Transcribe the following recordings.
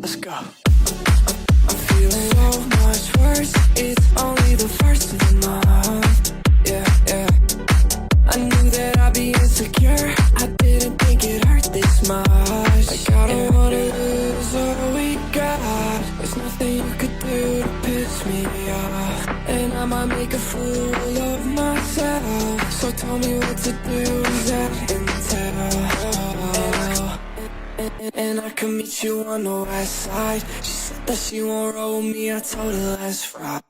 Let's go. I'm feeling so much worse. It's only the first of the month. Yeah, yeah. I knew that I'd be insecure. I didn't think it hurt this much. Like I don't wanna lose all we got. There's nothing you could do to piss me off. And I might make a fool of myself. So tell me what to do, that and tell. And I can meet you on the west side. She said that she won't roll me, I told her let's ride.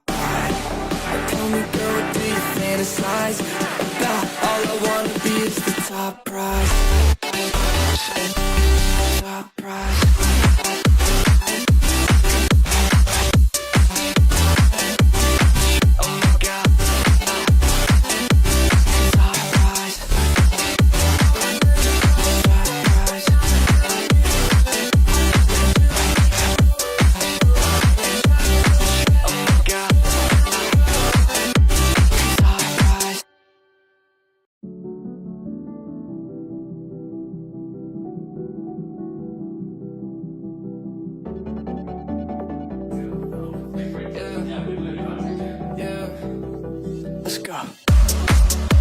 Tell me girl, what do you fantasize about? All I wanna be is the top prize. Top prize. Let's go.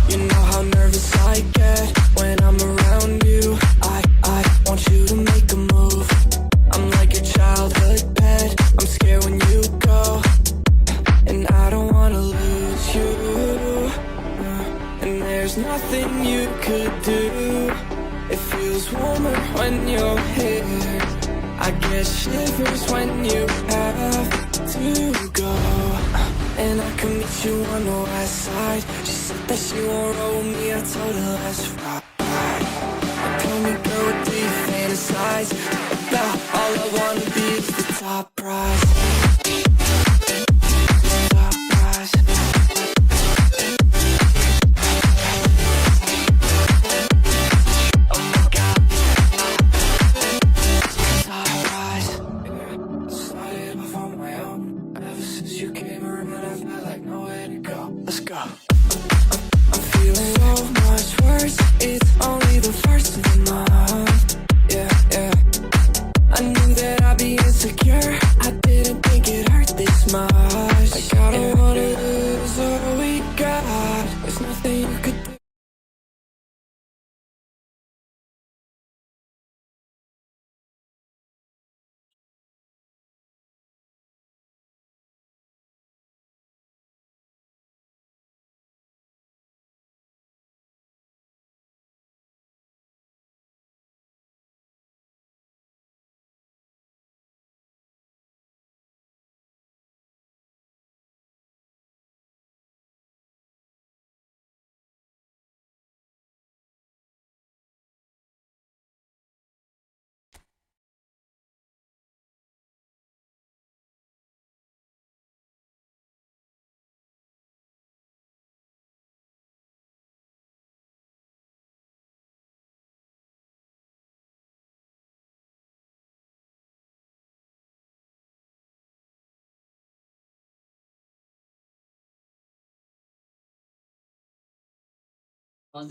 You know how nervous I get when I'm around you. I want you to make a move. I'm like your childhood pet. I'm scared when you go, and I don't wanna lose you. And there's nothing you could do. It feels warmer when you're here. I get shivers when you have to go. And I can meet you on the west side. She said that she won't roll me, I told her let's ride. Tell me girl, what do you fantasize about? All I wanna be is the top prize. Top prize. Oh my God. Top prize. Started off on my own. Ever since you came around, I felt like nowhere to go. Let's go. I'm feeling so much worse. It's only the first of the month. Yeah, yeah. I knew that I'd be insecure. I didn't think it hurt this much. Like I don't wanna lose all we got. There's nothing you could do.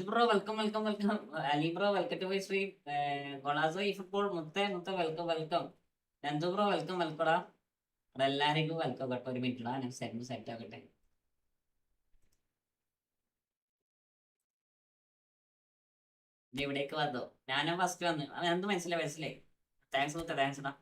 Bro, welcome. Ali bro, welcome to my stream. Golazo Efootball, Mutta, welcome. Nandu bro, welcome. എല്ലാവർക്കും welcome കേട്ടോ. ഒരു minute ഞാൻ set ആക്കട്ടെ. ഇവിടേക്ക് വന്നോ? ഞാനാ first വന്ന്. എന്ത് മനസ്സിലായി. താങ്ക്സ് ടാ.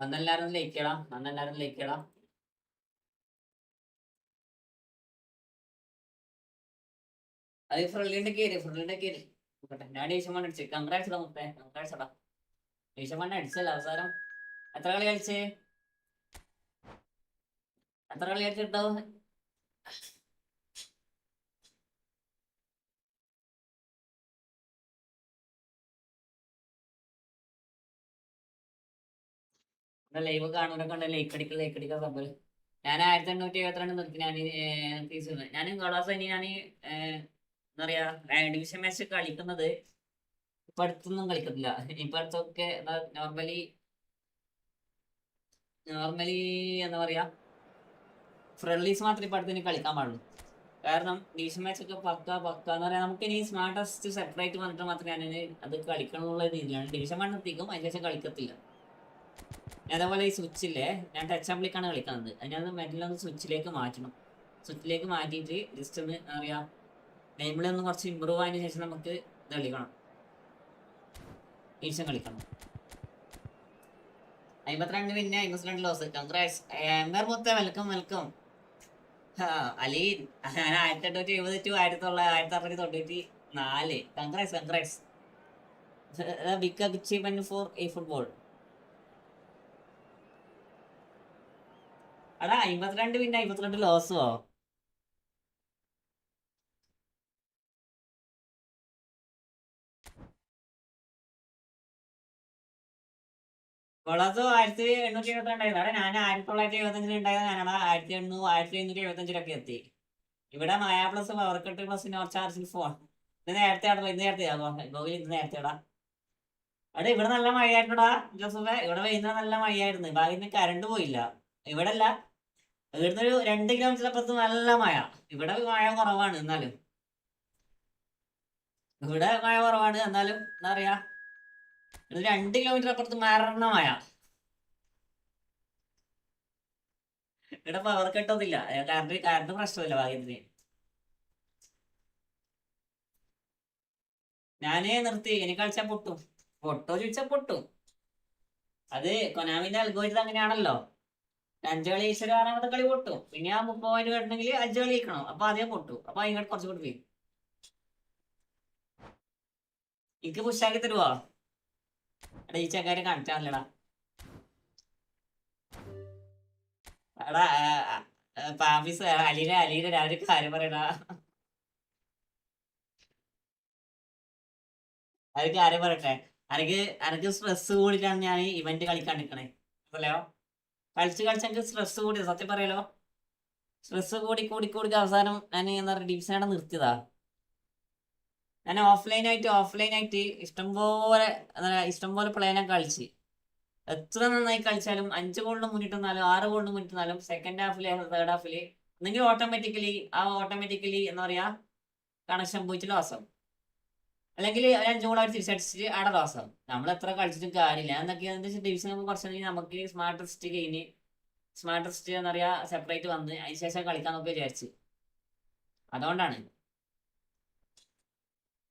അന്നെല്ലാരും ലൈക്ക് ചെയ്യടാ. അത് ഫ്രണ്ടിന്റെ കേര് ഞാൻ ഈശമാൻ അടിച്ചു. കൺഗ്രാറ്റ്സ് മുത്തേ, കൺഗ്രാറ്റ്സ്. ഈശമാൻ അടിച്ചല്ല അവസാനം. എത്ര കളി കളിച്ചിട്ടുണ്ടാവും? ലൈവ് കാണുന്നവരൊക്കെ ഉണ്ട്. ലൈക്ക് അടിക്കുക സബ്. ഞാൻ 1872 നിർത്തി. ഞാനും കൊളാസ് ഞാൻ എന്താ പറയാ ഡിവിഷൻ മാച്ച് കളിക്കുന്നത് ഇപ്പൊ അടുത്തൊന്നും കളിക്കത്തില്ല. ഇപ്പൊ അടുത്തൊക്കെ നോർമലി നോർമലി എന്താ പറയാ, ഫ്രണ്ട്ലീസ് മാത്രമേ ഇപ്പൊ അടുത്ത് കളിക്കാൻ പാടുള്ളൂ. കാരണം ഡിവിഷൻ മാച്ച് ഒക്കെ പക്ക എന്ന് പറയാൻ നമുക്ക് ഇനി സ്മാർട്ടസ്റ്റ് സെപ്പറേറ്റ് വന്നിട്ട് മാത്രമേ ഞാൻ അത് കളിക്കണമെന്നുള്ള രീതിയിലാണ്. ഡിവിഷൻ വൺ എത്തിക്കും, അതിന് ശേഷം കളിക്കത്തില്ല. അതേപോലെ ഈ സ്വിച്ചില്ലേ, ഞാൻ ടച്ച് ആംപ്ലിക്കാണ് കളിക്കുന്നത്. അതിനകത്ത് മെറ്റലൊന്ന് സ്വിച്ചിലേക്ക് മാറ്റണം. സ്വിച്ചിലേക്ക് മാറ്റിയിട്ട് ജസ്റ്റ് ഒന്ന് അറിയാം നെയിമിലൊന്ന് കുറച്ച് ഇമ്പ്രൂവ് ആയതിനു ശേഷം നമുക്ക് ഇത് കളിക്കണം, ഡിവിഷൻ കളിക്കണം. 52 പിന്നെ 52 ലോസ്. കൺഗ്രാറ്റ്സ് എംബർ മൊത്തം. Welcome. Ali 1870 to 1994. Congrats. Big achievement for eFootball. അടാ 52 പിന്നെ 52 ലോസോ? കൊളാസോ 1872 അവിടെ ഞാൻ 1975 ഉണ്ടായത്. ഞാനടാ 1875 എത്തി. ഇവിടെ Maya plus power cut plus നോർച്ചാർജിൽ ഫോൺ. ഇത് നേരത്തെ ഗോകുൽ, ഇത് നേരത്തെടാ. അവിടെ ഇവിടെ നല്ല മഴയായിരുന്നുടാ ജോസഫേ. ഇവിടെ വൈകുന്നേരം നല്ല മഴയായിരുന്നു. ഭാഗ്യത്തിന് കരണ്ട് പോയില്ല. ഇവിടെ അല്ല, ഇവിടുന്ന് ഒരു 2 കിലോമീറ്റർ അപ്പുറത്ത് നല്ല മഴ. ഇവിടെ മഴ കുറവാണ്, എന്നാലും എന്താ പറയാ, ഇത് 2 കിലോമീറ്റർ അപ്പുറത്ത് മരണ മഴ. ഇവിടെ പവർ കട്ടൊന്നുമില്ല, കറണ്ട് പ്രശ്നമില്ല ഭാഗ്യത്തിന്. ഞാനേ നിർത്തി. എനിക്ക് കളിച്ചാൽ പൊട്ടോ ചോദിച്ചാൽ പൊട്ടും. അത് കൊനാമിന്റെ അൽഗോരിതം അങ്ങനെയാണല്ലോ. 5 കളി ഈശ്വര 6ാമത്തെ കളി പൊട്ടും. പിന്നെ ആ 30 പോയിന്റ് കിട്ടണമെങ്കിൽ 5 കളി കളിക്കണം. അപ്പൊ അതേ പൊട്ടു. അപ്പൊ ഇങ്ങോട്ട് കുറച്ചുകൂടി പോയി. എനിക്ക് പുഷാക്കി തരുവോ? എടാ ഈ ചക്കാരെ കാണിച്ചാണല്ലടാ. എടാ പാഫീസ് അലീര ഒരു കാര്യം പറയടാ. അതൊരു കാര്യം പറയട്ടെ. അനക്ക് സ്ട്രെസ് കൂടിയിട്ടാണ് ഞാൻ ഇവന്റ് കളിക്കാൻ നിൽക്കണേ. അല്ലയോ, കളിച്ച് എനിക്ക് സ്ട്രെസ് കൂടി. സത്യം പറയാലോ, സ്ട്രെസ് കൂടി അവസാനം ഞാൻ എന്താ പറയുക ഡിവിഷനാണ് നിർത്തിയതാ. ഞാൻ ഓഫ്ലൈൻ ആയിട്ട് ഇഷ്ടംപോലെ പ്ലേ ഞാൻ കളിച്ച്. എത്ര നന്നായി കളിച്ചാലും 5 ഗോളിന് മുന്നിട്ടുന്നാലും 6 ഗോളിന് മുന്നിട്ടുന്നാലും സെക്കൻഡ് ഹാഫില് തേർഡ് ഹാഫില് എന്തെങ്കിലും ഓട്ടോമാറ്റിക്കലി എന്താ പറയാ കണക്ഷൻ പോയിട്ട് ലോസാവും. അല്ലെങ്കിൽ 5 ഗോൾ അവർ തിരിച്ചടിച്ചിട്ട് അവിടെ ലോസാവും. നമ്മൾ എത്ര കളിച്ചിട്ടും കാര്യമില്ല. എന്തൊക്കെയാണെന്ന് വെച്ചാൽ ഡിവിഷൻ കുറച്ചുണ്ടെങ്കിൽ നമുക്ക് സ്മാർട്ടസ്റ്റ് എന്താ പറയാ സെപ്പറേറ്റ് വന്ന് അതിന് ശേഷം കളിക്കാൻ നോക്കി വിചാരിച്ച്. അതുകൊണ്ടാണ്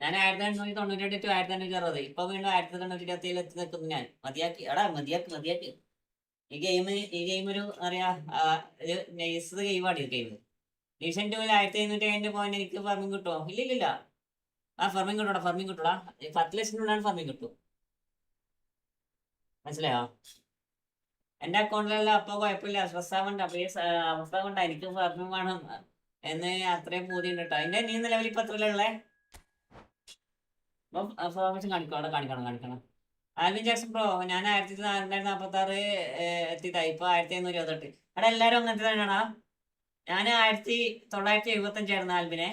ഞാൻ 1898 ടു 1860. ഇപ്പൊ വീണ്ടും 1927 എത്തി നിൽക്കുന്നു. ഞാൻ മതിയാക്കി. ഈ ഗെയിം ഒരു അറിയാ ഒരു നൈസ് ഗെയിമാണ്. ഈ ഗെയിം ഡിവിഷൻ 2ൽ 1707 പോയിന്റ് എനിക്ക് ഫർമിങ് കിട്ടുമോ? ഇല്ല. ആ ഫർമിങ് കിട്ടൂടാ. 10 ലക്ഷത്തിനുള്ളിലാണ് ഫർമിങ് കിട്ടും. മനസ്സിലായോ? എന്റെ അക്കൗണ്ടിലെല്ലാം അപ്പൊ കുഴപ്പമില്ല. സ്ട്രെസ്സാവണ്ട. അപ്പൊ ഈ അവസ്ഥ കൊണ്ട് എനിക്ക് ഫർമിങ് വേണം എന്ന് അത്രയും പൂതിയുണ്ട് കേട്ടോ. അതിന്റെ നീ നിലവിൽ ഇപ്പൊ എത്രയുള്ളേ? ഫോർമേഷൻ കാണിക്കണം. ആൽവിൻ ജാക്സൺ ബ്രോ, ഞാൻ 1946 എത്തിയതായി. ഇപ്പൊ 1928. അവിടെ എല്ലാരും അങ്ങനത്തെ തന്നെയാണാ. ഞാൻ 1975 ആയിരുന്നു ആൽബിനെ.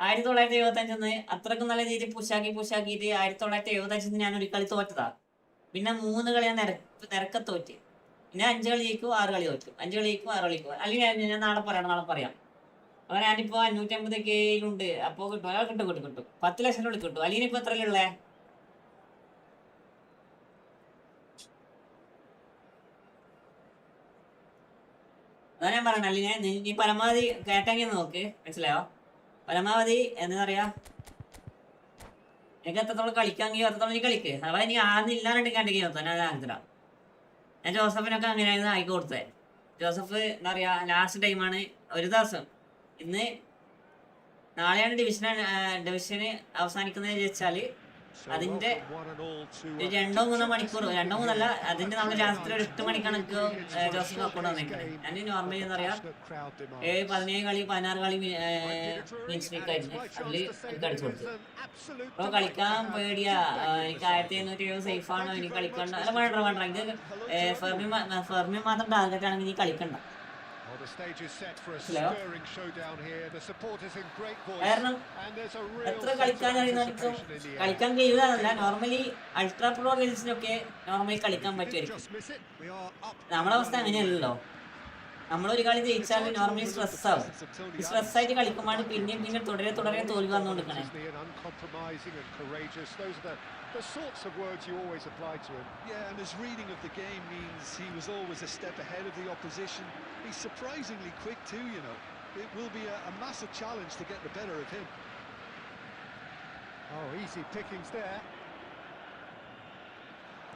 1975 അത്രക്കും നല്ല രീതിയിൽ പുഷാക്കിയിട്ട് 1975 ഞാൻ ഒരു കളി തോറ്റതാ. പിന്നെ 3 കളി ഞാൻ നിരക്ക തോറ്റ്. പിന്നെ 5 കളി ജയിക്കും, 6 കളി തോറ്റും. 5 കളി ജയിക്കും, 6 കളി ജയിക്കും. അല്ലെങ്കിൽ ഞാൻ നാളെ പറയാം. അപ്പൊ ഞാനിപ്പോ 550Kയിലുണ്ട്. അപ്പൊ കിട്ടും. 10 ലക്ഷത്തിനുള്ളിൽ കിട്ടും. അല്ലെങ്കിൽ ഇപ്പൊ എത്രയുള്ളേ? അതാ ഞാൻ പറയണ. അല്ലെങ്കിൽ നീ പരമാവധി കേട്ടെങ്കിൽ നോക്ക്, മനസ്സിലായോ? പരമാവധി എന്താ പറയാ, എനിക്ക് എത്രത്തോളം കളിക്കാമെങ്കിൽ അത്രത്തോളം നീ കളിക്ക്. അതായത് നീ ആദ്യം ഇല്ലാണ്ടെങ്കിൽ കണ്ടെങ്കിൽ നോക്കാം. ഞാൻ ജോസഫിനൊക്കെ അങ്ങനെയായിരുന്നു ആയിക്കോ കൊടുത്തത്. ജോസഫ് എന്താ പറയാ ലാസ്റ്റ് ടൈമാണ്. ഒരു ദിവസം ഇന്ന് നാളെയാണ് ഡിവിഷന് അവസാനിക്കുന്നത് വെച്ചാല് അതിന്റെ 2-3 മണിക്കൂർ, 2-3 അതിന്റെ നമ്മൾ രാത്രി ഒരു 8 മണിക്കാണ് ജോസഫ് അക്കൗണ്ട് വന്നിരിക്കുന്നത്. ഞാൻ നോർമലി എന്താ പറയാ 17 കളി 16 കളി മീൻസ് വീക്കായിരുന്നു. അതില് എനിക്ക് അടിച്ചു കൊടുത്തു. അപ്പൊ കളിക്കാൻ പേടിയാ. എനിക്ക് 1970 സേഫ് ആണോ എനിക്ക് കളിക്കണ്ട? അല്ല വേണ്ട. ഇത് ഫെർമി മാത്രം ടാർഗറ്റ് ആണെങ്കിൽ നീ കളിക്കണ്ട. the stage is set for a Hello? stirring showdown here. The supporters in great voice, കാരണം and there's a real എത്ര sense of കളിക്കാൻ അറിയുന്നവർക്കും anticipation in the air. കളിക്കാൻ കഴിയുന്നതല്ല, നോർമലി അൾട്രാ പ്രോ ലെവൽസിലൊക്കെ നോർമലി കളിക്കാൻ Did പറ്റുമായിരിക്കും. just miss it. We are up. നമ്മുടെ അവസ്ഥ അങ്ങനെയല്ലല്ലോ. നമ്മളൊരു കളി ജയിച്ചാൽ നോർമലി സ്ട്രെസ് ആവും. ഈ സ്ട്രെസ് ആയിട്ട് കളിക്കുമ്പോൾ പിന്നെയും തുടരെ തോൽവി വന്നുകൊടുക്കണേ. Uncompromising and courageous. Those are the sorts of words you always apply to him. Yeah, and his reading of the game means he was always a step ahead of the opposition. He's surprisingly quick too, you know. It will be a massive challenge to get the better of him. Oh, easy pickings there.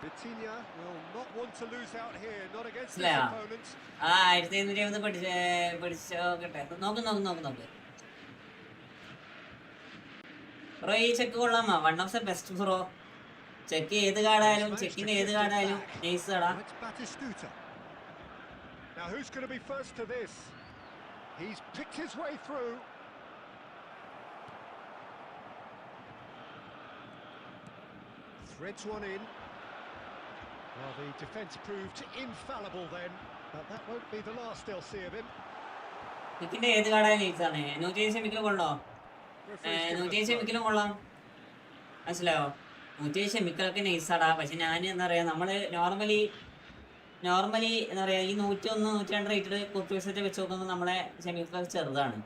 Vitinha will not want to lose out here, not against his opponents. 1750 പഠിച്ചോക്കട്ടെ. നോക്ക് bro, ഈ check കൊള്ളാമോ? One of the best bro. Check ഏത് കാർഡായാലും nice ആടാ. Now who's going to be first to this? He's picked his way through. Threads one in. Well, the defence proved infallible then, but that won't be the last they'll see of him. ചെക്കിന്റെ ഏത് കാർഡായാലും നൈസാണ്. 150 മിക്കലും കൊള്ളോ? 150 മിക്കലും കൊള്ളാം. മനസ്സിലായോ? 150 മിക്കലൊക്കെ നൈസാടാ. പക്ഷെ ഞാൻ എന്താ പറയാ, നമ്മള് normally എന്താ പറയാ, ഈ 101, 102 റേറ്റഡ് കുർത്തീസൊക്കെ വെച്ച് നോക്കുമ്പോൾ നമ്മളെ സെമിക്കൽ ചെറുതാണ്.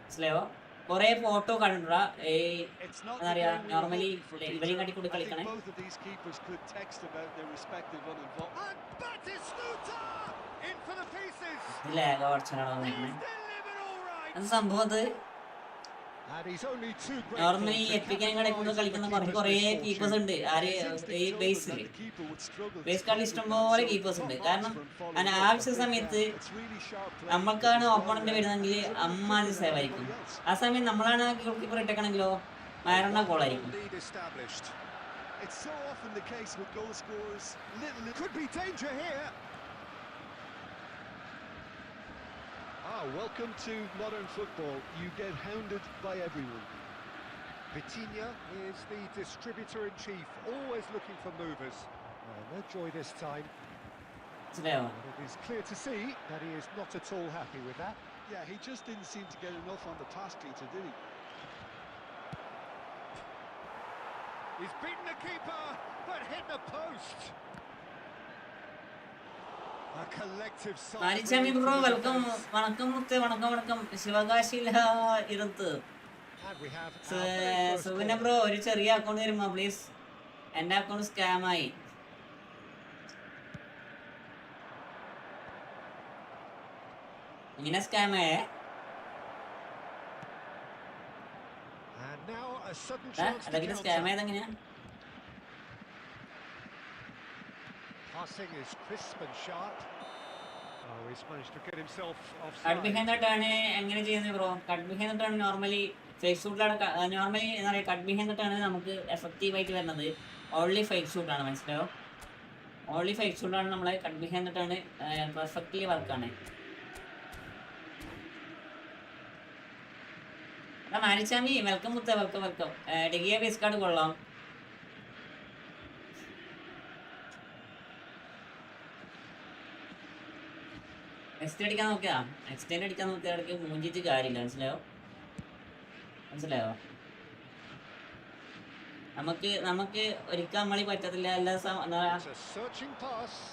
മനസ്സിലായോ? കൊറേ ഫോട്ടോ കണ്ടാ എന്താ പറയാ, നോർമലി ഇവരെയും കാട്ടിക്കൂടി കളിക്കണേ. ലാഗ് കുറച്ചാണോ അത് സംഭവം. അത് നോർമലി എപ്പിക്കാനും കടക്കുന്നത് കളിക്കുന്ന കുറേ കീപ്പേഴ്സ് ഉണ്ട്. ഈ ബേസ് കാർഡിൽ ഇഷ്ടംപോലെ കീപ്പേഴ്സ് ഉണ്ട്. കാരണം ആവശ്യ സമയത്ത് നമ്മൾക്കാണ് ഓപ്പണന്റ് വരുന്നതെങ്കിൽ അമ്മാതി സേവ് ആയിരിക്കും. ആ സമയം നമ്മളാണ് ഗോൾ കീപ്പർ ഇട്ടേക്കണെങ്കിലോ മാരണ ഗോളായിരിക്കും. Welcome to modern football. You get hounded by everyone. Vitinha is the distributor-in-chief, always looking for movers. No joy this time. It is clear to see that he is not at all happy with that. Yeah, he just didn't seem to get enough on the pass, Peter, did he? He's beaten the keeper, but hit the post. Marichami bro welcome. വണക്കം ശിവകാശിയില ഇരുത്ത്. സുവിന bro, ഒരു ചെറിയ account തരുമോ please? എന്റെ account സ്കാമായി. ഇങ്ങനെ സ്കാമേ? അതെങ്ങനെ സ്കാമായതെങ്ങനെയാ? Passing is crisp and sharp. Oh, he's managed to get himself offside. Cut behind തൊട്ടാണ് എങ്ങനെ ചെയ്യുന്നത് ബ്രോ? കട്ട് ബിഹൈൻഡ് തൊട്ടാണ് നോർമലി ഫേക്ക് ഷൂട്ടിലാണ്. നോർമലി എന്താ പറയുക, കട്ട് ബിഹൈൻഡ് തൊട്ടാണ് നമുക്ക് എഫക്റ്റീവ് ആയിട്ട് വരുന്നത്. ഓൺലി ഫേക്ക് ഷൂട്ടാണ്, മനസ്സിലായോ? ഓൺലി ഫേക്ക് ഷൂട്ടാണ് നമ്മളെ കട്ട് ബിഹൈൻഡ് തൊട്ടാണ് പെർഫെക്റ്റ്ലി വർക്കാണ്. മാരിച്ചാമി വെൽക്കം വെൽക്കം. ഡിഗിയ ബേസ് കാർഡ് കൊള്ളാം. എക്സ്റ്റെൻഡ് അടിക്കാൻ നോക്കിയാ ഇടയ്ക്ക് മൂഞ്ചിച്ച് കാര്യമില്ല. മനസ്സിലായോ? നമുക്ക് ഒരിക്കൽ അമ്മളി പറ്റത്തില്ല. എല്ലാ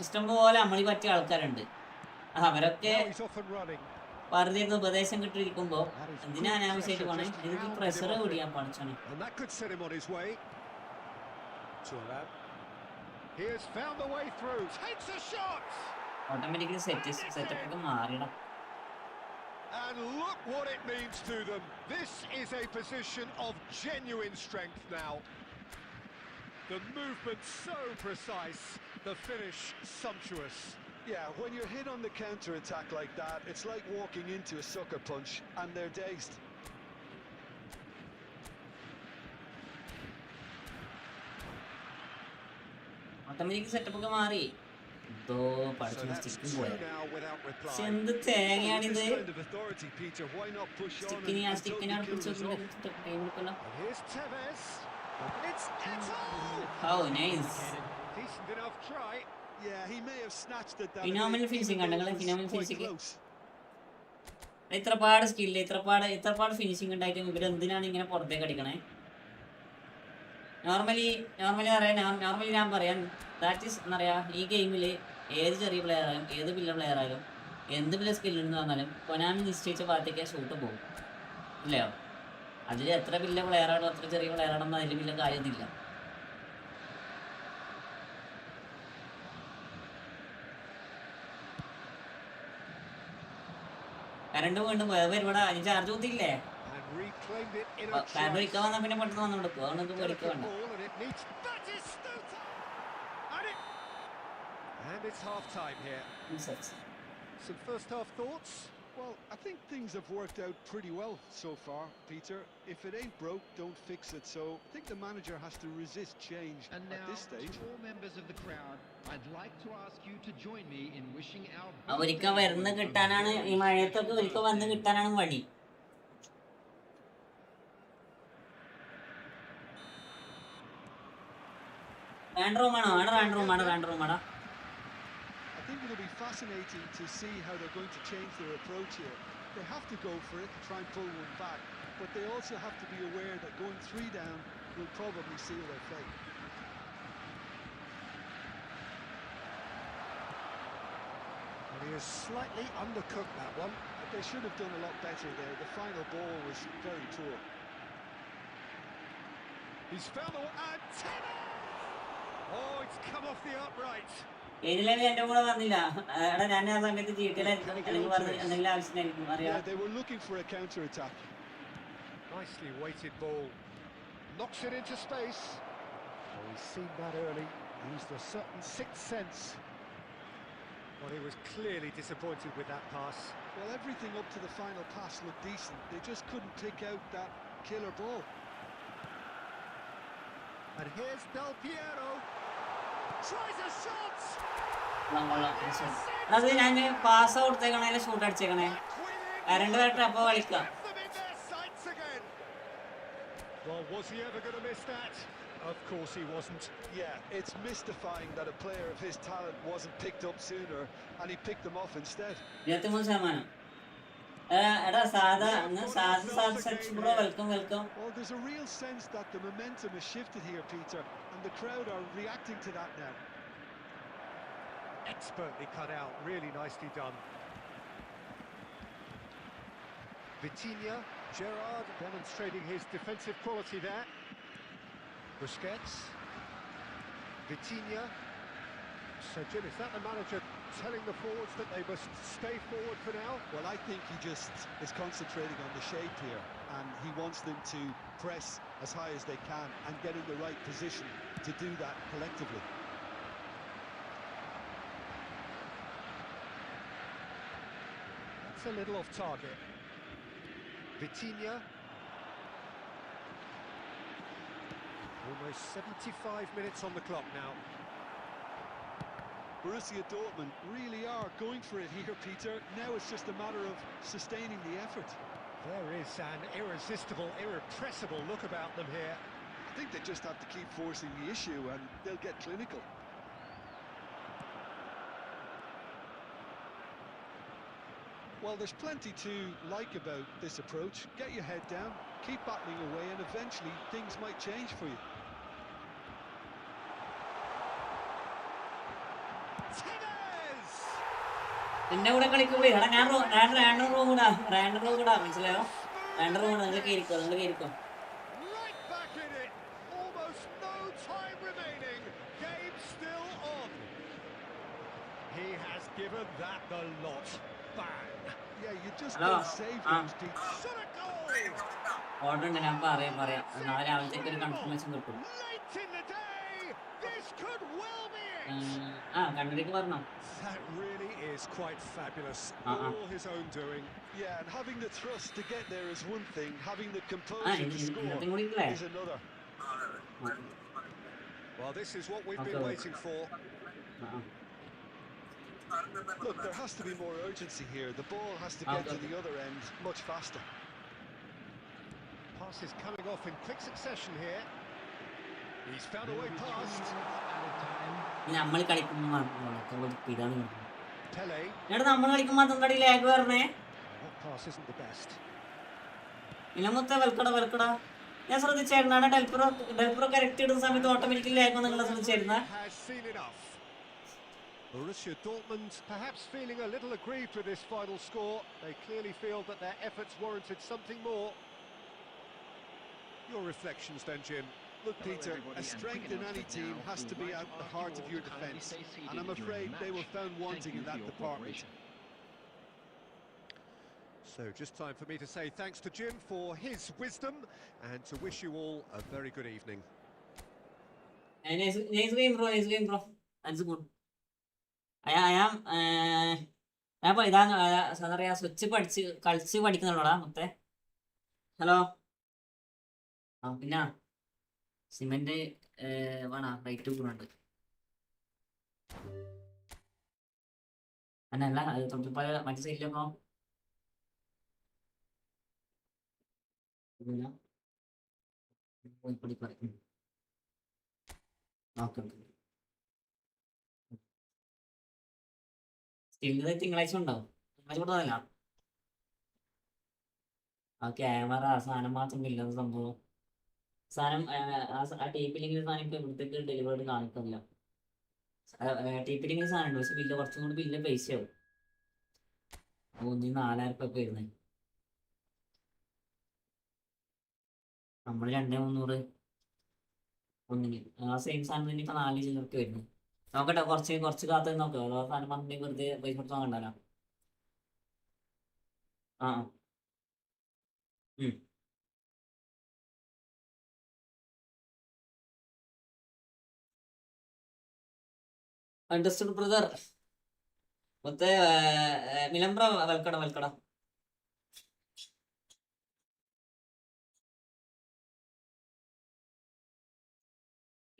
ഇഷ്ടം പോലെ അമ്മളി പറ്റിയ ആൾക്കാരുണ്ട്. അവരൊക്കെ വെറുതെ ഉപദേശം കിട്ടിയിരിക്കുമ്പോ എന്തിനാ അനാവശ്യമായിട്ട് പോണേ? എനിക്ക് പ്രഷർ കൂടിയാൻ പഠിച്ചാണ്. ഓട്ടോമാറ്റിക്കലി സെറ്റപ്പ് ഒക്കെ മാറിയിടാം. And look what it means to them. This is a position of genuine strength now. The movement so precise, the finish sumptuous. Yeah, when you're hit on the counter-attack like that, it's like walking into a sucker punch and they're dazed. Automatic setup ഒക്കെ മാറി. എന്ത് തേങ്ങയാണിത്? സ്റ്റിക്കിനെയാണ് പിടിച്ചോ. Oh, nice. Decent enough try. Yeah, he may have snatched at that. Phenomenal finishing കണ്ടങ്ങളെ, It was phenomenal quite finishing. close. ഇത്രപാട് skill, ഇത്രപാട് finishing ഉണ്ടായിട്ടും ഇവർ എന്തിനാണ് ഇങ്ങനെ പുറത്തേക്ക് അടിക്കണേ? നോർമലി ഞാൻ പറയാം, ദാറ്റ് ഈസ് എന്താ പറയുക, ഈ ഗെയിമിൽ ഏത് ചെറിയ പ്ലെയർ ആയാലും ഏത് വലിയ പ്ലെയർ ആയാലും എന്ത് വലിയ സ്കില്ലുണ്ടെന്ന് പറഞ്ഞാലും കൊനാമി നിശ്ചയിച്ച ഭാഗത്തേക്ക് ഷൂട്ട് പോകും, ഇല്ലയോ? അതിൽ എത്ര വലിയ പ്ലെയർ ആണോ എത്ര ചെറിയ പ്ലെയർ ആണെന്ന് അതിൽ വലിയ കാര്യമൊന്നുമില്ല. കറണ്ട് വീണ്ടും ഇവിടെ അതിന് ചാർജ് കുത്തിയില്ലേ? And reclaimed it in a current trice. ഒഴിക്കാൻ വന്നാൽ പിന്നെ പെട്ടെന്ന് വന്നു കൊടുക്കും, അതുകൊണ്ട് പേടിക്കുക Delicate വേണ്ട. ball and it needs Batistuta. And it's half time here. Some first half thoughts? Well, I think things have worked out pretty well so far, Peter. If it ain't broke, don't fix it. So I think the manager has to resist change And at now, this stage. to all members of the crowd, I'd like to ask you to join me in wishing our ഒരിക്കൽ വരുന്ന കിട്ടാനാണ് ഈ മഴയത്തൊക്കെ ഒരിക്കൽ വന്ന് കിട്ടാനാണ് വഴി. റാൻഡ് റൂമാണോ? റാൻഡ് റൂമാണോ? I think it'll be fascinating to see how they're going to change their approach here. They have to go for it, try and pull one back, but they also have to be aware that going 3 down will probably seal their fate. And he has slightly undercooked that one. But they should have done a lot better there. The final ball was very poor. He's found the and oh, it's come off the upright. ഏരിയയിലെ എൻ്റെ കൂടെ വന്നില്ല. എടാ ഞാൻ ആ സമയത്ത് ചീട്ടിലായിരുന്നു, അല്ലെങ്കിൽ പറഞ്ഞ എന്തെങ്കിലും ആവശ്യമായിരിക്കും, അറിയാം. Yeah, they were looking for a counter attack. Nicely weighted ball. Knocks it into space. Oh, he's seen that early. Used a certain sixth sense. Well, he was clearly disappointed with that pass. Well, everything up to the final pass looked decent. They just couldn't pick out that killer ball. And here's Del Piero. Tries a shot. അത് ഞാൻ pass കൊടുത്തേക്കണേ, shoot അടിച്ചേക്കണേ, current വരട്ടെ അപ്പൊ കളിക്കാം. Well, was he ever going to miss that? Of course he wasn't. Yeah, it's mystifying that a player of his talent wasn't picked up sooner, and he picked them off instead. 23%. എടാ സാധാ bro, welcome. Well, there's a real sense that the momentum has shifted here, Peter, and the crowd are reacting to that now. Expertly cut out, really nicely done. Vitinha, Gerrard demonstrating his defensive quality there. Busquets, Vitinha. So Jim, is that the manager telling the forwards that they must stay forward for now? Well, I think he just is concentrating on the shape here, and he wants them to press as high as they can and get in the right position to do that collectively. That's a little off target. Vitinha. Almost 75 minutes on the clock now. Borussia Dortmund really are going for it here, Peter. Now it's just a matter of sustaining the effort. There is an irresistible, irrepressible look about them here. I think they just have to keep forcing the issue and they'll get clinical. Well, there's plenty to like about this approach. Get your head down, keep battling away, and eventually things might change for you. എന്റെ കൂടെ കളിക്കുമ്പോഴേ എടാ ഞാൻ rand room കൂടാ മനസ്സിലായോ? Rand room നിങ്ങൾ കേറിക്കോ. Right back in it. Almost no time remaining. Game still on. He has given that the lot. Bang. Yeah, you just Hello? can't save those Pete. Shot a goal. Order ഉണ്ട്, ഞാൻ പറയാം. നാളെ രാവിലത്തേക്ക് ഒരു confirmation കിട്ടും. Late in the day. This could well be it. കണ്ടിട്ട് പറഞ്ഞോ? That really is quite fabulous. All his own doing. Yeah, and having the thrust to get there is one thing. Having the composure to score is another. Well, this is what we've been waiting for. Look, there has to be more urgency here. The ball has to get to the other end much faster. Pass is coming off in quick succession here. He's found a way past. നമ്മൾ കളിക്കുമ്പോൾ ഇതാണ് Pele. എടാ നമ്മൾ കളിക്കുമ്പോൾ അതെന്താടി lag പറഞ്ഞേ That pass isn't the best. ഇലമുത്ത വെൽക്കടാ ഞാൻ ശ്രദ്ധിച്ചായിരുന്നു ഡെൽപ്രോ correct ഇടുന്ന സമയത്ത് ഓട്ടോമാറ്റിക്കലി ലാഗ് നിങ്ങൾ ശ്രദ്ധിച്ചായിരുന്ന Has seen enough. Borussia Dortmund perhaps feeling a little aggrieved with this final score. They clearly feel that their efforts warranted something more. Your reflections then, Jim. Look, Peter, a strength in any team has to be at the heart of your defence, and I'm afraid they were found wanting in that department. So just time for me to say thanks to Jim for his wisdom and to wish you all a very good evening. Nice game, bro. That's good. ഞാൻ ഇതാണ് എന്താ പറയാ switch കളിച്ച് പഠിക്കുന്നുള്ളൂടാ മൊത്തേ. Hello ആ പിന്നെ cement വേണ rate കൂടുന്നുണ്ട് അല്ല അത് തൊട്ടിപ്പോ മറ്റു സൈഡിലൊക്കെ സ്റ്റിൽ തിങ്കളാഴ്ച ഉണ്ടാവും തിങ്കളാഴ്ച കൊടുത്തതല്ല ആ ക്യാമറ ആ സാധനം മാത്രം ഇല്ലാത്ത സംഭവം സാധനം ആ ടേപ്പിലെങ്കിലും സാധനം ഇപ്പൊ ഇവിടത്തേക്ക് ഡെലിവറി കാണിക്കുന്നില്ല ടേപ്പിലെങ്കിലും സാധനം ഉണ്ട് പക്ഷെ ബില്ല് കുറച്ചും കൂടി ബില്ല് പൈസയാവും 4,000 രൂപ വരുന്നത് നമ്മൾ 2,300 ഒന്നിന് ആ സെയിം സാധനം തന്നെ ഇപ്പൊ 4 ചില്ലർക്ക് വരുന്നത് നോക്കട്ടെ കുറച്ച് കാത്ത് നോക്കാം അതോ സാധനം വന്നിട്ട് വെറുതെ പൈസ കൊടുത്ത് വാങ്ങണ്ടല്ലോ ആ അണ്ടർസ്റ്റുഡ് ബ്രദർ ಮತ್ತೆ മിലംബ്ര വെൽക്കട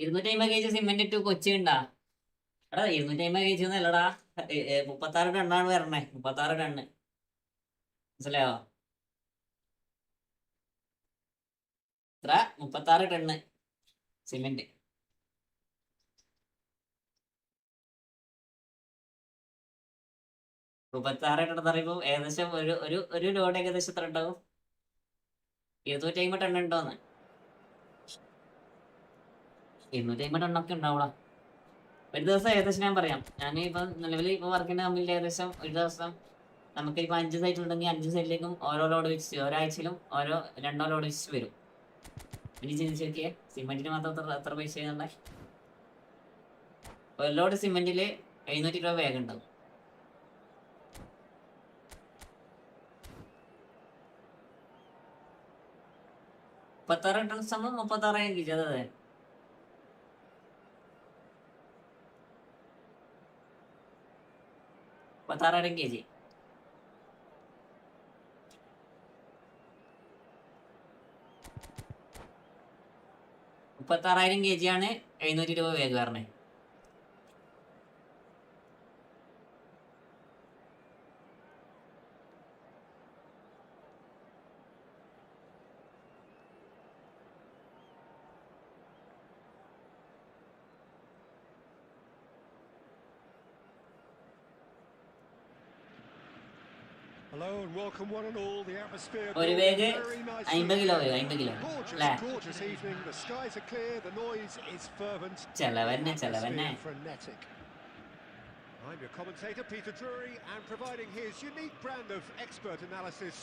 250 kg സിമെന്റ് ടു കൊച്ചി ഉണ്ടാ എടാ 250 kg ഒന്നല്ലടാ 36 ടണ്ണാണ് വരണേ 36 ടണ്ണ് മനസ്സിലായോ എത്ര 36 ടണ്ണ് സിമെന്റ് 36 ടൺ പറയുമ്പോൾ ഏകദേശം ഒരു ലോഡ് ഏകദേശം എത്ര ഉണ്ടാവും 250 ടൺ ഉണ്ടോന്ന് 250 ടണ്ണൊക്കെ ഉണ്ടാവൂടാ ഒരു ദിവസം ഏകദേശം ഞാൻ പറയാം ഞാൻ ഇപ്പൊ നിലവിൽ ഇപ്പൊ വർക്കിന്റെ കമ്പനിയിൽ ഏകദേശം ഒരു ദിവസം നമുക്ക് ഇപ്പൊ 5 സൈറ്റ് ഉണ്ടെങ്കിൽ 5 സൈറ്റിലേക്കും ഓരോ ലോഡ് വെച്ച് ഒരാഴ്ചയിലും 2 ലോഡ് വെച്ചിട്ട് വരും ഇനി ചിന്തിച്ച് നോക്കിയേ സിമെന്റിന് മാത്രം എത്ര പൈസ ചെയ്യുന്നുണ്ടേ ഒരു ലോഡ് സിമെന്റില് 700 രൂപ വേഗം ഉണ്ടാവും 36 ടൺ സമയം 36 kg അതെ 36 kg 36,000 kg ആണ് 700 രൂപ വേഗം പറഞ്ഞേ Hello and welcome one and all. The atmosphere ഒരു വേഗ very nice. 50 കിലോ 50 കിലോ അല്ലേ Gorgeous evening. The skies are clear. The noise is fervent. ചെലവന്നെ Atmosphere frenetic. I'm your commentator Peter Drury, and providing his unique brand of expert analysis,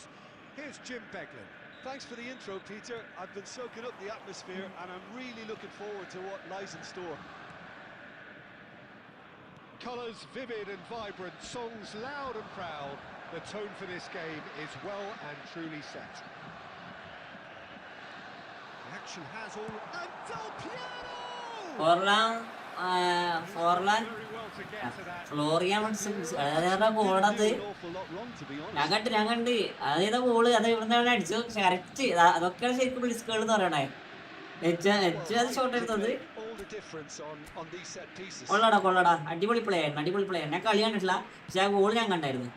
here's Jim Beglin. Thanks for the intro, Peter. I've been soaking up the atmosphere, and I'm really looking forward to what lies in store. Colours vivid and vibrant, songs loud and proud. The tone for this game is well and truly set. The action has all... And Del Piero! Forlan Florian ഗോളത് ഞാൻ കണ്ട് അതേതാ goal അത് ഇവിടുന്ന് അടിച്ചു correct അതൊക്കെ ശരിക്കും ഡിസ്കുകൾ എന്ന് പറയണേ അത് ഷോട്ട് എടുത്തത് കൊള്ളടാ അടിപൊളി പ്ലേ ആയിരുന്നു ഞാൻ കളി കണ്ടിട്ടില്ല പക്ഷെ ആ ഗോള് ഞാൻ കണ്ടായിരുന്നു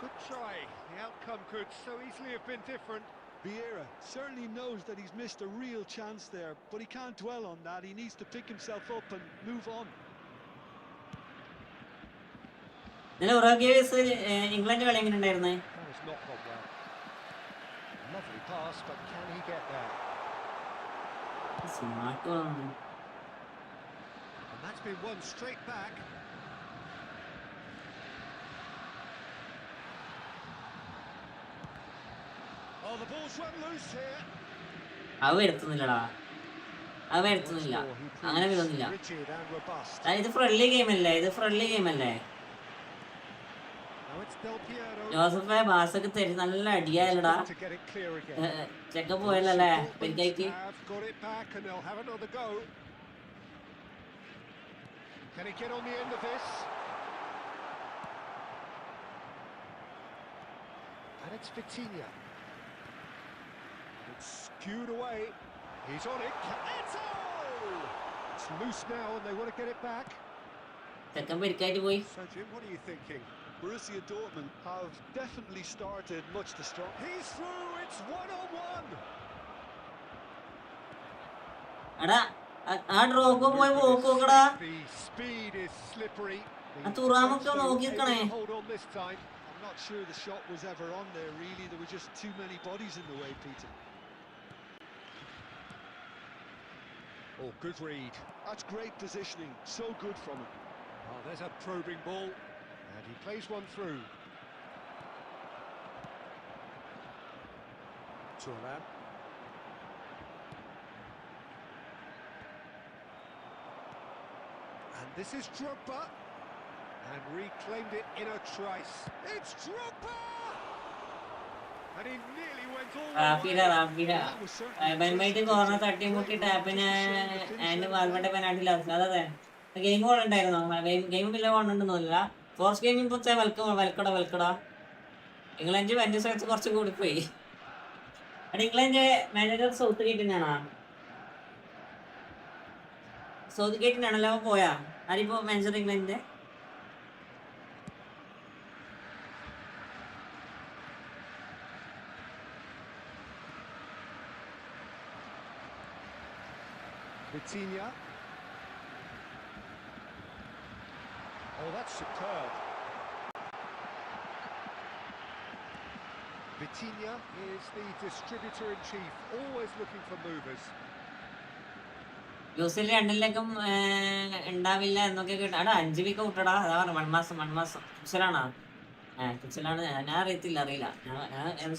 Good try. The outcome could so easily have been different. Vieira certainly knows that he's missed a real chance there, but he can't dwell on that. He needs to pick himself up and move on. England കളി എങ്ങനെ ഉണ്ടായിരുന്നേ? That has not gone well. Lovely pass, but can he get there? Smart And that's been won straight back. Oh, the ball's run loose here. അവ വരുത്തുന്നില്ലടാ, അവ വരുത്തുന്നില്ല, അങ്ങനെ വരുന്നില്ല. Rigid and robust. ഇത് friendly game അല്ലേ, ഇത് ഫ്രണ്ട്ലി ഗെയിം അല്ലേ? Now it's Del Piero ജോസഫെ ബാസൊക്കെ തരും, നല്ല അടിയായല്ലടാ. to get it clear again. ചെക്ക പോയല്ലേ Dortmund പെരുക്കായിട്ട്. have got it back and they'll have another go. Can he get on the end of this? And it's Vitinha. It's skewed away. He's on it. It's loose now and they want to get it back. ചെക്കൻ പെരുക്കായിട്ട് പോയി. So Jim, what are you thinking? Borussia Dortmund have definitely started much the strong. He's through. It's 1-on-1. എടാ ആ drop പോയി പോക്ക് നോക്കടാ. The speed is slippery. ആ തുറാമൊക്കെ നോക്കിക്കണേ. Hold on this time. I'm not sure the shot was ever on there, really. There were just too many bodies in the way, Peter. Oh, good read. That's great positioning. So good from him. Oh, there's a probing ball. And he plays one through. Turan. And this is Drogba. And reclaimed it in a trice. It's Drogba! And he nearly went all the റാഫില way. റാഫില ബെൻമൈറ്റ് corner തട്ടിമുട്ടി ടാപ്പിന് and Valverde penalty last. അതെ game goal ഉണ്ടായിരുന്നോ? Game പിന്നെ കൊണ്ടുണ്ടെന്നില്ല. ഫോർസ് ഗെയിമിംഗ് പൊച്ചാൽ വെൽക്കടാ. ഇംഗ്ലണ്ട് വെഞ്ചസ് വെച്ച് കുറച്ച് കൂടിപ്പോയി. അവിടെ ഇംഗ്ലണ്ട് മാനേജർ സൗത്ത് ഗേറ്റിനാണോ? സൗത്ത് ഗേറ്റിനാണല്ലോ പോയാ ആരിപ്പോ മാനേജർ ഇംഗ്ലണ്ടിന്റെ? Vitinha. Oh, that's superb. Vitinha is the distributor-in-chief, always looking for movers. യൂസിൽ രണ്ടിലേക്കും ഉണ്ടാവില്ല എന്നൊക്കെ കേട്ടു. അവിടെ 5 വീക്ക് വിട്ടടാ. അതാ പറഞ്ഞു 1 മാസം കുച്ചലാണോ? കുച്ചലാണ്. ഞാൻ അറിയില്ല. ഞാൻ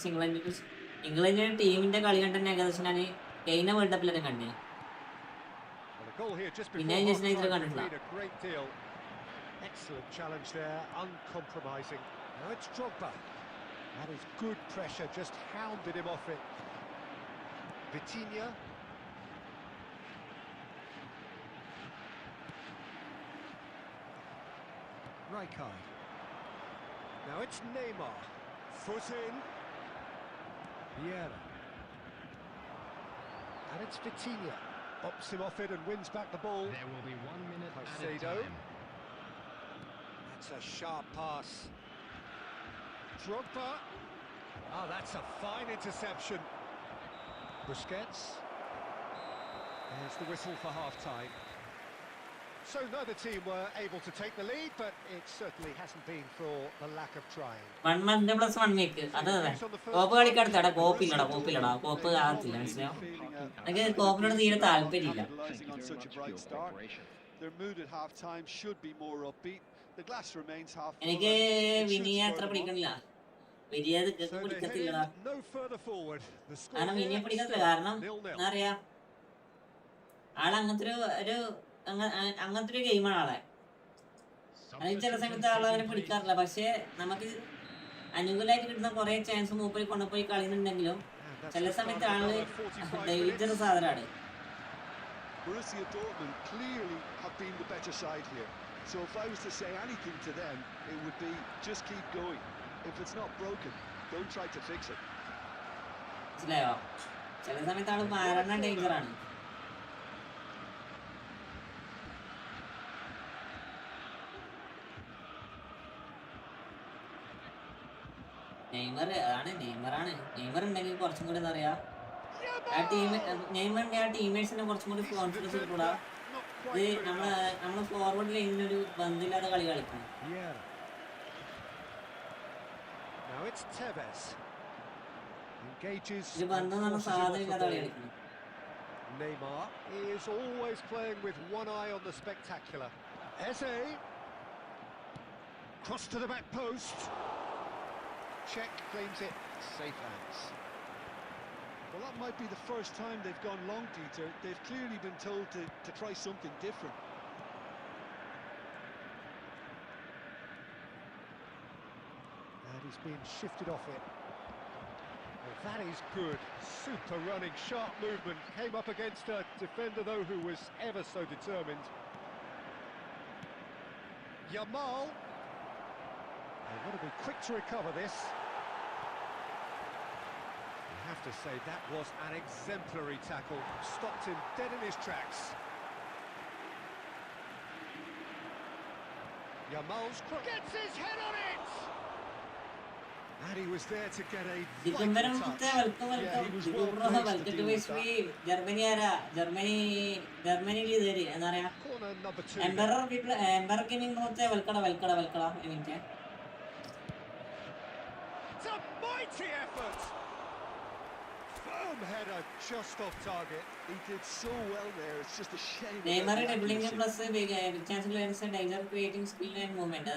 ഇംഗ്ലണ്ടിന്റെ ടീമിന്റെ കളി കണ്ട് തന്നെ ഏകദേശം ഞാൻ കഴിഞ്ഞ വേൾഡ് കപ്പിലൊക്കെ കണ്ടേ. Goal here just before പിന്നെ half-time, കണ്ടിട്ടില്ല. a great deal. Excellent challenge there, uncompromising. Now it's Drogba. That is good pressure, just hounded him off it. Vitinha. Rijkaard. Now it's Neymar. Foot in. Vieira. And it's Vitinha. Bops him off it and wins back the ball. There will be 1 minute added Caicedo. time. That's a sharp pass. Drogba. Oh, that's a fine interception. Busquets. There's the whistle for half-time. So neither team were able to take the lead, but it certainly hasn't been for the lack of trying. 1 month plus 1 week. അതെ കോപ്പ് കളിക്കടുത്തടാ. കോപ്പില്ലടാ. കോപ്പ് ആകത്തില്ല, മനസ്സിലായോ? എനിക്ക് കോപ്പിനോട് തീരെ താല്പര്യമില്ല. Capitalising on such a bright start. Their mood at half-time should be more upbeat. The glass remains half full. എനിക്ക് and it should വിനിയെ അത്ര spur them on. പിടിക്കണില്ല. വിനിയത് So they പിടിക്കത്തില്ലടാ. headed no further forward. The score കാരണം വിനിയെ here പിടിക്കത്തില്ല. still കാരണം 0-0. എന്താ പറയാ, ആളങ്ങനത്തെ അങ്ങനത്തെ ഒരു ഗെയിമാണ് ആളെ. അതിന് ചില സമയത്ത് ആളവനെ പിടിക്കാറില്ല. പക്ഷെ നമുക്ക് അനുകൂലമായിട്ട് കിട്ടുന്ന കുറെ ചാൻസ് മൂപ്പര് കൊണ്ടുപോയി കളിയുന്നുണ്ടെങ്കിലും ചില സമയത്ത് ആള് ഡേഞ്ചർ സാധനമാണ്. Borussia Dortmund clearly have been the better side here. So if I was to say anything to them, it would be just keep going. If it's not broken, don't try to fix it. മനസ്സിലായോ? ചില സമയത്ത് ആള് മാരണ ഡേഞ്ചറാണ്. Neymar ഉണ്ടെങ്കിൽ കുറച്ചും കൂടി എന്താ പറയാ Neymar ആ ടീമേഴ്സിനെ കുറച്ചും കൂടി കോൺഫിഡൻസ് കിട്ടൂടാ. ഇത് നമ്മള് ഫോർവേഡ് ലൈനിനൊരു ബന്ധില്ലാത്ത കളി കളിക്കണം. ഇത് ബന്ധം നമ്മൾ സാധനം ഇല്ലാത്ത കളി കളിക്കണം. Neymar is always playing with one eye on the spectacular. Eze. Cross to the back post. Czech claims it. Safe hands. Well, that might be the first time they've gone long, Peter. They've clearly been told to try something different. And he's been shifted off it. Oh, that is good. Super running, sharp movement. Came up against a defender, though, who was ever so determined. Yamal. They want to be quick to recover this. I have to say, that was an exemplary tackle. Stopped him dead in his tracks. Yamal's gets his head on it! And he was there to get a vital touch. Yeah, he was well placed to deal with that. Corner number 2. It's a mighty effort! Firm header just off target. He did so well there. It's just a shame. Neymar dribbling plus chance clearance and danger creating skill and movement.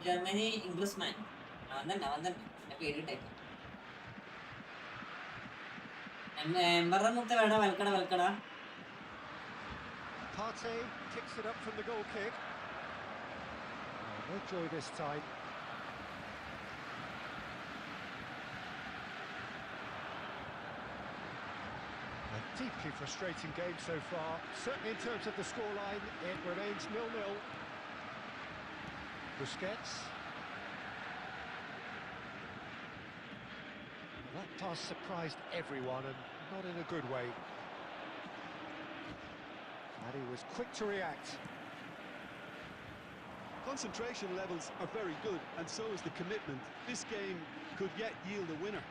Germany Englishman. Partey kicks it up from the goal kick. Oh, no joy this time. A deeply frustrating game so far. Certainly in terms of the scoreline, it remains 0-0. Busquets. That pass surprised everyone, and not in a good way. And he was quick to react. Concentration levels are very good, and so is the commitment. This game could yet yield a winner.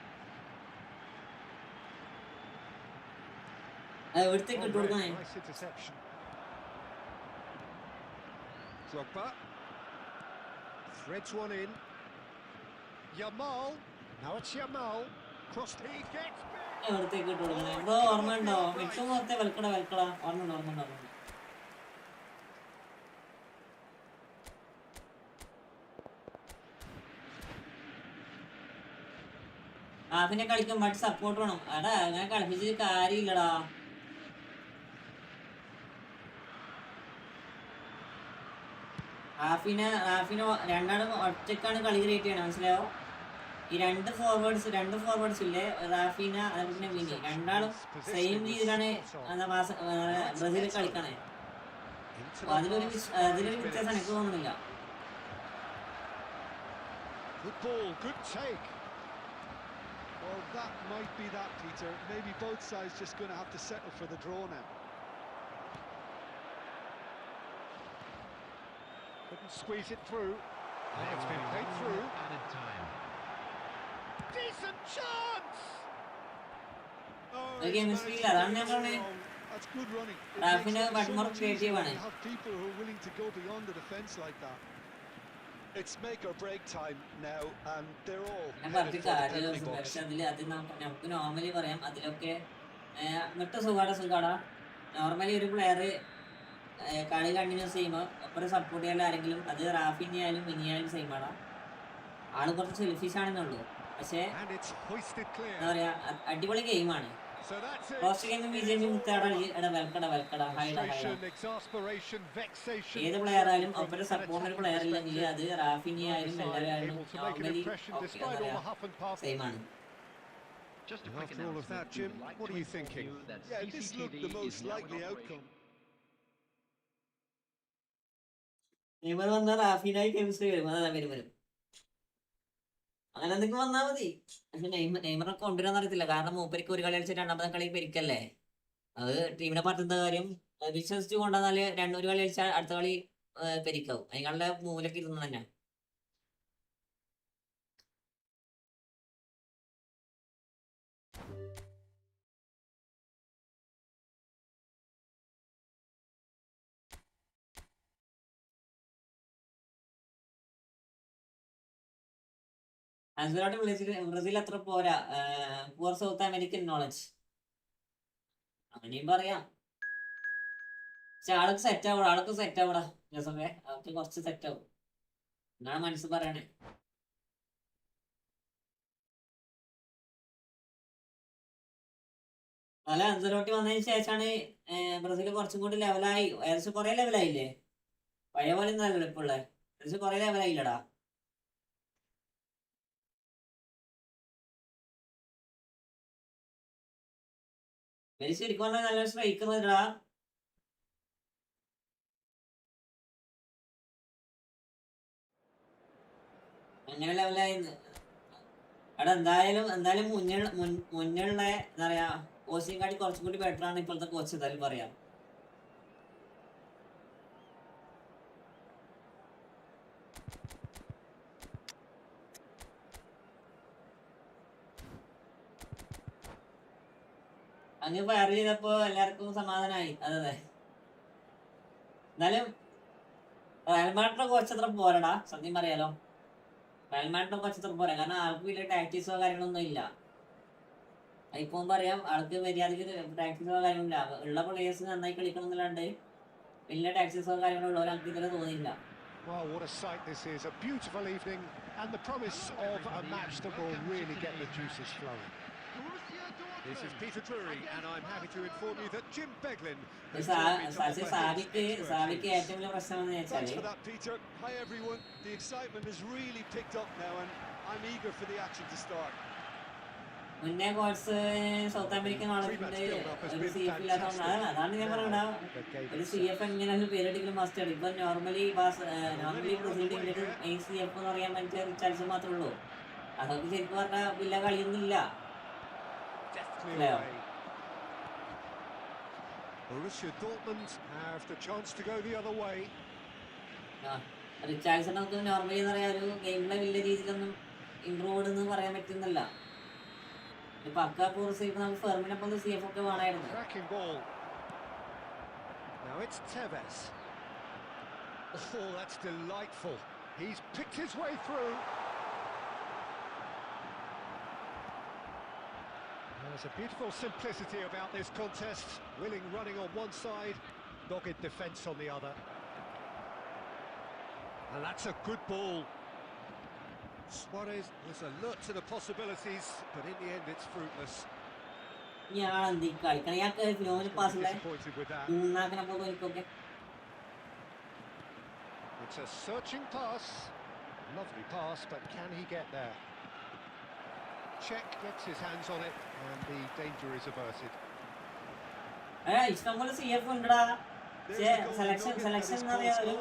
Nice interception. Drogba threads one in. Yamal. Now it's Yamal. Crossed. He gets പിന്നെ കളിക്കുമ്പോ support വേണം. അടാ ഞാൻ കളിപ്പിച്ചിട്ട് കാര്യമില്ലടാ. റാഫിന് രണ്ടാളും ഒറ്റക്കാണ് കളി create ചെയ്യണം, മനസ്സിലായോ? ഈ രണ്ട് ഫോർവേഡ്സ് ഇല്ലേ, റാഫിന അതുപോലെ തന്നെ വിനി, രണ്ടാളും സെയിം രീതിയിലാണ് ബ്രസീൽ കളിക്കണേ. അപ്പൊ അതിലൊരു വ്യത്യാസം എനിക്ക് തോന്നുന്നില്ല. Well, that might be that, Peter. Maybe both sides just going to have to settle for the draw now. couldn't squeeze it through. And it's been played through. Added time. Decent chance! That's good running. റാഫിന് much more creative ആണ്. Have people who are willing to go beyond the defense like that. It's make or break time now, and they're all. നമുക്ക് normally പറയാം, അതിലൊക്കെ സുഖാടാ. Normally ഒരു player കളി continuous ചെയ്യുമ്പോൾ ഒപ്പരം support ചെയ്യാൻ ആരെങ്കിലും, അത് റാഫിനി ആയാലും മിനിയായാലും സെയിം ആണ്. ആള് കുറച്ച് സെൽഫിഷ് ആണെന്നുള്ളൂ, പക്ഷേ എന്താ പറയാ, അടിപൊളി ഗെയിമാണ്. ഏത് പ്ലെയർ ആയാലും ഒപ്പരം സപ്പോർട്ട് പ്ലെയർ ഇല്ലെങ്കിൽ അത് റാഫിനി ആയാലും എല്ലാവരും നോർമലി സെയിം ആണ്. After all of that, Jim, what are you thinking? Yeah, this looked the most likely outcome. Neymar വന്നാൽ റാഫിനായി കെമിസ്ട്രി വരും, അതാ വരും. അങ്ങനെ എന്തെങ്കിലും വന്നാൽ മതി. പക്ഷെ നെയ്മറെ കൊണ്ടുവരാൻ അറിയത്തില്ല, കാരണം മൂപ്പരിക്ക് ഒരു കളി കളിച്ച് രണ്ടാമത്തെ കളി പരിക്കല്ലേ. അത് ടീമിനെ പറ്റുന്ന കാര്യം വിശ്വസിച്ച് കൊണ്ടുവന്നാല് ഒരു കളി കളിച്ചാൽ അടുത്ത കളി പരിക്കാവും. അതിനുള്ള മൂലക്ക് ഇരുന്ന് തന്നെ അൻസലോട്ടി ബ്രസീൽ അത്ര പോരാ, പുവർ സൗത്ത് അമേരിക്കൻ നോളജ് അങ്ങനെയും പറയാം. പക്ഷെ ആൾക്ക് സെറ്റ് ആവൂടാ ജോസഫേ, ആൾക്ക് കുറച്ച് സെറ്റ് ആവും എന്നാണ് മനസ്സ് പറയണേ. അല്ല, അൻസലോട്ടി വന്നതിന് ശേഷമാണ് ബ്രസീൽ കുറച്ചും കൂടി ലെവലായി, ഏകദേശം കുറെ ലെവലായില്ലേ, പഴയ പോലെ ഒന്നും ഇപ്പൊ ഉള്ളത്, ഏകദേശം കുറെ ലെവലായില്ലടാ. ഇവര് ശരിക്കും പറഞ്ഞാൽ നല്ല സ്ട്രൈക്കർ ഇടാ. അങ്ങനെ ലെവലായി അവിടെ. എന്തായാലും മുന്നുള്ള എന്താ പറയാ കോച്ചിനെക്കാട്ടി കുറച്ചും കൂടി ബെറ്റർ ആണ് ഇപ്പോഴത്തെ കോച്ച്, എന്തായാലും പറയാം. അങ്ങ് ഫയർ ചെയ്തപ്പോ എല്ലാവർക്കും സമാധാനമായി. അതെ, എന്നാലും റയൽ മാഡ്രിഡ് കോച്ച് അത്ര പോരടാ, സത്യം പറയാലോ. റയൽ മാഡ്രിഡ് കോച്ച് അത്ര പോരാ, കാരണം ആൾക്ക് വലിയ ടാക്ടീസോ കാര്യങ്ങളൊന്നും ഇല്ല. ഇപ്പം പറയാം, ആൾക്ക് മര്യാദക്ക് ടാക്ടീസോ കാര്യങ്ങളില്ല. ഉള്ള പ്ലേയേഴ്സ് നന്നായി കളിക്കണം എന്നല്ലാണ്ട് വലിയ ടാക്ടീസോ കാര്യങ്ങളുള്ള ആൾക്ക് ഇതുവരെ തോന്നിയില്ല. Well, what a sight this is. A beautiful evening and the promise of a match that will really get the juices flowing. This is Peter Drury, and I'm happy to inform you that Jim Beglin has joined me to offer his expertise. Thanks for that, Peter. Hi, everyone. The excitement has really picked up now, and I'm eager for the action to start. മുന്നേ course south American നോളജിന്റെ ഒരു C F ഇല്ലാത്തതുകൊണ്ടാണ്, അതാണ് ഞാൻ പറഞ്ഞത്. ഒരു C F എങ്ങനെ ഒരു പേരെടുക്കലും must ആണ്. ഇപ്പൊ നോർമലി ബ്രസീലിന്റെ മെയിൻ സി എഫ് എന്ന് പറയാൻ പറ്റിയ റിച്ചാർഡ്സ് മാത്രമേ ഉള്ളൂ. അതൊക്കെ ശരിക്കും പറഞ്ഞാൽ വലിയ കളിയൊന്നും ഇല്ല. Borussia Dortmund have the chance to go the other way. റിച്ചാർഡ്സിനെ നമുക്ക് നോർമലി എന്ന് പറയാൻ ഒരു ഗെയിമിലെ വലിയ രീതിയിലൊന്നും ഇമ്പ്രൂവ് എന്ന് പറയാൻ പറ്റുന്നില്ല. പക്ക കോഴ്സ് നമുക്ക് ഫെർമിനൊപ്പം സി എഫ് ഒക്കെ വേണമായിരുന്നു. Cracking ball. Now it's Tevez. Oh, that's delightful. He's picked his way through. There's a beautiful simplicity about this contest. Willing running on one side, dogged defence on the other. And that's a good ball. Suarez was alert to the possibilities, but in the end it's fruitless. Disappointed with that. It's a searching pass. Lovely pass, but can he get there? Czech gets his hands on it, and the danger is averted. ഇഷ്ടംപോലെ C F ഉണ്ടടാ. Selection എന്ന് പറയാമല്ലോ.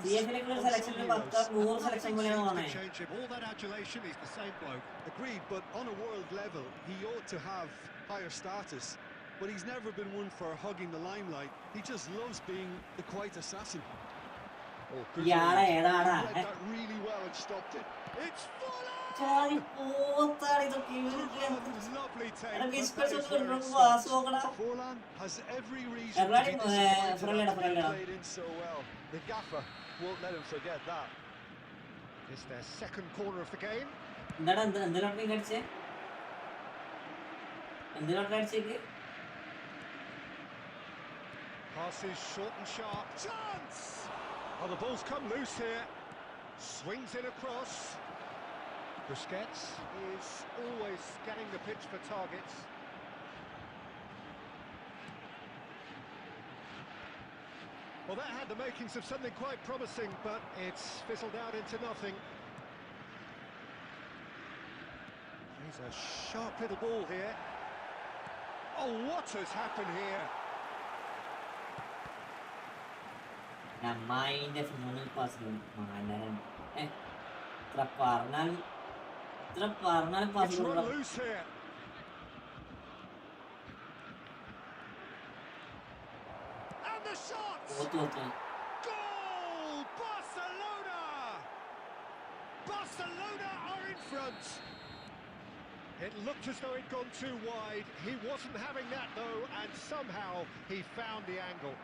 C എഫിലേക്കുള്ള സെലക്ഷനിൽ 100 selection പോലെയാണ് തോന്നുന്നത്. All that adulation, he's the same bloke. Agreed, but on a world level, he ought to have higher status. But he's never been one for hugging the limelight. He just loves being the quiet assassin. Oh, good. ഇയാളെ ഏതാടാ? Read that really well and stopped it. It's Fuller! ഇതൊക്കെ Lovely take. Forlan has every reason to be disappointed that he played in so well. The gaffer won't let him forget that. It's their second corner of the game. Passes short and sharp. Chance! Oh, the ball's come loose here. Swings it across. Busquets is always scanning the pitch for targets. Well, that had the makings of something quite promising, but it's fizzled out into nothing. Here's a sharp little ball here. Oh, what has happened here? Mine phenomenal pass. It's run loose here. And the shot! Goal! Barcelona! Barcelona are in front. It looked as though it'd gone too wide. He wasn't having that though, and somehow he found the angle.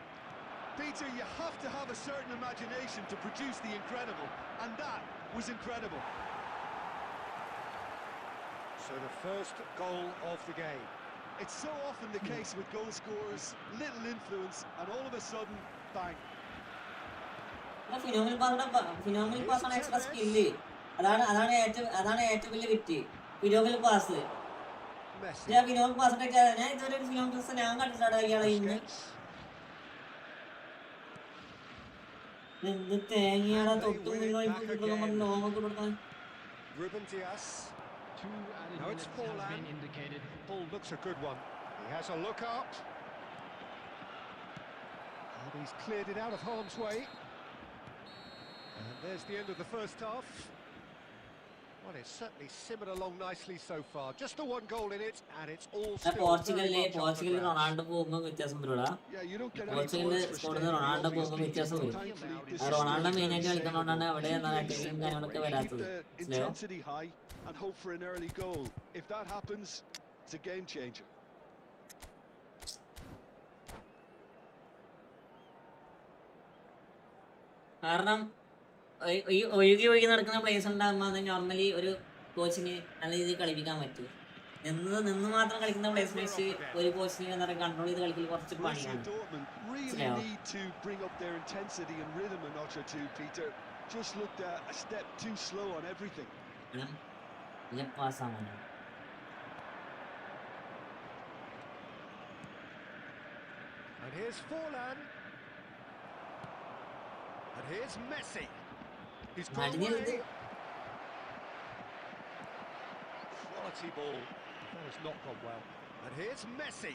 Peter, you have to have a certain imagination to produce the incredible, and that was incredible. So the first goal of the game. It's so often the case with goal scorers, little influence, and all of a sudden, bang. Phenomenal പാസ്സാണ് extra skill. അതാണ് ഏറ്റവും വലിയ വിറ്റ്. Phenomenal pass. Messi. ഞാൻ phenomenal pass ഞാൻ ഇതുവരെ ഒരു phenomenal pass ഞാൻ കണ്ടിട്ടാണ് ഇയാളെ ഇന്ന്. എന്ത് തേങ്ങയാണ് തൊട്ടും കൊടുക്കാൻ. Ruben Dias. 2 added Now it's minutes has Forlan. been indicated. Ball looks a good one. He has a look up. And he's cleared it out of harm's way. And there's the end of the first half. Well, it's certainly simmered along nicely so far. Just the one goal in it, and it's all still very much on the ground. Ronaldo പോകുമ്പോൾ വ്യത്യാസം വരൂടാ. Yeah, you don't get any പോർച്ചുഗലിന്റെ points for സ്കോഡിൽ staying Ronaldo obvious പോകുമ്പോൾ വ്യത്യാസം വരും. Thankfully, this ആ is Ronaldo the മെയിനായിട്ട് second കളിക്കുന്നതുകൊണ്ടാണ് അവിടെ half. Attacking കാര്യങ്ങളൊക്കെ Keep വരാത്തത്. the മനസ്സിലായോ? intensity high and hope for an early goal. If that happens, it's a game changer. കാരണം ഈ ഒഴുകി നടക്കുന്ന പ്ലേസ് ഉണ്ടാകുമ്പോൾ അത് നോർമലി ഒരു കോച്ചിന് നല്ല രീതിയിൽ കളിപ്പിക്കാൻ പറ്റും. നിന്ന് മാത്രം കളിക്കുന്ന പ്ലേസിനെ വെച്ച് ഒരു കോച്ചിന് എന്താ പറയുക കൺട്രോൾ ചെയ്ത് കളിക്കൽ കുറച്ച് Borussia പണിയാണ്. Dortmund really need to bring up their intensity and rhythm a notch or two, Peter. Just looked a step too slow on everything. പാസ്സാണ്. And here's Forlan. And here's Messi. He's gone away. Quality ball. That has not gone well. And here's Messi.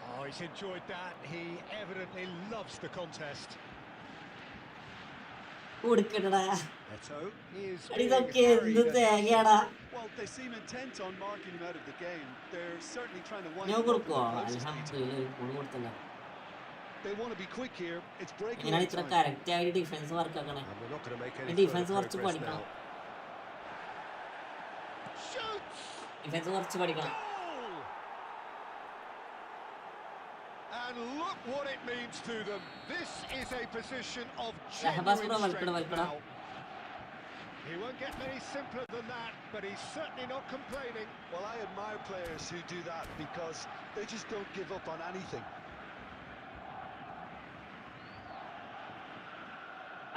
Oh, he's enjoyed that. He evidently loves the contest. കൊടുക്കട്ടടാ. Eto is ഇതൊക്കെ എന്ത് തേങ്ങയാടാ. Well, they seem intent on marking him out of the game. They're certainly trying to wind ഞാൻ him up in കൊടുക്കുവോ? the process, Peter. അൽഹംദുലില്ലാ ഒരു goal കൊടുത്തല്ല. They want to be quick here. It's breakaway എങ്ങനെയാണ് ഇത്ര time. Correct ആയിട്ട് defence work ആക്കണേ? And we're not going to make any defence further കുറച്ച് progress പഠിക്കണം. now. Shoots! ഡിഫൻസ് കുറച്ച് പഠിക്കണം. Goal! And look what it means to them. This is a position of Shahbaz genuine Pura, strength Valkada. now. He won't get any simpler than that, but he's certainly not complaining. Well, I admire players who do that because they just don't give up on anything.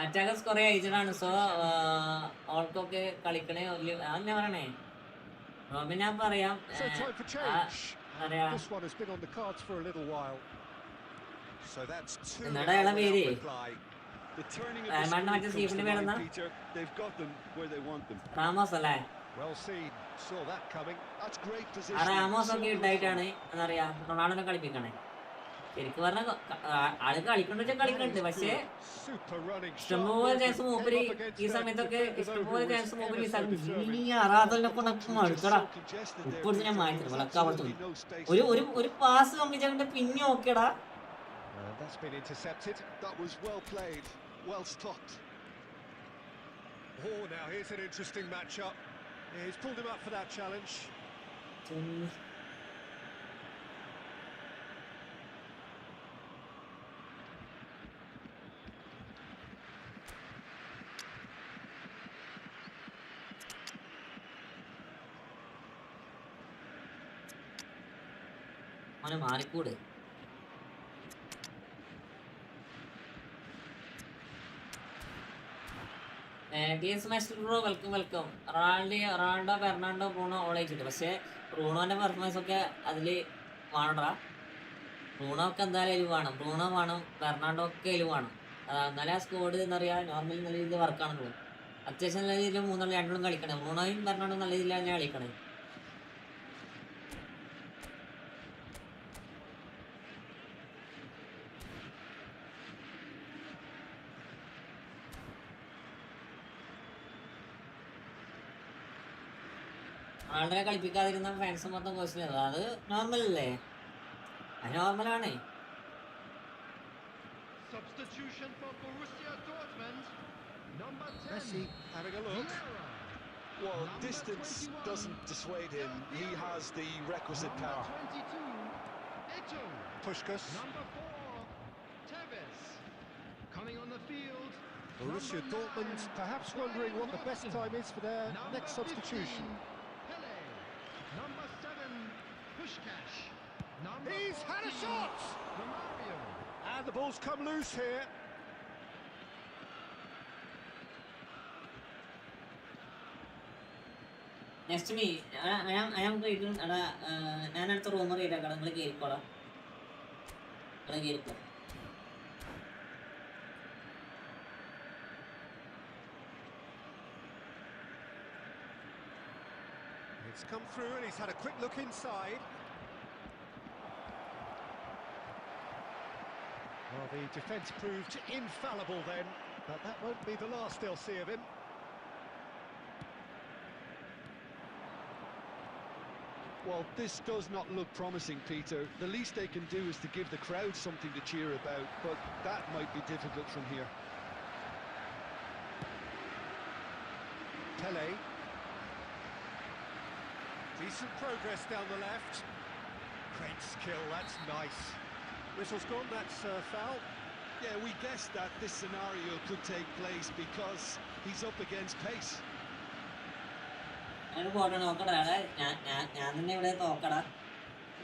Attackers കുറെ ഏജ്ഡാണ്. So ഓൾക്കൊക്കെ കളിക്കണേ അങ്ങനെ പറയണേ. Robin ഞാൻ പറയാം So time for change. പറയാ This one has been on the cards for a little while. So that's two എന്നാടാ now ഇയാളെ without പേര്? reply. The turning of Man, the man, screw മറ്റേ comes സ്റ്റീഫന്റെ to പേരെന്താ? mind, Peter. They've got them where they want them. Ramos അല്ലേ? Well seen. Saw that coming. That's great ആ positioning. Ramos So ഒക്കെ good ഇട്ടായിട്ടാണ് എന്താ പറയാ റൊണാൾഡോനെ കളിപ്പിക്കണേ. ശരിക്കും പറഞ്ഞ ആള് കളിക്കണ്ട കളിക്കണ്ട്. പക്ഷേ Super running. ഇഷ്ടംപോലെ ചാൻസ് മൂപ്പര് ഈ സമയത്തൊക്കെ ഇഷ്ടംപോലെ ചാൻസ് മൂപ്പര് ഈ സ്ഥലം ഈ അറാദലിനെ കൊണ്ടൊക്കെ മടുക്കടാ. ഇപ്പോൾ ഞാൻ മാറ്റി വളക്കാൻ പറ്റുന്നു. ഒരു പാസ് കമ്പിച്ചാണ്ട് പിന്നെ ഓക്കേടാ. That's been intercepted. That was well played, well stopped. Oh, now here's an interesting matchup. He's pulled him up for that challenge. അവനെ മാറിക്കൂട്. വെൽക്കം. റൊണാൾഡോ ഫെർണാണ്ടോ ബ്രൂണോ ഓളയിച്ചിട്ട്. പക്ഷെ ബ്രൂണോന്റെ പെർഫോമൻസ് ഒക്കെ അതില് വേണടാ. ബ്രൂണോ ഒക്കെ എന്തായാലും അതിൽ വേണം. ബ്രൂണോ വേണം, ഫെർണാണ്ടോ ഒക്കെ അതിൽ വേണം. എന്നാലും ആ സ്കോഡ് എന്താ പറയാ നോർമലി നല്ല രീതിയിൽ വർക്കാണെന്നുള്ളത്. അത്യാവശ്യം നല്ല രീതിയിൽ മൂന്നെണ്ണം രണ്ടെണ്ണം കളിക്കണേ. ബ്രൂണോയും ഫെർണാണ്ടോ നല്ല രീതിയിൽ തന്നെ കളിക്കണേ. ആളുടെ കളിപ്പിക്കാതിരുന്ന ഫാൻസ് മൊത്തം ക്വസ്റ്റ്യൻ അത് നോർമൽ അല്ലേ? അത് നോർമലാണ്. Substitution for Borussia Dortmund. Number 10. Messi having a look. Well, distance doesn't dissuade him. He has the requisite power. Number 22. Eto. Puskás. Number 4. Tevez. Coming on the field. Borussia Dortmund perhaps wondering what the best time is for their next substitution. Pele. Number 7, Pushkash. Number He's had a 14, shot! Romario. And the ball's come loose here. Next me ഞാൻ കഴിക്കും എടാ ഞാൻ അടുത്ത rumour ചെയ്തേക്കാം നിങ്ങൾ കേൾക്കോളാം നിങ്ങൾ കേൾക്കോ It's come through and he's had a quick look inside. Well, the defence proved infallible then, but that won't be the last they'll see of him. Well, this does not look promising, Peter. The least they can do is to give the crowd something to cheer about, but that might be difficult from here. Pele. Decent progress down the left. Great skill, that's nice. Whistle's gone, that's foul. Yeah, we guessed that this scenario could take place because he's up against pace. അങ്ങനെ പോട്ടെ നോക്കടാ ഞാൻ തന്നെ ഇവിടെ തോക്കടാ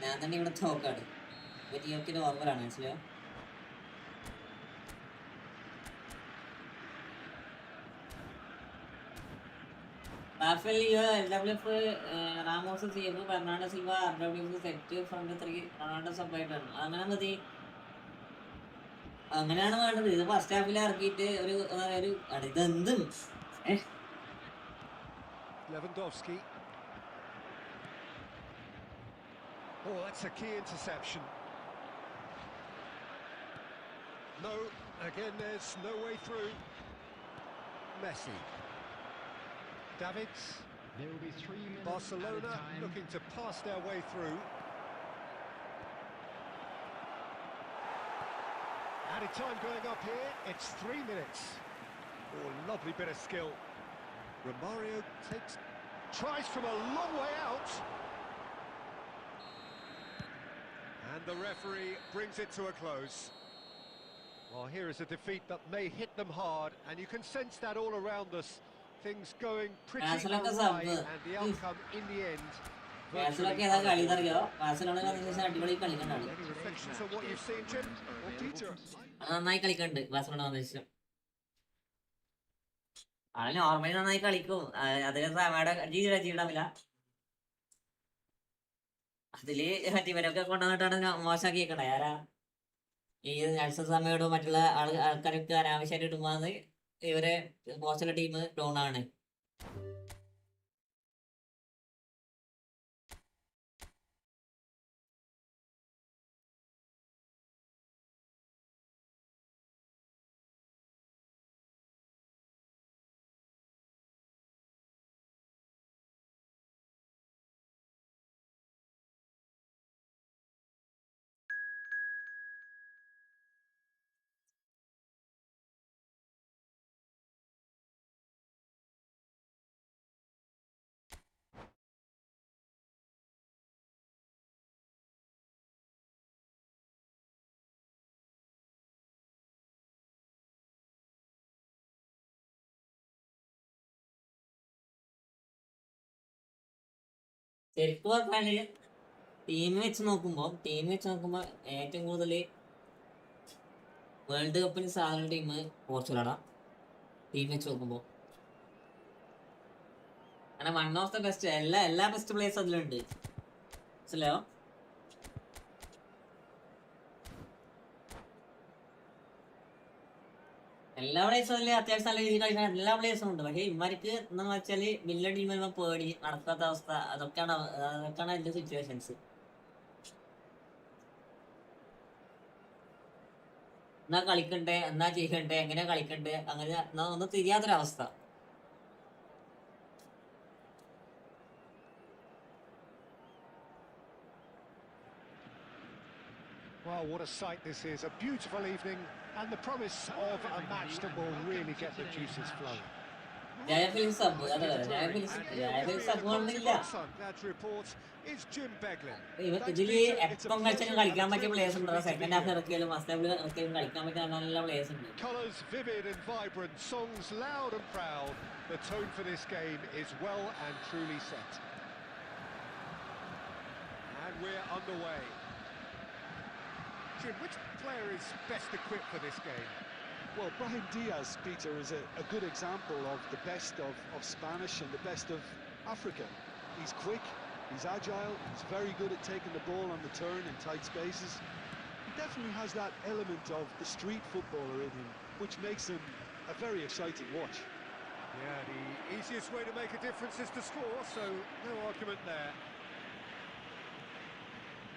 ഞാൻ തന്നെ ഇവിടെ തോക്കാട് വലിയൊക്കെ ഓർമ്മലാണ് മനസ്സിലായോ Rafael LWF Ramos CF Bernardo Silva RWF set front 3 Ronaldo സബ്ബായിട്ടാണ് അങ്ങനെ മതി അങ്ങനെയാണ് വേണ്ടത് ഇത് ഫസ്റ്റ് ഹാഫിൽ ഇറക്കിയിട്ട് ഒരു ഇതെന്തും Lewandowski. Oh, that's a key interception. No, again there's no way through. Messi. Davids. There will be 3 minutes Barcelona added time. looking to pass their way through. Added time going up here, it's 3 minutes. Oh, lovely bit of skill. Romario tries from a long way out. And the referee brings it to a close. Well, here is a defeat that may hit them hard, and you can sense that all around us. Things going pretty awry, and the outcome in the end. Any reflections on what you've seen, Jim? Or Peter? നന്നായി കളിക്കുന്നുണ്ട് Barcelona വന്നിട്ട് ആള് normally നന്നായി കളിക്കും അതിന് സമയുടെ ജീവിതമില്ല അതില് ഇവരൊക്കെ കൊണ്ടുവന്നിട്ടാണ് മോശമാക്കിയേക്കണേ ആരാ ഈ നെൽസൺ സമയോടും മറ്റുള്ള ആൾക്കാരൊക്കെ അനാവശ്യമായിട്ട് ഇടുമ്പോന്ന് ഇവരെ പോർച്ചുഗൽ ടീം ഡൗൺ ആണ് ശരിക്കും പറഞ്ഞാല് ടീം വെച്ച് നോക്കുമ്പോൾ ഏറ്റവും കൂടുതൽ വേൾഡ് കപ്പിന് സാധാരണ ടീം പോർച്ചുഗലാണ് ടീം വെച്ച് നോക്കുമ്പോൾ അങ്ങനെ വൺ ഓഫ് ദ ബെസ്റ്റ് എല്ലാ ബെസ്റ്റ് പ്ലേയേഴ്സും അതിലുണ്ട് മനസ്സിലായോ എല്ലാ പ്ലേയേഴ്സും അതിൽ അത്യാവശ്യം നല്ല രീതിയിൽ കളിക്കാൻ എല്ലാ പ്ലേയേഴ്സും ഉണ്ട് പക്ഷേ ഇവർക്ക് എന്താ വെച്ചാല് വലിയ ടീം വരുമ്പോൾ പേടി നടക്കാത്ത അവസ്ഥ അതൊക്കെയാണ് അതിന്റെ സിറ്റുവേഷൻസ് എന്നാ കളിക്കണ്ടേ എന്നാ ചെയ്യണ്ടേ എങ്ങനെ കളിക്കണ്ടേ അങ്ങനെ ഒന്നും തിരിയാത്തൊരവസ്ഥ Well, what a sight this is. A beautiful evening and the promise of a match that will really get the juices flowing. Joao Felix sub അതെ ജയഫിൽ സബ് കൊണ്ടില്ല. ഇതില് എപ്പം കളിച്ചാലും കളിക്കാൻ പറ്റിയ പ്ലേയേഴ്സ് ഉണ്ടോ? സെക്കൻഡ് ഹാഫ് ഇറക്കിയാലും ഫസ്റ്റ് ഹാഫിൽ ഇറക്കിയാലും കളിക്കാൻ പറ്റിയ നല്ല പ്ലേയേഴ്സ് ഉണ്ട്. Colours vivid and vibrant, songs loud and proud. The tone for this game is well and truly set. And we're underway. Jim, which player is best equipped for this game? Well, Brahim Diaz, Peter, is a good example of the best of Spanish and the best of Africa. He's quick, he's agile, he's very good at taking the ball on the turn in tight spaces. He definitely has that element of the street footballer in him, which makes him a very exciting watch. Yeah, the easiest way to make a difference is to score, so no argument there.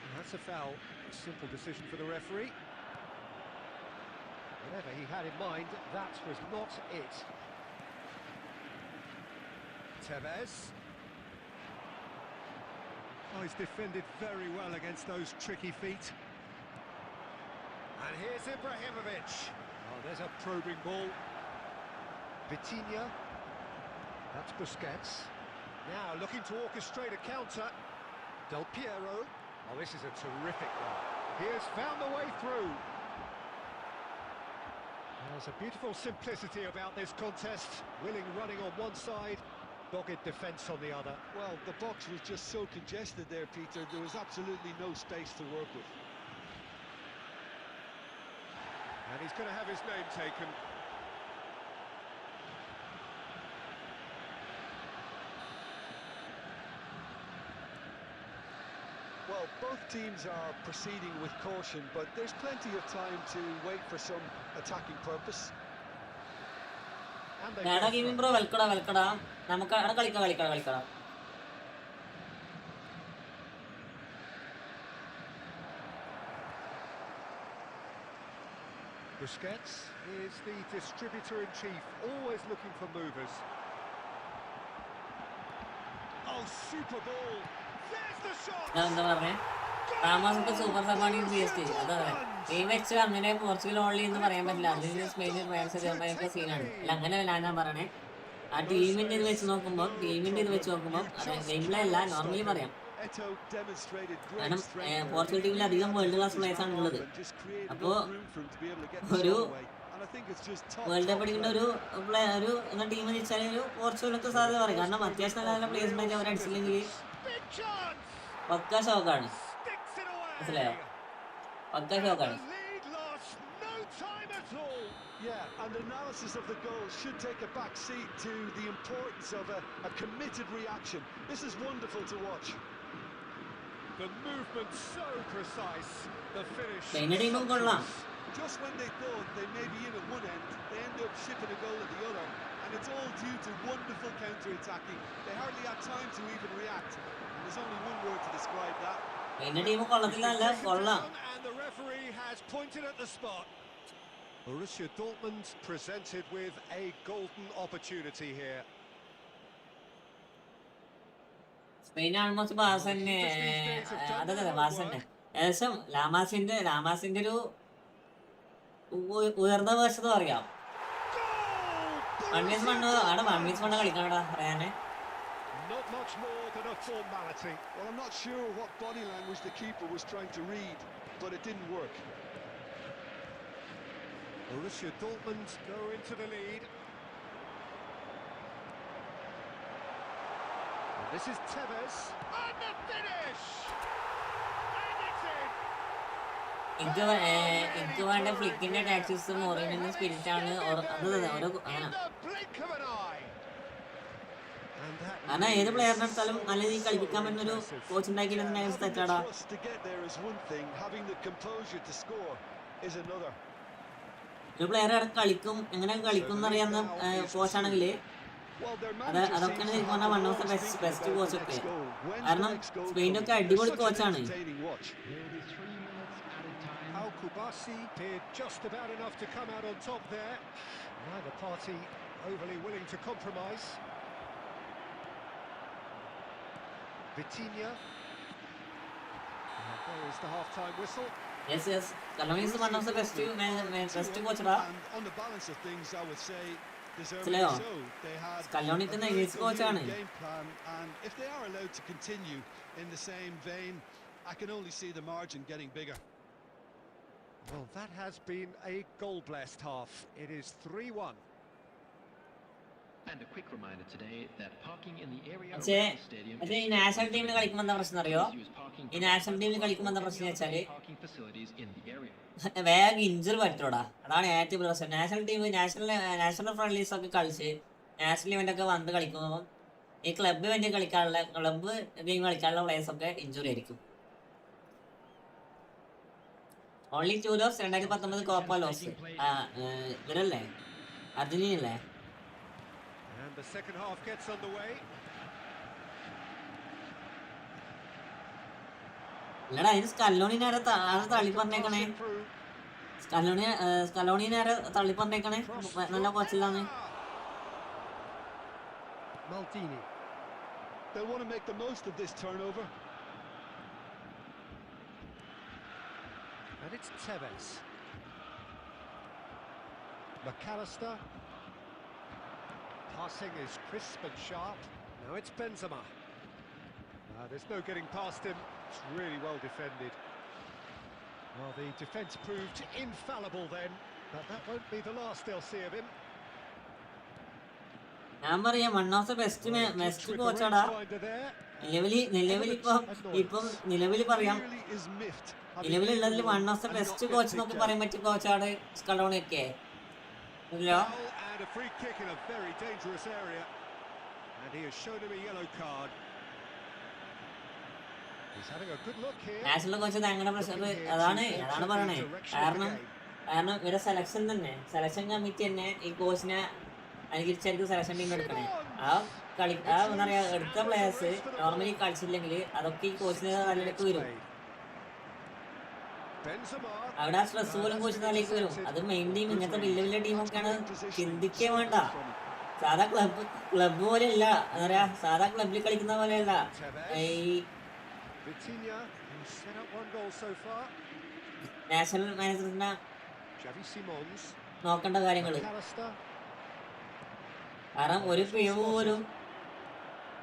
And that's a foul. A simple decision for the referee. Whatever he had in mind, that was not it. Tevez. Oh, he's defended very well against those tricky feet. And here's Ibrahimovic. Oh, there's a probing ball. Vitinha. That's Busquets. Now looking to orchestrate a counter. Del Piero. Oh, this is a terrific one. He has found the way through. There's a beautiful simplicity about this contest. Willing running on one side, dogged defence on the other. Well, the box was just so congested there, Peter. There was absolutely no space to work with. And he's going to have his name taken. Well, both teams are proceeding with caution, but there's plenty of time to wait for some attacking purpose. And എടാ gaming bro വെൽക്കടാ നമുക്ക് അവിടെ കളിക്കാം. Busquets is the distributor-in-chief, always looking for movers. Oh, super ball! There's the shot! എന്താ പറഞ്ഞേ? Ramos super സബാണ് PSG. അതാ ഈ വെച്ച് അങ്ങനെ പോർച്ചുഗൽ ഓൺലി എന്ന് പറയാൻ പറ്റില്ല. അതിന് സ്പെയിനിൽ ഫ്രാൻസ് ജർമ്മനിയൊക്കെ സീനാണ്. അല്ല അങ്ങനെയല്ല ഞാൻ പറയണേ. ആ ടീമിന്റെ ഇത് വെച്ച് നോക്കുമ്പോൾ ഗെയിം പ്ലേ അല്ല നോർമലി പറയാം. കാരണം പോർച്ചുഗൽ ടീമിൽ അധികം വേൾഡ് ക്ലാസ് പ്ലേയേഴ്സ് ആണ് ഉള്ളത്. അപ്പോൾ ഒരു വേൾഡ് കപ്പ് അടിക്കേണ്ട ഒരു ടീം വെച്ചാൽ ഒരു പോർച്ചുഗലൊക്കെ സാധ്യത പറയും. കാരണം അത്യാവശ്യം നല്ല പ്ലേയേഴ്സ് ഉണ്ടെങ്കിൽ അവർ അടിച്ചില്ലെങ്കിൽ പക്ക ഷോക്കാണ്. മനസ്സിലായോ? പക്ക ഷോക്കാണ്. Yeah, and analysis of the goal should take a back seat to the importance of a committed reaction. This is wonderful to watch. The movement so precise, the finish. Just when they thought they may be in at one end, they end up shipping a goal at the other, and it's all due to wonderful counter-attacking. They hardly had time to even react. And there's only one word to describe that. And the referee has pointed at the spot. Borussia Dortmund presented with a golden opportunity here. Spain almost ബാസന്നെ ഏകദേശം ലാമാസിന്റെ ഒരു ഉയർന്ന വശത്ത് പറയാം. മൺമീസ് മണ്ണ് കളിക്കണടാ പറയാനെ. Not much more than a formality. Well, I'm not sure what body language the keeper was trying to read, but it didn't work. Borussia Dortmund go into the lead. And this is Tevez. And the finish! And it's in! എനിക്ക് വേണ്ട ഫ്ലിക്കിന്റെ ടാക്സിസ് മോറിന്റെ spirit ആണ്. കാരണം ഏത് പ്ലെയറിനെ എടുത്താലും നല്ല രീതിയിൽ കളിപ്പിക്കാൻ പറ്റുന്ന ഒരു കോച്ച് ഉണ്ടാക്കിയിട്ടുണ്ടെങ്കിൽ തെറ്റാടാ. ഒരു പ്ലെയർ കളിക്കും എങ്ങനെ കളിക്കും എന്നറിയാവുന്ന കോച്ചാണെങ്കിൽ അതൊക്കെ പറഞ്ഞാൽ വൺ ഓഫ് ദ ബെസ്റ്റ് കോച്ചൊക്കെ. കാരണം സ്പെയിനൊക്കെ അടിപൊളി കോച്ചാണ്. Kubasi did just about enough to come out on top there. Neither party overly willing to compromise. Vitinha. There is the half-time whistle. Yes. Kaloni is one of the best coach. On the balance of things, I would say deservedly Leo. so. They had Scaloni a തന്നെ very English coach ആണ്. coherent game plan, and if they are allowed to continue in the same vein, I can only see the margin getting bigger. Well, that has been a goal-blessed half. It is 3-1. And a quick reminder today that parking in the area പക്ഷേ around the stadium പക്ഷേ ഈ is national ടീമിൽ കളിക്കുമ്പോൾ എന്താ പ്രശ്നം അറിയോ? Please use parking ഈ national ടീമിൽ കളിക്കുമ്പോൾ എന്താ or പ്രശ്നം any other വെച്ചാല് parking facilities in the area. വേഗം ഇഞ്ചുറി പറ്റൂടാ. അതാണ് ഏറ്റവും പ്രശ്നം. നാഷണൽ ടീം നാഷണൽ ഫ്രണ്ട്ലീസ് ഒക്കെ കളിച്ച് നാഷണൽ ഇവന്റ് ഒക്കെ വന്ന് കളിക്കുമ്പോൾ ഈ ക്ലബ്ബ് ഇവന്റ് കളിക്കാനുള്ള ക്ലബ്ബ് ഗെയിം കളിക്കാനുള്ള പ്ലേയേഴ്സ് ഒക്കെ ഇഞ്ചുറി ആയിരിക്കും. Only 2 loss 2019 Copa loss. ഇവരല്ലേ അർജന്റീനല്ലേ? And the second half gets underway. ഇല്ലടാ അതിന് സ്കലോണിനെ ആരെ തള്ളി പറഞ്ഞേക്കണേ? Through. സ്കലോണിനെ ആരെ തള്ളി പറഞ്ഞേക്കണേ? നല്ല കോച്ചില്ലാന്ന്. Maldini. They'll want to make the most of this turnover. And it's Tevez. McAllister. Passing is crisp and sharp. Now it's Benzema. There's no getting past him. It's really well defended. Well, the defence proved infallible then, but that won't be the last they'll see of him. ഞാൻ പറയാം one of the best കോച്ചാടാ. നിലവിൽ പറയാം Clearly is miffed. നിലവിലുള്ളതിൽ one of the best coach എന്നൊക്കെ പറയാൻ പറ്റിയ കോച്ചാണ് Scaloni ഒക്കെ. ഇല്ലോ And a free kick in a very dangerous area. And he has shown him a yellow card. He's having a good look here. National coach തങ്ങളുടെ pressure അതാണ് പറയണേ. കാരണം ഇവരുടെ സെലക്ഷൻ തന്നെ സെലക്ഷൻ കമ്മിറ്റി തന്നെ ഈ കോച്ചിനെ അനുകരിച്ചായിരിക്കും സെലക്ഷൻ ടീം എടുക്കണേ. എന്താ പറയാ എടുത്ത പ്ലേയേഴ്സ് നോർമലി കളിച്ചില്ലെങ്കിൽ അതൊക്കെ ഈ കോച്ചിന്റെ തലയിലേക്ക് വരും. അവിടെ ആ സ്ട്രെസ് പോലും കോച്ചിന്റെ തലയിലേക്ക് വരും. അത് മെയിൻ ടീം ഇങ്ങനത്തെ വലിയ വലിയ ടീമൊക്കെയാണ് ചിന്തിക്കേ വേണ്ട. സാധാ ക്ലബ്ബ് പോലെയല്ല. എന്താ പറയാ സാധാ ക്ലബിൽ കളിക്കുന്ന പോലെയല്ല ഈ നാഷണൽ മാനേജറിനെ നോക്കേണ്ട കാര്യങ്ങള്. കാരണം ഒരു പിഴവ് പോലും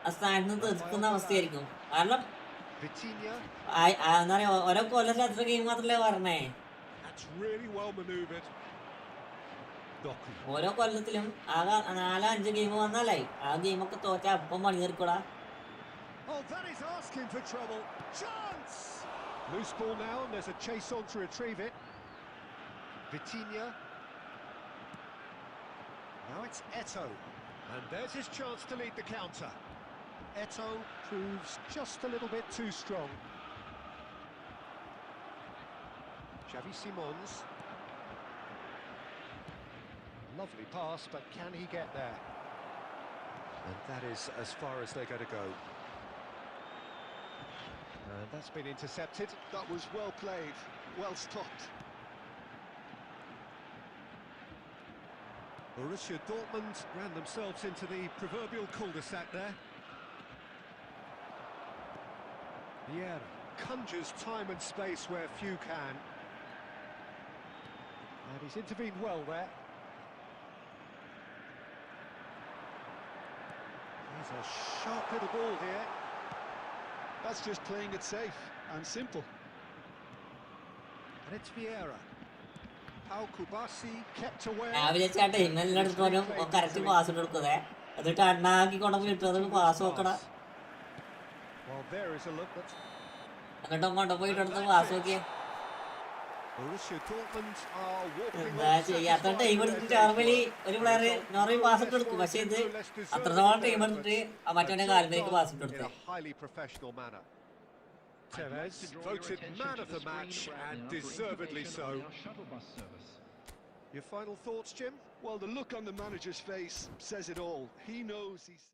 ആ സ്ഥാനത്ത് നിന്ന് തീർക്കുന്ന അവസ്ഥയായിരിക്കും. കാരണം എന്താ പറയാ ഓരോ കൊല്ലത്തിൽ അത്ര ഗെയിം മാത്രല്ലേ പറഞ്ഞേ. ഓരോ കൊല്ലത്തിലും ആകെ 4-5 ഗെയിം വന്നാലായി. ആ ഗെയിമൊക്കെ തോറ്റാ അപ്പം പണി തീർക്കൂടാ. Oh, that is asking for trouble. Chance! Loose ball now, and there's a chase on to retrieve it. Vitinha. Now it's Eto'o. And there's his chance to lead the counter. Eto'o proves just a little bit too strong. Xavi Simons. Lovely pass, but can he get there? And that is as far as they're going to go. And that's been intercepted. That was well played, well stopped. Borussia Dortmund ran themselves into the proverbial cul-de-sac there. Vieira conjures time and space where few can. And he's intervened well there. There's a sharp little ball here. That's just playing it safe and simple. And it's Vieira. Pau Kubasi kept away. രാവിലെ ചേട്ടൻ ഇന്നെല്ലായിടത്തോലും correct pass കൊടുക്കുന്നേ. എന്നിട്ട് അണ്ണാക്കി കൊണ്ടു കിട്ടുന്നത് pass നോക്കണ. Well, there is a look at എന്നിട്ട് കൊണ്ടുപോയിട്ട് എടുത്ത് പാസ് നോക്കിയേ. Borussia Dortmund are walking. എന്താ ചെയ്യാത്ത ടൈം എടുത്തിട്ട് നോർമലി ഒരു പ്ലെയർ നോർമലി പാസ് ഇട്ട് കൊടുക്കും. പക്ഷെ ഇത് അത്രത്തോളം ടൈം എടുത്തിട്ട് മറ്റവന്റെ കാലിലേക്ക് പാസ് ഇട്ട് കൊടുത്തേ. Highly professional manner. Tevez voted man of the match and deservedly so. Your final thoughts, Jim? Well, the look on the manager's face says it all. He knows he's...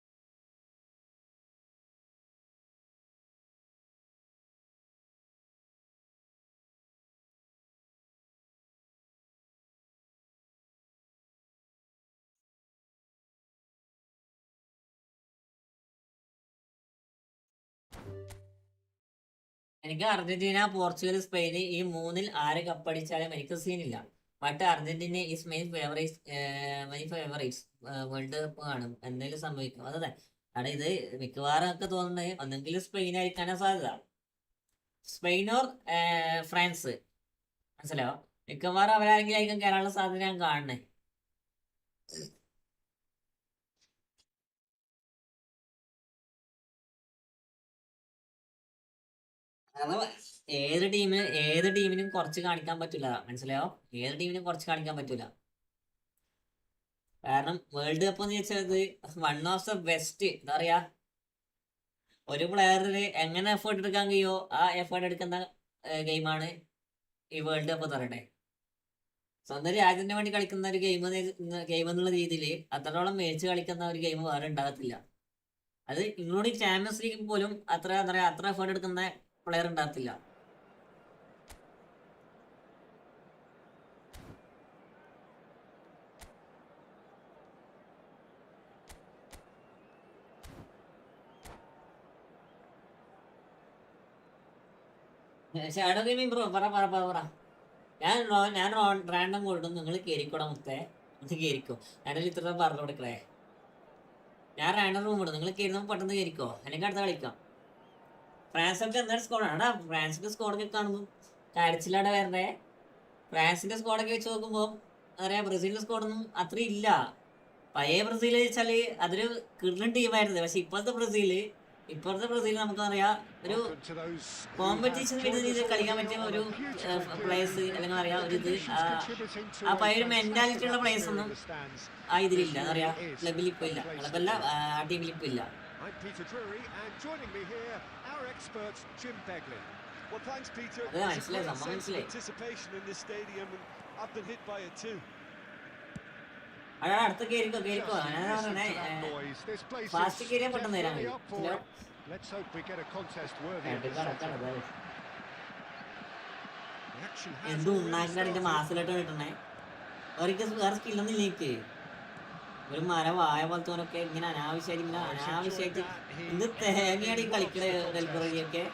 എനിക്ക് Argentina, Portugal, Spain ഈ മൂന്നിൽ ആരെ കപ്പടിച്ചാലും എനിക്ക് സീനില്ല. But Argentina is my favourites world cup കാണും എന്തെങ്കിലും സംഭവിക്കും. അതെ, കാരണം ഇത് മിക്കവാറും ഒക്കെ തോന്നുന്നത് ഒന്നെങ്കിൽ സ്പെയിൻ ആയിരിക്കാനാ സാധ്യത, സ്പെയിൻ ഓർ ഫ്രാൻസ്. മനസ്സിലായോ? മിക്കവാറും അവരാരെങ്കിലും ആയിരിക്കും കയറാനുള്ള സാധ്യത ഞാൻ കാണണേ. അപ്പൊ ഏത് ടീമിനും കുറച്ച് കാണിക്കാൻ പറ്റൂല. മനസ്സിലായോ? ഏത് ടീമിനും കുറച്ച് കാണിക്കാൻ പറ്റൂല. കാരണം വേൾഡ് കപ്പ് എന്ന് വെച്ചത് വൺ ഓഫ് ദ ബെസ്റ്റ്, എന്താ പറയാ, ഒരു പ്ലെയറിന് എങ്ങനെ എഫേർട്ട് എടുക്കാൻ കഴിയുമോ ആ എഫേർട്ട് എടുക്കുന്ന ഗെയിമാണ് ഈ വേൾഡ് കപ്പ് എന്ന് പറയട്ടെ. സ്വന്തം രാജ്യത്തിന് വേണ്ടി കളിക്കുന്ന ഒരു ഗെയിം എന്നുള്ള രീതിയിൽ അത്രത്തോളം മേച്ച് കളിക്കുന്ന ഒരു ഗെയിം വേറെ ഉണ്ടാകത്തില്ല. അത് ഇൻക്ലൂഡിങ് ചാമ്പ്യൻസ് ലീഗ് പോലും അത്ര എന്താ പറയാ അത്ര എഫേർട്ട് എടുക്കുന്ന പ്ലെയർ ഉണ്ടാകത്തില്ല. ഷാഡോ ഗെയിമിംഗ് ബ്രോ പറ. ഞാൻ റാൻഡം കൊടുക്കും, നിങ്ങൾ കയറിക്കോടാ മുത്തേ, ഒന്ന് കയറിക്കോ. ഞാനൊരു ഇത്ര പറഞ്ഞു കൊടുക്കണേ. ഞാൻ റാൻഡം റൂം ഇടും, നിങ്ങൾ കയറുമ്പോൾ പെട്ടെന്ന് കയറിക്കോ, അല്ലെങ്കിൽ അടുത്ത കളിക്കാം. ഫ്രാൻസൊക്കെ എന്തായാലും സ്കോഡാണ്. ഫ്രാൻസിന്റെ സ്കോഡൊക്കെ കാണുമ്പോൾ കരച്ചിലാടെ വരണേ. ഫ്രാൻസിന്റെ സ്കോഡൊക്കെ വെച്ച് നോക്കുമ്പോൾ എന്താ പറയാ, ബ്രസീലിന്റെ സ്കോഡൊന്നും അത്ര ഇല്ല. പഴയ ബ്രസീൽ വെച്ചാല് അതൊരു കിട്ടുന്ന ടീമായിരുന്നു. പക്ഷെ ഇപ്പോഴത്തെ ബ്രസീൽ നമുക്കറിയാം ഒരു കോമ്പറ്റീഷൻ രീതിയിൽ കളിക്കാൻ പറ്റിയ ഒരു പ്ലേയേഴ്സ്, അല്ലെങ്കിൽ പറയാ ഒരു ഇത് ആ പഴയ ഒരു മെന്റാലിറ്റി ഉള്ള പ്ലേയേഴ്സ് ഒന്നും ആ ഇതിലില്ല. എന്താ പറയാ, ക്ലബിൽ ഇപ്പൊ ഇല്ല, ക്ലബല്ല ആ ടീമിൽ ഇപ്പൊ ഇല്ല. അതെ, മനസ്സിലായി, സംഭവം മനസ്സിലായി. അതാണ് അടുത്ത് കേറിക്കോ. ഞാനാ പറഞ്ഞേ, ഫാസ്റ്റ് കയറിയാൽ പെട്ടെന്ന് തരാൻ കഴിയും. എന്ത് ഉണ്ടാക്കിയാണ് എന്റെ മാസിലോട്ട് കിട്ടണേ. അവർക്ക് വേറെ സ്കില്ലൊന്നും ഇല്ലേക്ക്. ഒരു മരം വായ പോലത്തോനൊക്കെ ഇങ്ങനെ അനാവശ്യമായിട്ട് എന്ത് തേങ്ങയാണ് ഈ കളിക്കണ ഡെൽബറൊക്കെ.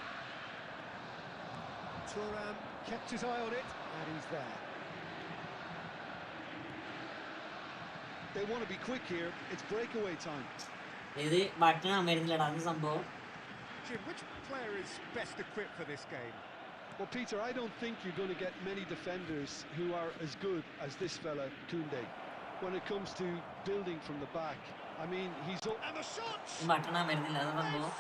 They want to be quick here. It's breakaway time. ഇത് ബട്ടൺ അമരുന്നില്ലടാ അത് സംഭവം. Jim, which player is best equipped for this game? Well, Peter, I don't think you're going to get many defenders who are as good as this fella Koundé when it comes to building from the back. I mean, he's and the shots. Button അമരുന്നില്ല അത് സംഭവം.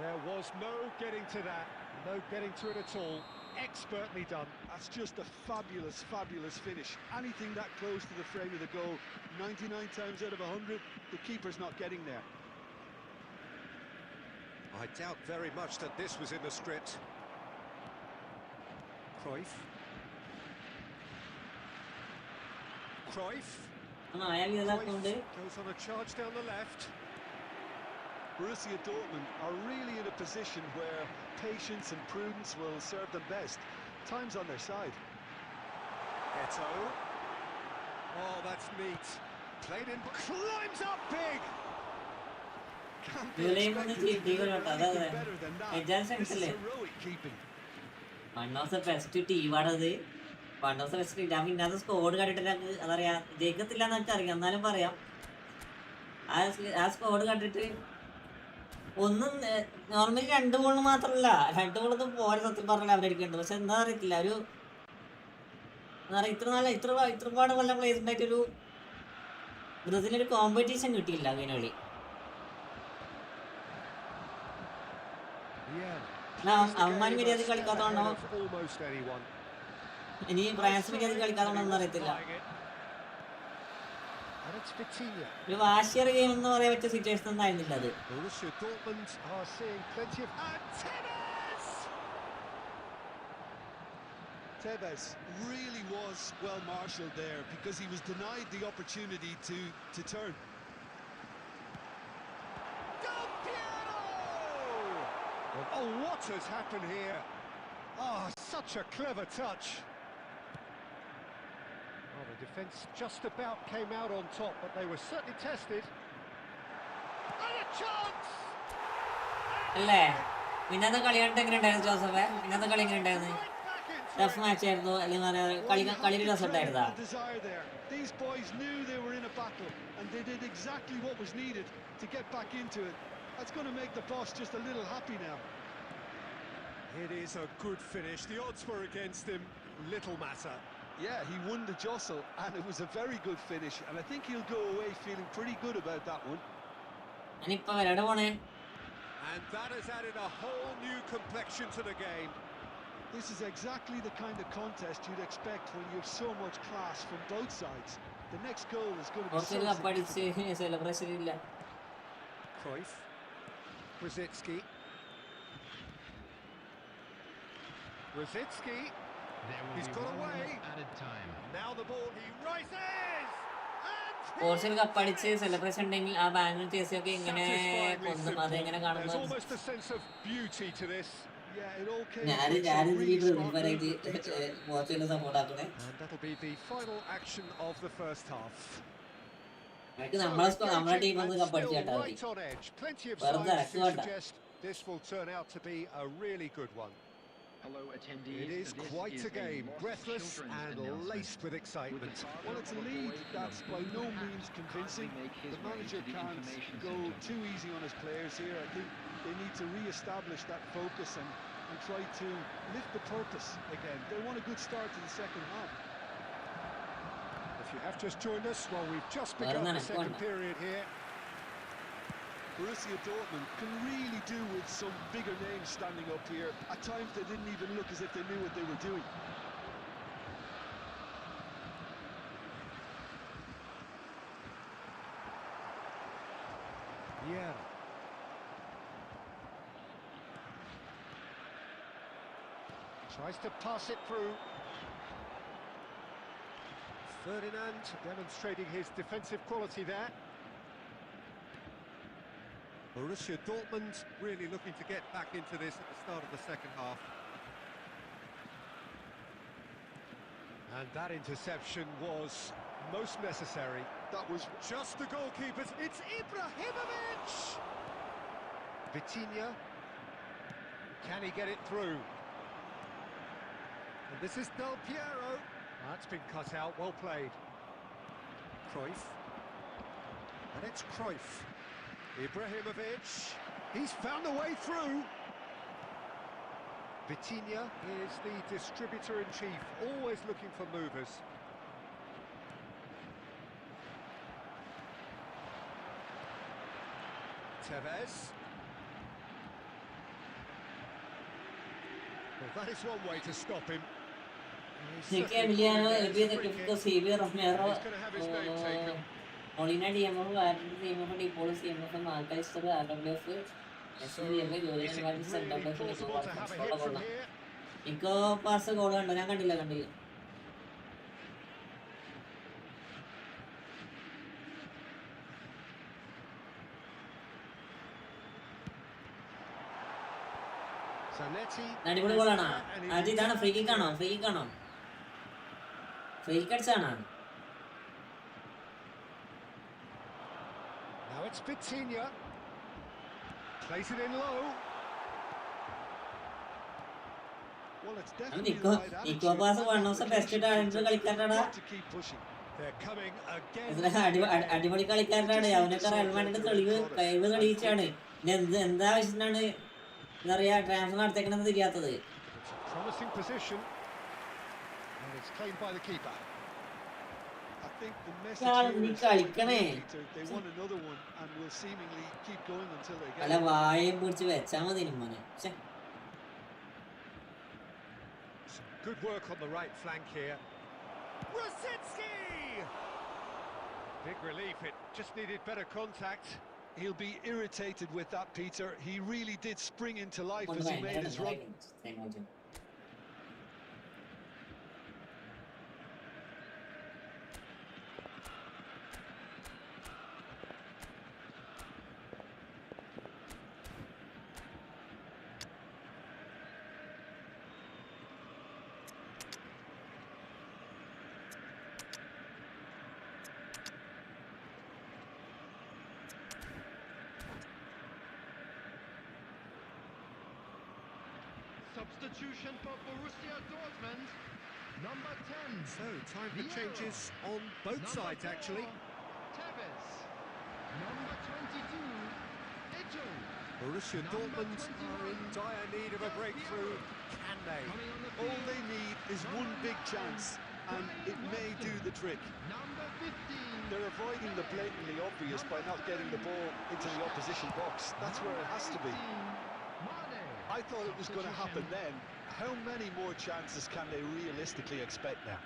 There was no getting to that. No getting to it at all. Expertly done. That's just a fabulous finish. Anything that close to the frame of the goal, 99 times out of 100, the keeper's not getting there. I doubt very much that this was in the script. Cruyff. Goes on a charge down the left. Borussia Dortmund are really in a position where patience and prudence will serve them best. Time's on their side. Eto. Oh, that's neat. Played in, climbs up big. Can't be better than that. This is heroic keeping. One of the best team. One of the best team. I mean, that's scored. അതറിയാം, ജയിക്കത്തില്ല എന്നൊക്കെ അറിയാം, എന്നാലും പറയാം ആ squad കണ്ടിട്ട് ഒന്നും normally 2 goal മാത്രമല്ല, 2 ഗോളൊന്നും പോരെ സത്യം പറഞ്ഞാൽ അവരടിക്കുന്നുണ്ട്. പക്ഷെ എന്താ അറിയത്തില്ല, ഒരു എന്താ പറയുക, ഇത്രപാട് നല്ല പ്ലേസ് ഉണ്ടായിട്ടൊരു ബ്രസീലിനൊരു കോമ്പറ്റീഷൻ കിട്ടിയില്ല അതിനുവേണ്ടി. അവന്മാര് മര്യാദ കളിക്കാത്തതുകൊണ്ടോ ഇനി ഫ്രാൻസ് മര്യാദ കളിക്കാത്തതുകൊണ്ടൊന്നും അറിയത്തില്ല. ഒരു വാശിയർ ഗെയിം എന്ന് പറയാൻ പറ്റിയ സിറ്റുവേഷൻ ഒന്നും ആയിരുന്നില്ല അത്. Tevez really was well marshalled there because he was denied the opportunity to turn. Oh, what has happened here? Oh, such a clever touch. Well, the defence just about came out on top, but they were certainly tested. And a chance! അല്ലേ, ഇന്നത്തെ കളി കണ്ടിട്ട് എങ്ങനെ ഉണ്ടായിരുന്നു ജോസഫേ? ഇന്നത്തെ കളി എങ്ങനെ ഉണ്ടായിരുന്നു? ടഫ് മാച്ച് ആയിരുന്നു അല്ലെങ്കിൽ കളിയുടെ രസം ഉണ്ടായിരുന്നാ? The desire there. These boys knew they were in a battle and they did exactly what was needed to get back into it. That's going to make the boss just a little happy now. It is a good finish. The odds were against him. Little matter. Yeah, he won the jostle and it was a very good finish, and I think he'll go away feeling pretty good about that one. ഞാനിപ്പോ വരടെ പോണേ. And that has added a whole new complexion to the game. This is exactly the kind of contest you'd expect when you have so much class from both sides. The next goal is going to be so Portugal കപ്പടിച്ച് celebration ഇല്ല. Cruyff. Rosicki. There will He's be got 1 away. minute added time. Now the ball, he rises! Portugal കപ്പടിച്ച് celebration ഉണ്ടെങ്കിൽ ആ banner ചേസിയൊക്കെ ഇങ്ങനെ കൊന്നും അതെങ്ങനെ There's കാണുമ്പോൾ almost a sense of beauty to this. Yeah, it all came ഞാൻ from some really smart ബ്രസീലിനെ movement, Peter. പോർച്ചുഗലിനെ support ആക്കണേ. And that'll be the final action of the first half. എനിക്ക് നമ്മളെ ടീം ഒന്ന് കപ്പടിച്ച് കേട്ടാ മതി. Right on edge. Plenty of വെറുതെ signs ഇറക്കി to വേണ്ട. suggest this will turn out to be a really good one. Hello, attendees. It is This quite is a game, lost breathless children's and announcement. laced with excitement. Well, it's a lead that's by no means convincing. The manager can't go too easy on his players here. I think they need to re-establish that focus and try to lift the purpose again. They want a good start to the second half. If you have just joined us, well, we've just begun the second period here. Borussia Dortmund can really do with some bigger names standing up here. At times they didn't even look as if they knew what they were doing. Yeah. Tries to pass it through. Ferdinand demonstrating his defensive quality there. Borussia Dortmund really looking to get back into this at the start of the second half. And that interception was most necessary. That was Just the goalkeepers. It's Ibrahimovic! Vitinha. Can he get it through? And this is Del Piero. That's been cut out. Well played. Cruyff. And it's Cruyff. Ibrahimovic. He's found a way through. Vitinha is the distributor-in-chief, always looking for movers. Tevez. Well, that is one way to stop him. എനിക്ക് Emiliano സീബിയോ Romero He's going to have his name taken. ഒളിന ഡിഎംഒ വാരന്റ് ടീമൊക്കെ ഇപ്പോൾ CMF മാർക്കൈസ്റ്റർ RWF SDF ജോലിയൻ വാർഡ് സെന്റർബാക്ക് കൊള്ളാം. ഇക്കോ പാസ് ഗോൾ കണ്ടോ? ഞാൻ കണ്ടില്ല. അടിപൊളി ഗോളാണോ? അത് ഇതാണ് ഫ്രീ കിക്ക് ആണോ? ഫ്രീ കിക്ക് അടിച്ചാണോ? Now it's Vitinha. Plays it in low. well, it's definitely the right attitude. Eco pass one of the best talent കളിക്കാരനാണ്. Got to keep pushing. They're coming again. അടിപൊളി കളിക്കാരനാണ്. അവനൊക്കെ Real Madrid കഴിവ് തെളിയിച്ചാണ്. എന്താ ആവശ്യത്തിനാണ് എന്താ പറയാ transfer നടത്തേക്കണെന്ന് തിരിയാത്തത്? It's a promising position. And it's claimed by the keeper. I think the Yeah, message നീ here is കളിക്കണേ. Peter, they won another one and will seemingly keep going until they അല്ല get it. വാഴയും പിടിച്ച് വെച്ചാ മതി മോനെ. Some good work on the right flank here. Rosicki! Big relief, it just needed better contact. He'll be irritated with that, Peter. He really did spring into life as he made his run. Substitution for Borussia Dortmund. Number 10. So, time for changes on both sides, actually. Tevez. Number 22. Ito. Borussia Dortmund are in dire need of a breakthrough. Can they? All they need is one big chance, and it may do the trick. Number 15. They're avoiding the blatantly obvious by not getting the ball into the opposition box. That's where it has to be. I thought it was going to happen then. How many more chances can they realistically expect now?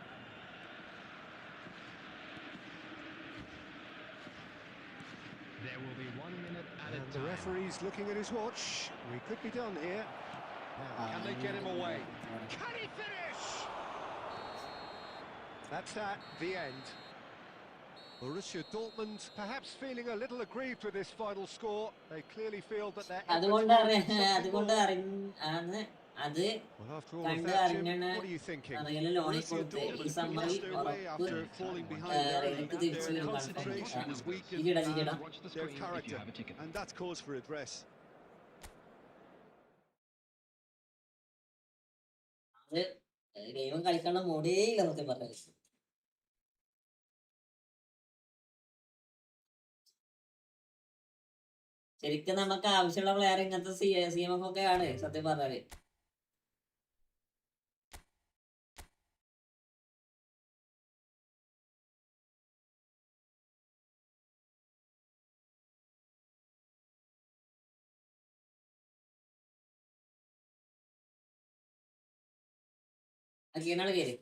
There will be 1 minute at a And time. the referee's looking at his watch. We could be done here. Now, can they get him away? Can he finish? That's that, the end. Borussia Dortmund perhaps feeling a little aggrieved with this final score. They clearly feel that their അതുകൊണ്ട് Well, after all of that, Jim, what are you thinking? അറിയല് ലോണിൽ കൊടുത്ത് ഈ സമ്മറിൽ Lost their way ഉറപ്പ് after falling behind early. റെയിൽക്ക് തിരിച്ചു Their വരും concentration was weakened, ഇടിടാ ഇടിടാ Watch the their screen if you character, have a ticket. and that's cause for address. അത് game കളിക്കാനുള്ള മൂടേ ഇല്ല സത്യം പറഞ്ഞത്. ശരിക്കും നമുക്ക് ആവശ്യമുള്ള പ്ലെയർ ഇങ്ങനത്തെ CMF ഒക്കെ ആണ് സത്യം പറഞ്ഞാല്. അങ്ങനെയാണ് പേര്.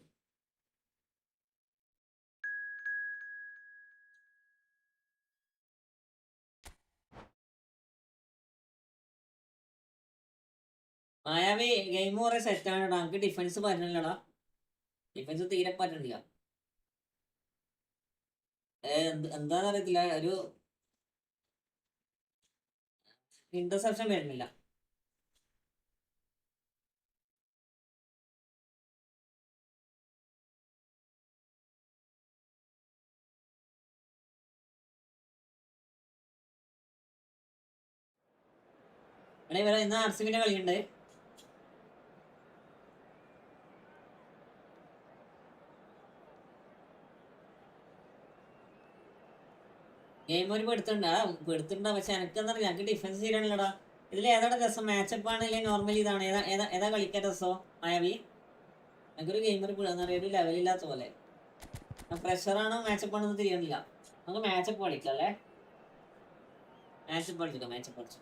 മായാവി ഗെയിം കുറെ സെറ്റ് ആണ്. നമുക്ക് ഡിഫൻസ് പറ്റണില്ലടാ. ഡിഫൻസ് തീരെ പറ്റണില്ല. എന്താന്ന് അറിയത്തില്ല, ഒരു ഇന്റർസെപ്ഷൻ വരുന്നില്ല. ഇവിടെ ഇന്ന് RCBന്റെ കളിയുണ്ട്. ഗെയിം ഒരു പെടുത്തുണ്ടാ, പക്ഷെ എനിക്കെന്താ ഞങ്ങൾക്ക് ഡിഫൻസ് ചെയ്യാനില്ലടാ. ഇതിൽ ഏതാണ് രസം? മാച്ചപ്പ് ആണ് അല്ലെങ്കിൽ നോർമലി ഇതാണ്? ഏതാ കളിക്കാൻ രസോ മായാവി? എനിക്കൊരു ഗെയിം ഒരു ലെവലില്ലാത്ത പോലെ. പ്രഷറാണോ മാച്ചപ്പ് ആണെന്ന് തിരിയണില്ല. നമുക്ക് മാച്ചപ്പ് കളിക്കാം അല്ലേ? മാച്ചപ്പ് കളിച്ചു.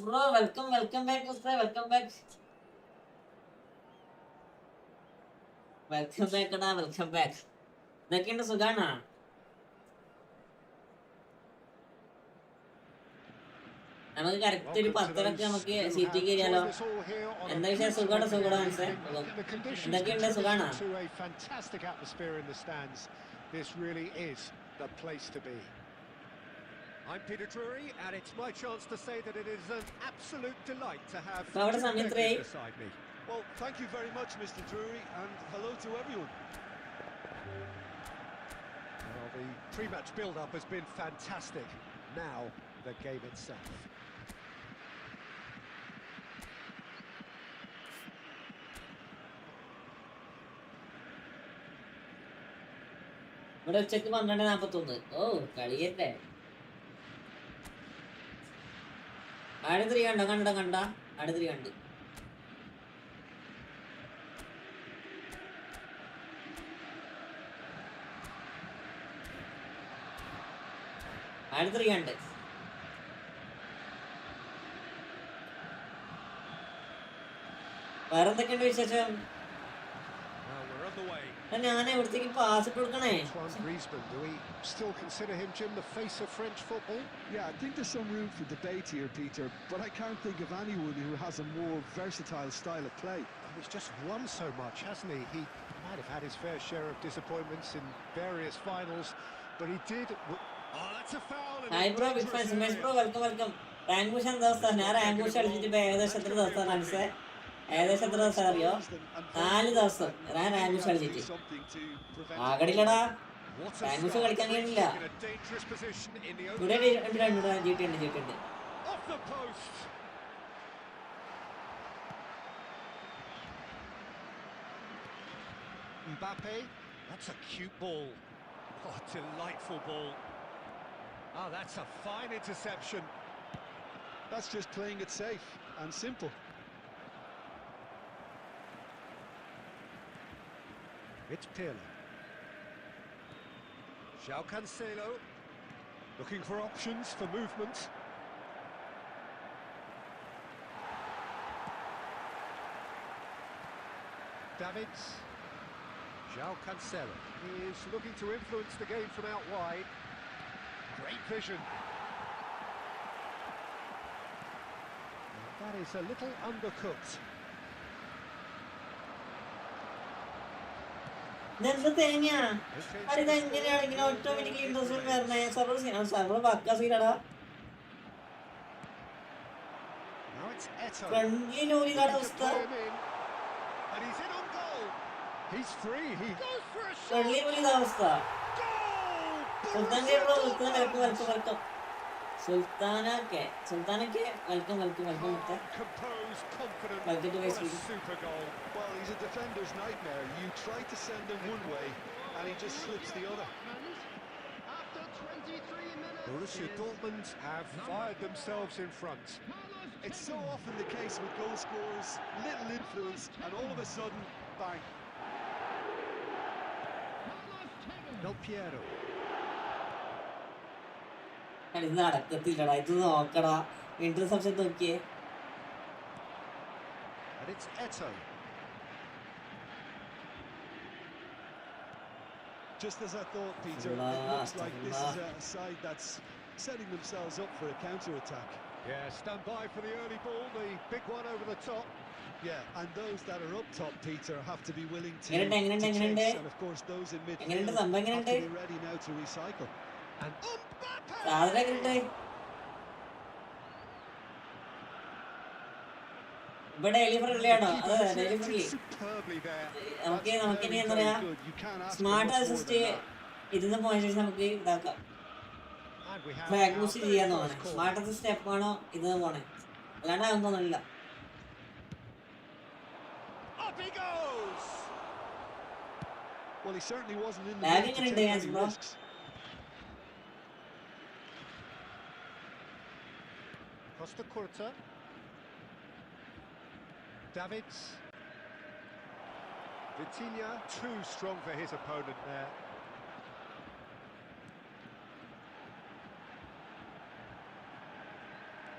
Bro, welcome back, Ustad. Welcome back. ഇതൊക്കെയുണ്ട്, സുഖാണോ? നമുക്ക് കറക്റ്റ് ഒരു 10 നമുക്ക് സീറ്റിൽ കയറിയാലോ? എന്താ വിഷയം? സുഖാണോ മനസ്സിലായി? എന്തൊക്കെയുണ്ട്, സുഖാണോ? I'm Peter Drury, and it's my chance to say that it is an absolute delight to have Power Summit you 3. beside me. Well, thank you very much, Mr. Drury, and hello to everyone. Well, the pre-match build-up has been fantastic. Now, the game itself. ഇവിടെ ഉച്ചക്ക് 12:41. ഓ, കളിയല്ലേ? അടുത്തിരി കണ്ട അടുത്തിരി കണ്ട്. അടുത്തിരി കണ്ട്. വേറെന്തൊക്കെയുണ്ട് വിശേഷം? ഞാൻ എവിടത്തേക്ക് pass ഇട്ട് കൊടുക്കണേ? Do we still consider him, Jim, the face of French football? Yeah, I think there's some room for debate here, Peter, but I can't think of anyone who has a more versatile style of play. He's just won so much, hasn't he? He might have had his fair share of disappointments in various finals, but he did... Oh, that's a foul! Hi bro, big fans. Mesh bro, welcome. Rangush and Dostan. I Rangush കളിച്ചിട്ട് ഏകദേശം എത്ര ദിവസം മനസ്സിലായി? ഏകദേശം എത്ര ദിവസം അറിയോ? 4 ദിവസം ഞാൻ റാങ്കൂസ് കളിച്ചിട്ട്. ആകടില്ലടാ, റാങ്കൂസ് കളിക്കാൻ കഴിയുന്നില്ല. ഇവിടെ GT ഉണ്ട്. Mbappe, that's a cute ball. Oh, delightful ball. Oh, that's a fine interception. That's just playing it safe and simple. It's Pirlo. João Cancelo, looking for options for movement. Davids. João Cancelo is looking to influence the game from out wide. Great vision. That is a little undercooked. ഇതെന്ത് തേങ്ങയാ? അത് എങ്ങനെയാണ് ഇങ്ങനെ automatically interest വരണേ? Server പക്കാ സീനാടാ. Friendly ലോറിയുടെ അവസ്ഥ. And he's in on goal. He's free. He goes for a shot. Friendly ലോറിയുടെ അവസ്ഥ. സുൽത്താനൊക്കെ welcome. Composed, confident. Welcome to What a Sweden. super goal. Well, he's a defender's nightmare. You try to send him one way and he just slips the other. After 23 minutes, Borussia Dortmund have fired themselves in front. It's so often the case with goal scorers, little influence and all of a sudden, bang. Del Piero. ഇത് നടക്കത്തില്ലടാ, ഇത് നോക്കടാ. Interception നോക്കിയേ. And it's Eto. Just as I thought, Peter, it looks like this is a side that's setting themselves up for a counter-attack. Yeah, stand by for the early ball, the big one over the top. Yeah, and those that are up top, Peter, have to be willing to എങ്ങനെയുണ്ട്? chase, and of course those in midfield have to be ready now to recycle. And Mbappe! സാധനം എങ്ങനെയുണ്ട്? ഇവിടെ daily friendly ആണോ? അതെ, daily friendly. Superbly there. നമുക്കിനി എന്താ പറയാ, smart assist ഇരുന്ന് പോയ ശേഷം നമുക്ക് ഇതാക്കാം. And we have flag now boost very ചെയ്യാന്ന് close തോന്നണേ. call. സ്മാർട്ട് സ്റ്റെപ്പ് ആണോ ഇത് പോണേ? അല്ലാണ്ട് അതൊന്നും തോന്നില്ല. Up he goes! Well, he certainly wasn't in the Lag mood to എങ്ങനെയുണ്ട് take യാസ് any bro? risks. Costa Curta. Davids. Vitinha, too strong for his opponent there.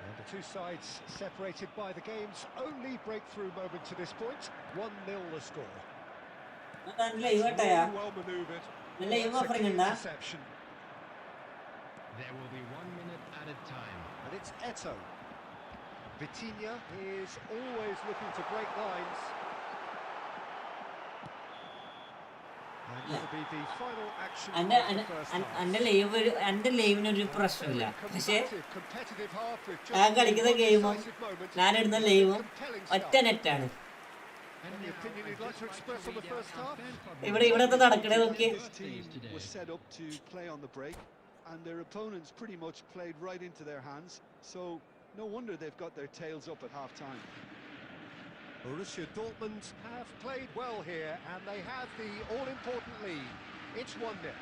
And the two sides separated by the game's only breakthrough moment to this point. 1-0 the score. Live കേട്ടയാ? Really well manoeuvred. നല്ല live That's a ഓഫറിംഗ് key ഉണ്ടാ? interception. there will be 1 minute added time. And it's Eto. Vitinha is always looking to break lines. And Yeah. it'll be the final action എന്റെ of the first half. എന്റെ ലൈവിനൊരു പ്രശ്നമില്ല. പക്ഷെ Competitive half with ഞാൻ just കളിക്കുന്ന one ഗെയിമും decisive moment. ഞാനിടുന്ന ലൈവും Compelling ഒറ്റ start. നെറ്റാണ്. Any opinion you'd like to express on the first half? ഇവിടെ എന്താ നടക്കണേ നോക്കി. This team was set up to play on the break, and their opponents pretty much played right into their hands. So no wonder they've got their tails up at half-time. Borussia Dortmund have played well here, and they have the all-important lead. It's 1-0.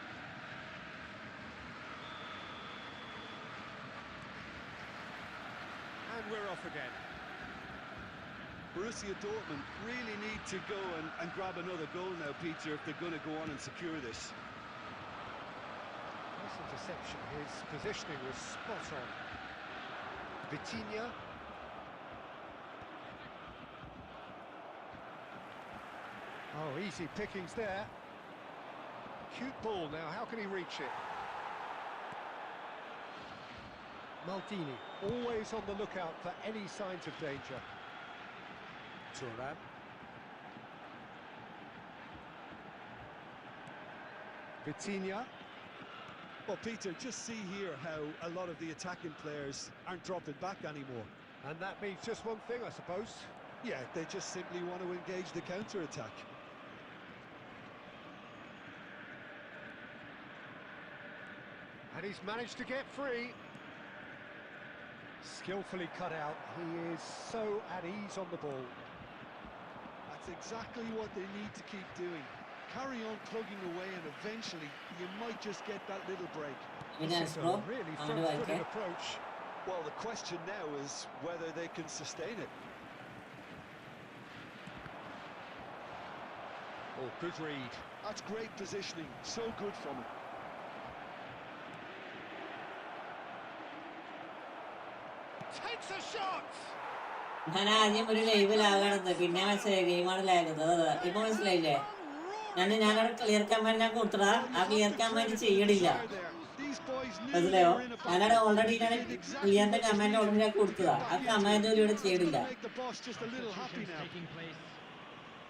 And we're off again. Borussia Dortmund really need to go and grab another goal now, Peter, if they're going to go on and secure this. Nice interception. His positioning was spot on. Vitinha. Oh, easy pickings there. Cute ball now. How can he reach it? Maldini, always on the lookout for any signs of danger. Thuram. Vitinha. Well, Peter, just see here how a lot of the attacking players aren't dropping back anymore. And that means just one thing, I suppose. Yeah, they just simply want to engage the counter-attack. And he's managed to get free. Skillfully cut out. He is so at ease on the ball. That's exactly what they need to keep doing. Carry on plugging away, and eventually you might just get that little break. This is a really front-footed approach. Well, the question now is whether they can sustain it. Oh, good read. That's great positioning. So good from him. Takes a shot! ഞാൻ ആദ്യം ഒരു ലൈവിലാകണത് പിന്നെ മനസ്സിലായി ഗെയിമാണിലായത്. ഇപ്പൊ മനസ്സിലായില്ലേ? ഞാനവിടെ clear command ഞാൻ കൊടുത്തടാ, ആ ക്ലിയർ കമാൻഡ് ചെയ്യണില്ല. മനസ്സിലായോ? ഞാനവിടെ ഓൾറെഡി ഞാൻ ക്ലിയറിന്റെ കമാൻഡ് ഓൾറെഡി ഞാൻ കൊടുത്തതാ, ആ കമാൻഡ് ഇവിടെ ചെയ്യണില്ല.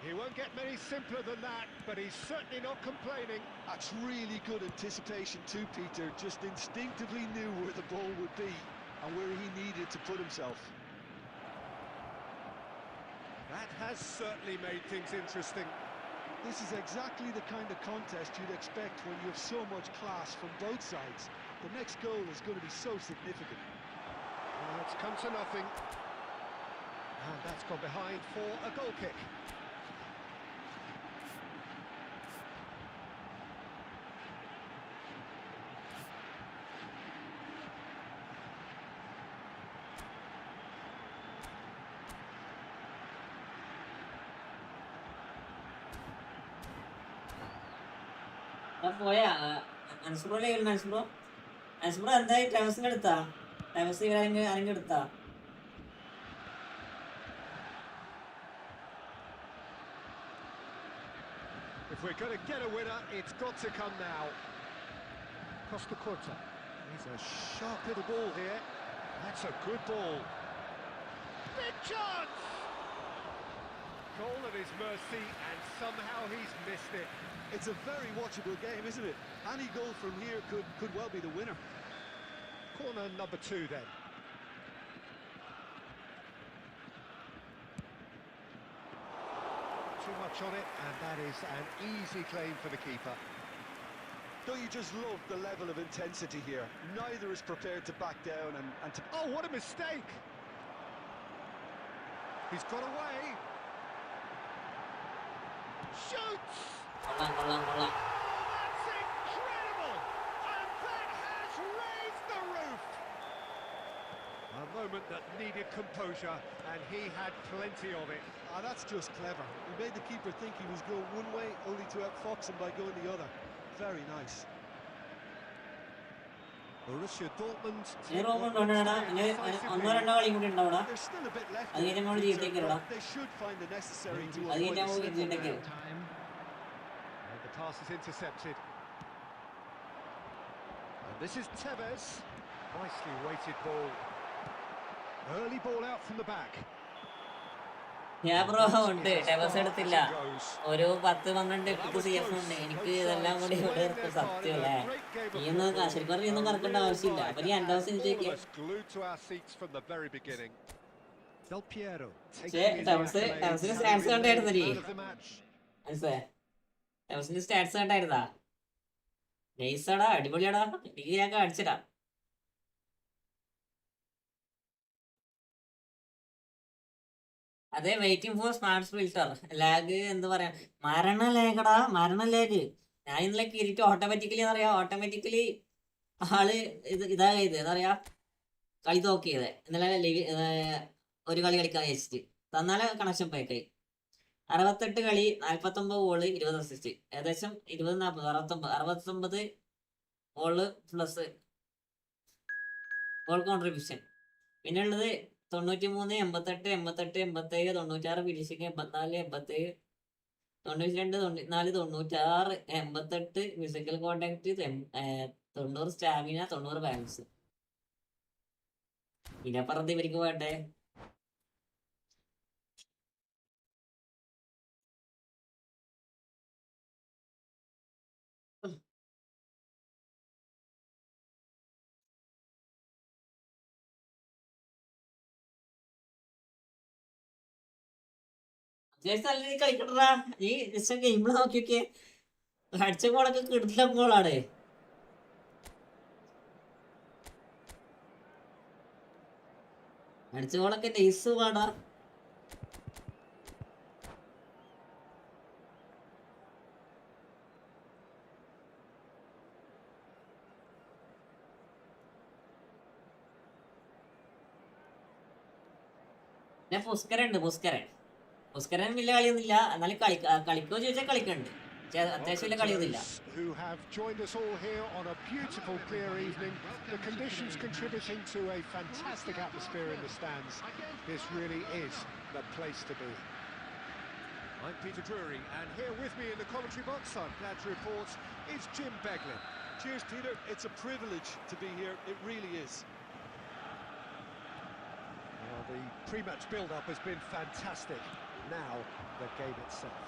He won't get many simpler than that, but he's certainly not complaining. That's really good anticipation too, Peter. Just instinctively knew where the ball would be and where he needed to put himself. That has certainly made things interesting. This is exactly the kind of contest you'd expect when you have so much class from both sides. The next goal is going to be so significant. It's come to nothing. And that's gone behind for a goal kick. പോയാ അൻസുബ്രോ ലൈവിലുണ്ട്. അൻസുബ്രോ എന്തായി? ടൈമസിന് എടുത്താ? ടൈമസ് ആരെങ്കിലും എടുത്താ? If we're going to get a winner, it's got to come now. Costa Curta. He's a sharp little ball here. That's a good ball. Big chance! Goal at his mercy, and somehow he's missed it. It's a very watchable game, isn't it? Any goal from here could well be the winner. Corner number 2 then. Too much on it, and that is an easy claim for the keeper. Don't you just love the level of intensity here? Neither is prepared to back down and to... Oh, what a mistake! He's got away. Shoots! കൊള്ളാം. Oh, that's incredible! And that has raised the roof! A moment that needed composure, and he had plenty of it. That's just clever. He made the keeper think he was going one way, only to outfox him by going the other. Very nice. Borussia Dortmund. ഒന്നോ രണ്ടോ കളി കൂടി ഉണ്ടാവൂടാ. There's still a bit left. അത് കഴിഞ്ഞാൽ നമ്മൾ ജീവിതത്തിലേക്കിടാ. They should find the necessary to അത് avoid കഴിഞ്ഞാൽ a നമ്മൾ slip. ജീവിതത്തിലേക്ക്. And the pass is intercepted. And this is Tevez. Nicely weighted ball. Early ball out from the back. ഞാൻ bro ഉണ്ട്, Tevez എടുത്തില്ല. ഒരു 10-12 എപ്പിക്ക് CF ഉണ്ട്. എനിക്ക് ഇതെല്ലാം കൂടി ഇവിടെ സത്യമല്ലേ. നീ ഒന്നും ശരിക്കും പറഞ്ഞാൽ ഒന്നും കറക്കേണ്ട ആവശ്യമില്ല. അപ്പൊ നീ എൻ്റെ അവസ്ഥ ചോദിക്കുക. ടെവസിന് സ്റ്റാറ്റ്സ് കണ്ടായിരുന്നു നീ? മനസ്സിലായേ? ടെവസിന് സ്റ്റാറ്റ്സ് കണ്ടായിരുന്നാ? നൈസാടാ, അടിപൊളിയാടാ. എനിക്ക് ഞാൻ കാണിച്ചിടാ. അതെ, waiting for smart filter. Lag എന്താ പറയാ, മരണ ലാഗ്. ഞാൻ ഇന്നലെ കയറിയിട്ട് ഓട്ടോമാറ്റിക്കലി എന്താ പറയാ, ഓട്ടോമാറ്റിക്കലി ആള് ഇതാ ചെയ്ത് എന്താ പറയാ, കളി നോക്കിയത്. ഇന്നലെ ലൈവ് ഒരു കളി കളിക്കാൻ വെച്ചിട്ട് തന്നാലെ കണക്ഷൻ പോയി. 68 കളി, 49 ഗോള്, 20 അസിസ്റ്റ്. ഏകദേശം 69 ഗോള് പ്ലസ് ഗോൾ കോൺട്രിബ്യൂഷൻ. പിന്നെ ഉള്ളത് 93, 88, 87, 96 finishing, 84, 87, 92, 94, 96, 88 physical contact, 90 stamina, 90 balance. ഇതിനപ്പുറത്ത് ഇവർക്ക് വേണ്ടേ? ജേഴ്സി നല്ല രീതിയിൽ കളിക്കട്ടാ. ഈ ജസ്റ്റ് ഗെയിമിൽ നോക്കിയൊക്കെ അടിച്ച ഗോളൊക്കെ കിട്ടില്ല ഗോളാണ്. അടിച്ച ഗോളൊക്കെ നൈസ് പാടാ. പിന്നെ പുസ്കരൻ വലിയ കളിയൊന്നുമില്ല. എന്നാലും കളിക്കോ ചോദിച്ചാൽ കളിക്കുന്നുണ്ട്. അത്യാവശ്യം വലിയ കളിയൊന്നുമില്ല. Who have joined us all here on a beautiful clear evening. The conditions contributing to a fantastic atmosphere in the stands. This really is the place to be. I'm Peter Drury, and here with me in the commentary box, I'm glad to report, is Jim Beglin. Cheers, Peter. It's a privilege to be here. It really is. Well, the pre-match build-up has been fantastic. Now, the game itself.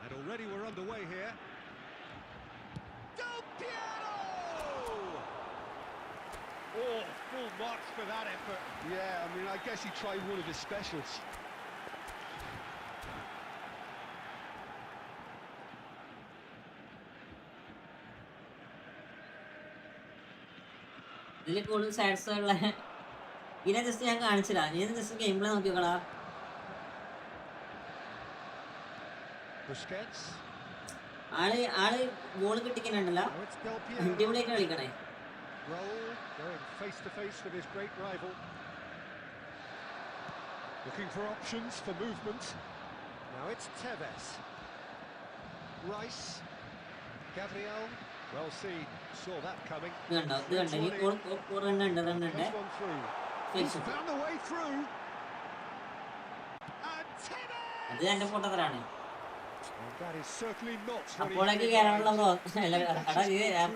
And already we're underway here. Del Piero! Oh, full marks for that effort. Yeah, I mean, I guess he tried one of his specials. ഇതിൽ കൂടുതൽ സാഡ്സ് ഉള്ള ഇതിനെ just ഞാൻ കാണിച്ചില്ല. നീ just game play നോക്കിയോളാ. Busquets. ആള് goal കിട്ടിക്കുന്നുണ്ടല്ലോ. Now it's Del അടിപൊളിയായിട്ട് Piero. കളിക്കണേ. Roll, going face to face with his great rival. Looking for options for movement. Now it's Tevez. Rice. Gabriel. Well seen. Saw that coming. ഇത് കണ്ടോ ഈ റണ്ണുണ്ട്. Comes one through. He's found the way through. And Tevez! അത് എന്റെ പൊട്ടത്തരാണ്. And that is certainly not what he അപ്പോഴേക്ക് കയറാനുള്ള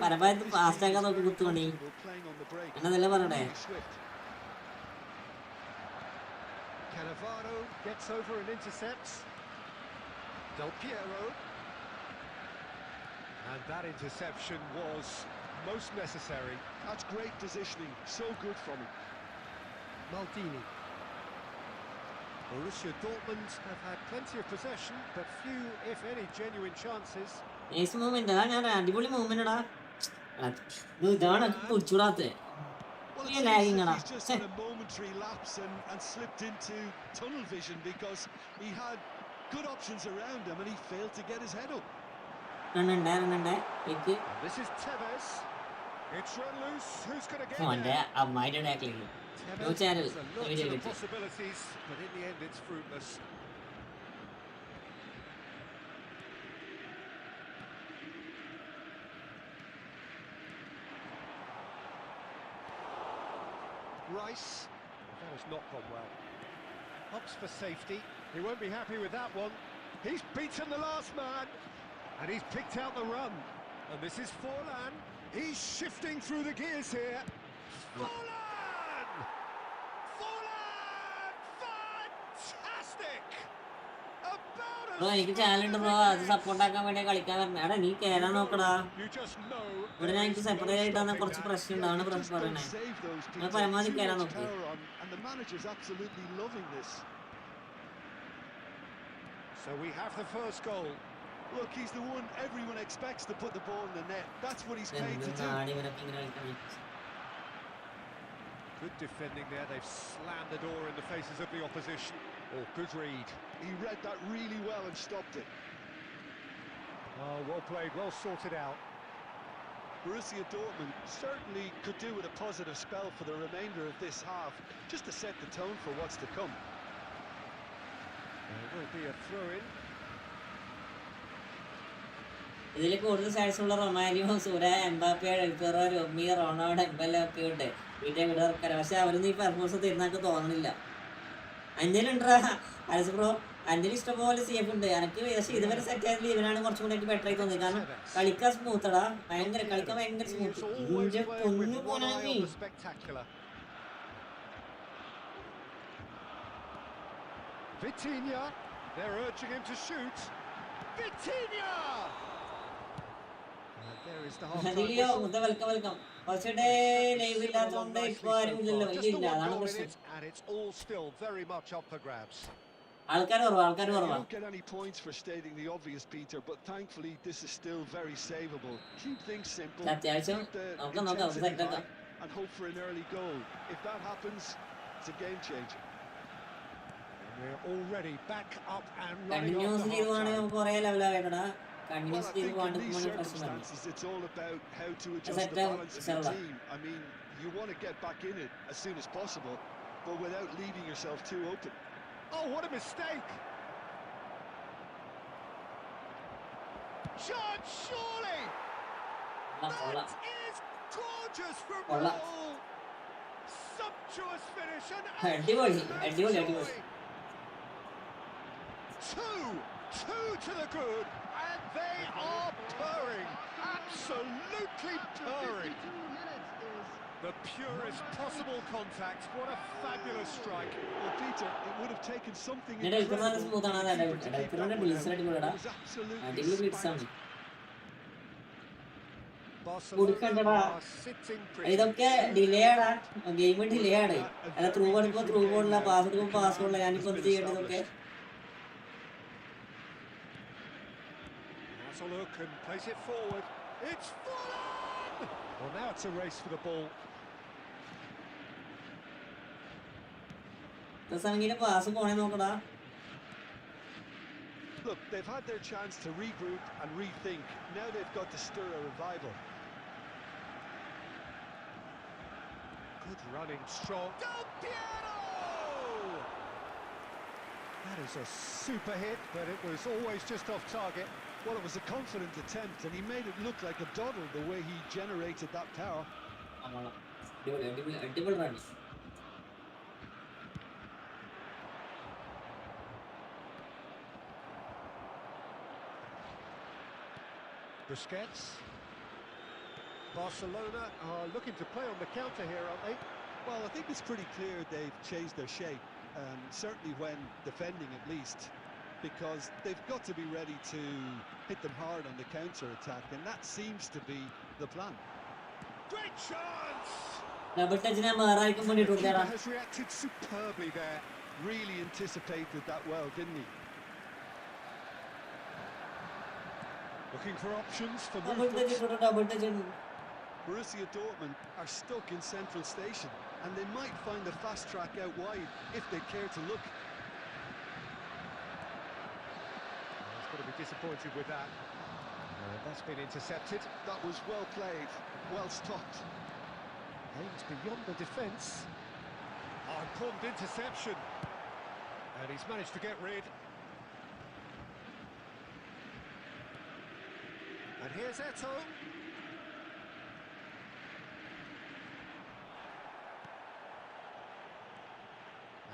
പരമാവധി fast ആക്കാൻ നോക്കി കുത്തുപണി Playing on the break. എന്നതല്ലേ പറയണേ. Really swift. Cannavaro gets over and intercepts. Del Piero. And that interception was most necessary. That's great positioning. So good from him. Maldini. Borussia Dortmund have had plenty of possession, but few, if any, genuine chances. Nice movement. ഞാൻ അടിപൊളി movement ഇടാ. ഇതാണ് പിടിച്ചൂടാത്തെ. Well, Yeah, lagging he's on just had a momentary lapse and slipped into tunnel vision because he had good options around him and he failed to get his head up. റണ്ണുണ്ട്. This is Tevez. It's run loose. Who's going to get ഓന്റെ there? അമ്മായിന്റെ ഡാക്കിലേക്ക് No Tevez channel. has a lot Video of video. possibilities, but in the end it's fruitless. Rice. That has not gone well. Ups for safety. He won't be happy with that one. He's beaten the last man, and he's picked out the run. And this is Forlan. He's shifting through the gears here. Forlan! Forlan! Fantastic! About bro എനിക്ക് ചാനലുണ്ട് bro. അത് support ആക്കാൻ വേണ്ടി കളിക്കാൻ പറഞ്ഞ. എടാ നീ കയറാൻ നോക്കടാ. You just know. ഇവിടെ ഞാൻ എനിക്ക് സെപ്പറേറ്റ് ആയിട്ടാണ് കുറച്ച് പ്രശ്നം ഉണ്ടാണ് Just പറയണേ. don't save those ഞാൻ people. പരമാവധി Too കയറാൻ much നോക്കി. power on, and the manager's absolutely loving this. So we have the first goal. Look, he's the one everyone expects to put the ball in the net. That's what he's paid to do. നാടി ഇവരൊക്കെ ഇങ്ങനെ കളിക്കണേ. Good defending there. They've slammed the door in the faces of the opposition. Oh, good read. He read that really well and stopped it. Oh, well played, well sorted out. Borussia Dortmund certainly could do with a positive spell for the remainder of this half, just to set the tone for what's to come. There will be a throw-in. ഇതിൽ കൂടുതൽ sides ഉള്ള Romario, Soora, Mbappe, ഡെൽപെറോ, റൊമി, Ronaldo, എംബലെ ഒക്കെ ഉണ്ട്. വീട്ടിൽ ഇവിടെ ഇറക്കാറ്. പക്ഷെ അവരൊന്നും ഈ പെർഫോമൻസ് തരുന്നൊക്കെ തോന്നണില്ല. അഞ്ചലുണ്ടാ അലസ് ബ്രോ. അഞ്ചൽ ഇഷ്ടംപോലെ സേഫ് ഉണ്ട്. എനിക്ക് പക്ഷേ ഇതുവരെ സെറ്റ് ആയതിൽ ഇവനാണ് കുറച്ചും കൂടെ എനിക്ക് ബെറ്റർ ആയി തോന്നിയത്. കാരണം കളിക്കാൻ സ്മൂത്തടാ. കളിക്കാൻ ഭയങ്കര സ്മൂത്ത്. ഇഞ്ച പൊന്നു പോനാമി. Vitinha, they're urging him to shoot. Vitinha! There is the Dilio, half-time whistle. welcome. First day live ഇല്ലാത്തതുകൊണ്ട് ഇപ്പൊ ആരും ഇല്ലല്ലോ, Just the ഇല്ല, one അതാണ് goal in പ്രശ്നം. it, and it's all still very much up for grabs. ആൾക്കാർ You കുറവാ. don't get any points for stating the obvious, Peter, but thankfully this is still very savable. Keep things simple, അത്യാവശ്യം keep the നോക്കാം, intensity സെറ്റാക്കാം. high, and hope for an early goal. If that happens, it's a game changer. And we're already back up and running continuous after ചെയ്യുവാണെങ്കിൽ half-time. നമുക്ക് കുറേ ലെവലായിട്ടാ. Well, continuous I ചെയ്ത് think in പോകാണ്ട് these പ്രശ്നം വരും. circumstances, it's all about how to adjust Set the up, balance of your Selva. team. I mean, you want to get back in it as soon as possible, but without leaving yourself too open. Oh, what a mistake! Chance, surely! കൊള്ളാം. That is gorgeous from കൊള്ളാം. Raul! Sumptuous finish and അടിപൊളി, absolute അടിപൊളി. joy. Two to the good, and they are purring, absolutely purring. 52 minutes is The purest possible contact. What a fabulous strike. Well, Peter, it would have taken something ഞാൻ ഡെൽക്കർ നല്ല incredible smooth ആണ്. for the keeper to keep ഡെൽക്കറിന്റെ that one ഡിലീസ് out. അടിപൊളിടാ. It was absolutely അടിപൊളി blitz ആണ്. Barcelona കൊടുക്കണ്ടടാ. are sitting pretty. ഇതൊക്കെ delay ആടാ, game delay ആണ്. അല്ല through എടുക്കുമ്പോ ത്രൂ ബോളില്ല, പാസ് എടുക്കുമ്പോ പാസ് ബോളില്ല. ഞാനിപ്പോ എന്ത് ചെയ്യേണ്ടതൊക്കെ Has a look and plays it forward. It's full on! Well, now it's a race for the ball. Sangeetha pass പോണേ നോക്കടാ. Look, they've had their chance to regroup and rethink. Now they've got to stir a revival. Good running, strong. Del Piero! That is a super hit, but it was always just off target. Well, it was a confident attempt, and he made it look like a doddle the way he generated that power. അടിപൊളി run. Busquets. Barcelona are looking to play on the counter here, aren't they? Well, I think it's pretty clear they've changed their shape, certainly when defending at least, because they've got to be ready to hit them hard on the counter-attack, and that seems to be the plan. Great chance! Double ടച്ചിനെ മാറായിക്കും വേണ്ടിട്ട് The കൊടുത്തേടാ. keeper has reacted superbly there. Really anticipated that well, didn't he? Looking for options for double movement. Touch ഇട്ടു, double touch. Borussia Dortmund are stuck in central station, and they might find the fast track out wide if they care to look. He's got to be disappointed with that. That's been intercepted. That was well played, well stopped. Aims beyond the defence. Oh, important interception. And he's managed to get rid. And here's Eto.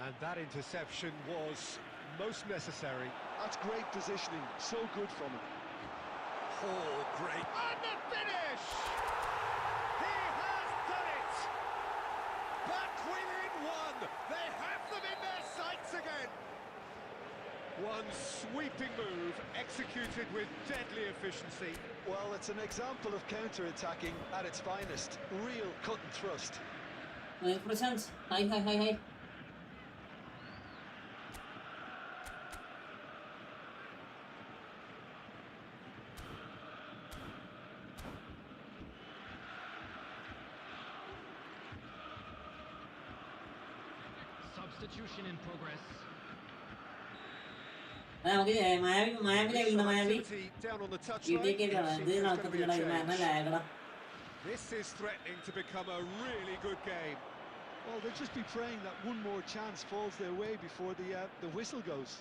And that interception was most necessary. That's great positioning, so good from him. Oh, great. And the finish! He has done it! Back within one! They have them in their sights again! One sweeping move, executed with deadly efficiency. Well, it's an example of counter-attacking at its finest. Real cut and thrust. Prashanth hi hi hi hi. substitution in progress. നമുക്ക് മായാവി ലെവലുണ്ട്. മായാവി Activity down on the touchline. വീട്ടിലേക്ക് ഇത് Seems there's gonna be a നടക്കത്തില്ലടാ. ഇത് change. മരണം ലാഗടാ. This is threatening to become a really good game. Well, they'll just be praying that one more chance falls their way before the whistle goes.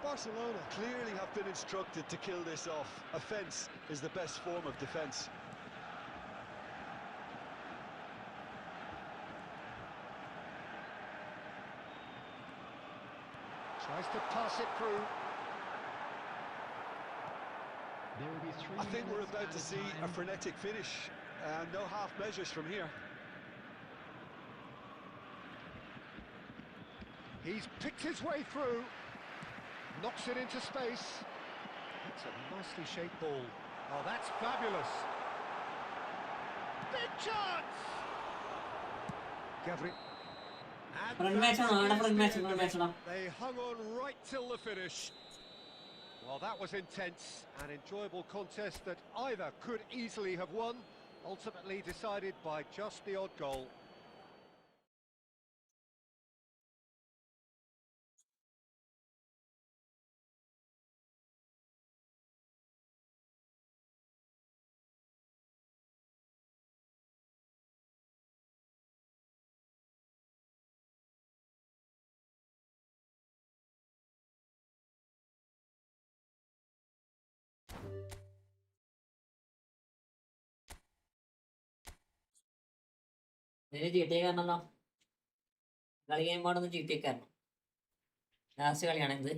Barcelona clearly have been instructed to kill this off. Offence is the best form of defence. Tries to pass it through. There will be 3 I think we're minutes about to added see a time. frenetic finish. No half measures from here. He's picked his way through. Knocks it into space. That's a nicely shaped ball. Oh, that's fabulous. Big chance! Gabriel. Front match on, front match, They hung on right till the finish. Well, that was intense, an enjoyable contest that either could easily have won, ultimately decided by just the odd goal. ഇതിന് GTA കാരണല്ലോ. കളി കഴിയുമ്പോഴൊന്ന് GTA കാരണം. Last കളിയാണ് ഇത്.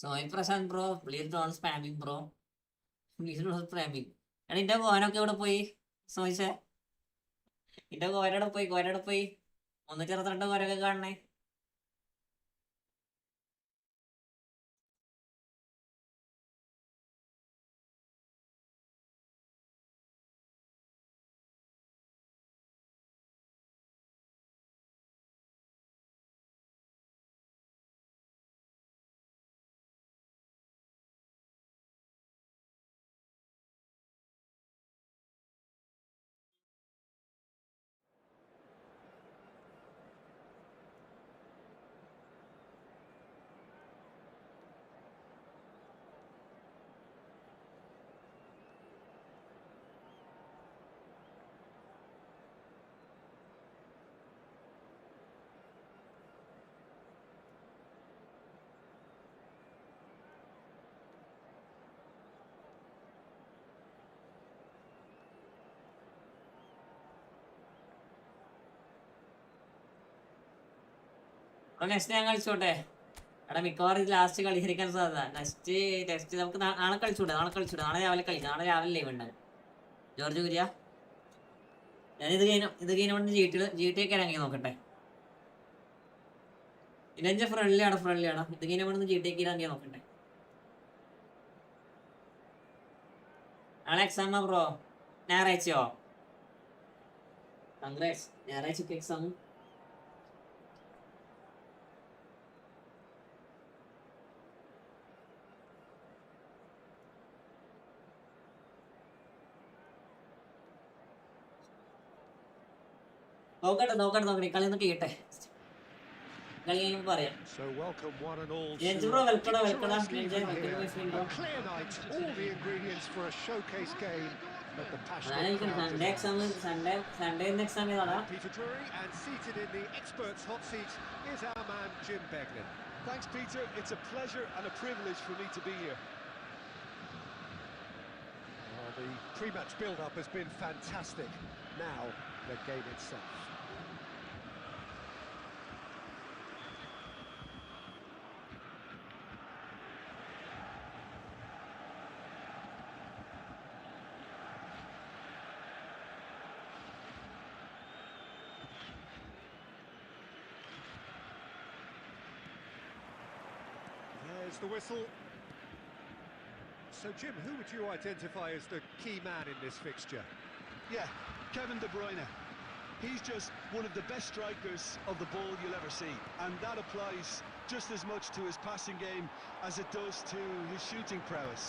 സോയി Prashanth bro, please don't spamming bro, please don't spamming. എടാ ഇന്റെ കോനൊക്കെ ഇവിടെ പോയി സോയിസേ, ഇന്റെ കോരടെ പോയി 162 കോരൊക്കെ കാണണേ. നെക്സ്റ്റ് ഞാൻ കളിച്ചോട്ടെ. എടാ മിക്കവാറും ഇത് ലാസ്റ്റ് കളിക്കാൻ സാധ്യത. നെക്സ്റ്റ് നമുക്ക് നാളെ കളിച്ചൂടെ. നാളെ രാവിലെ കളിക്കാം. നാളെ രാവിലെ ലൈവ് ഉണ്ടാകും. ജോർജ് കുര്യ, ഞാൻ ഇത് കഴിഞ്ഞ GTA ഒക്കെ ഇറങ്ങി നോക്കട്ടെ. ഇതെന്റെ ഫ്രണ്ട്ലിയാണ്. ഇത് കഴിഞ്ഞ GTA ഒക്കെ ഇറങ്ങി നോക്കട്ടെ. നാളെ എക്സാമാ ബ്രോ. ഞായറാഴ്ചയോ? കൺഗ്രാറ്റ്സ്. ഞായറാഴ്ചക്ക് എക്സാം. നോക്കട്ടെ കളി ഒന്ന് കേട്ടെ. കളി കഴിയുമ്പോൾ പറയാം. So welcome one and all to Jens bro, welcome. a clear night, all the ingredients for a showcase game that the passionate crowd Sunday exam ഏതാടാ? Peter Drury, and seated in the experts hot seat is our man Jim Beglin. Thanks, Peter. It's a pleasure and a privilege for me to be here. Well, the pre-match build-up has been fantastic. Now, the game itself. There's the whistle. So, Jim, who would you identify as the key man in this fixture? Yeah, Kevin De Bruyne. He's just one of the best strikers of the ball you'll ever see, and that applies just as much to his passing game as it does to his shooting prowess.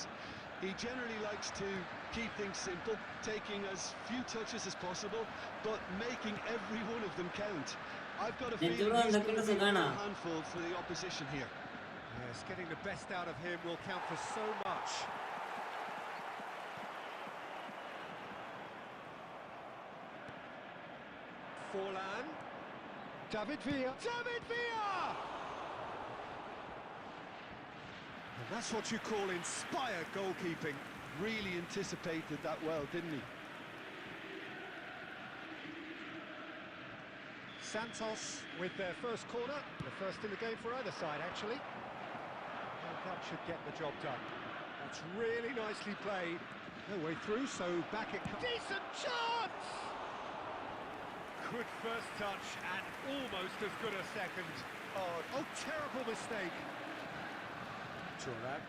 He generally likes to keep things simple, taking as few touches as possible, but making every one of them count. I've got a feeling he's going to be a handful for the opposition here. Yes, getting the best out of him will count for so much. Forlan. David Villa! And that's what you call inspired goalkeeping. Really anticipated that well, didn't he? Santos with their first corner, the first in the game for either side, actually. And that should get the job done. That's really nicely played. No way through, so back it comes. Decent chance! Good first touch and almost as good a second. Oh, terrible mistake. Turan.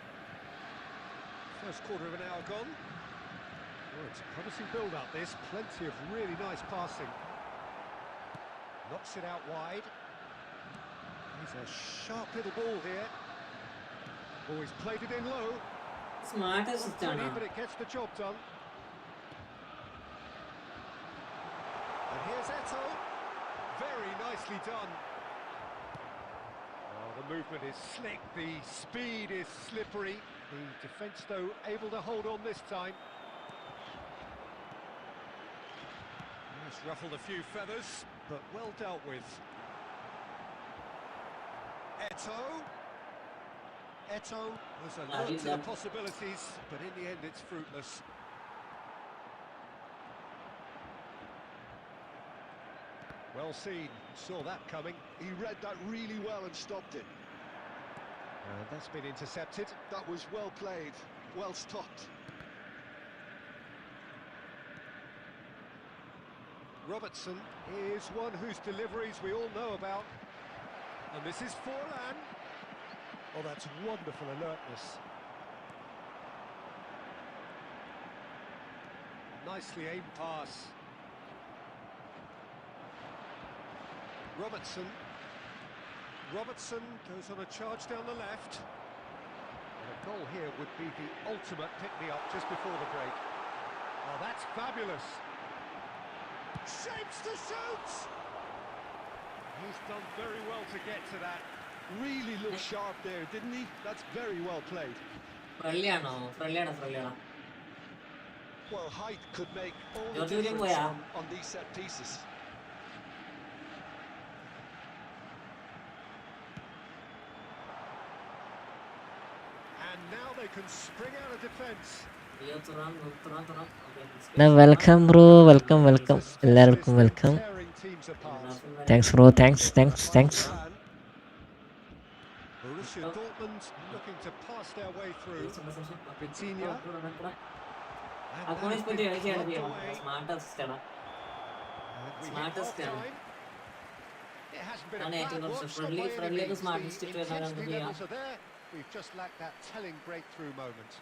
First quarter of an hour gone. Well, it's a promising build-up, this. Plenty of really nice passing. Knocks it out wide. He's a sharp little ball here. Always played it in low. Smart as But it gets the job done. And here's Eto. Very nicely done. Oh, the movement is slick. The speed is slippery. The defence, though, able to hold on this time. It's ruffled a few feathers, but well dealt with. Eto. Eto was alert to the possibilities, but in the end it's fruitless. Well seen, saw that coming. He read that really well and stopped it. That's been intercepted. That was well played, well stopped. Robertson is one whose deliveries we all know about. And this is Forlan. Oh, that's wonderful alertness. Nicely aimed pass. Robertson. Robertson goes on a charge down the left. And a goal here would be the ultimate pick-me-up just before the break. Oh, that's fabulous. Shapes to shoot! He's done very well to get to that. Really looked sharp there, didn't he? That's very well played. Well, height could make all the difference on these set pieces. And now they can spring out of defence. Welcome bro, welcome. എല്ലാവർക്കും welcome. Thanks bro, thanks. Borussia Dortmund looking to pass their way through. Vitinha. We've just lacked that telling breakthrough moment.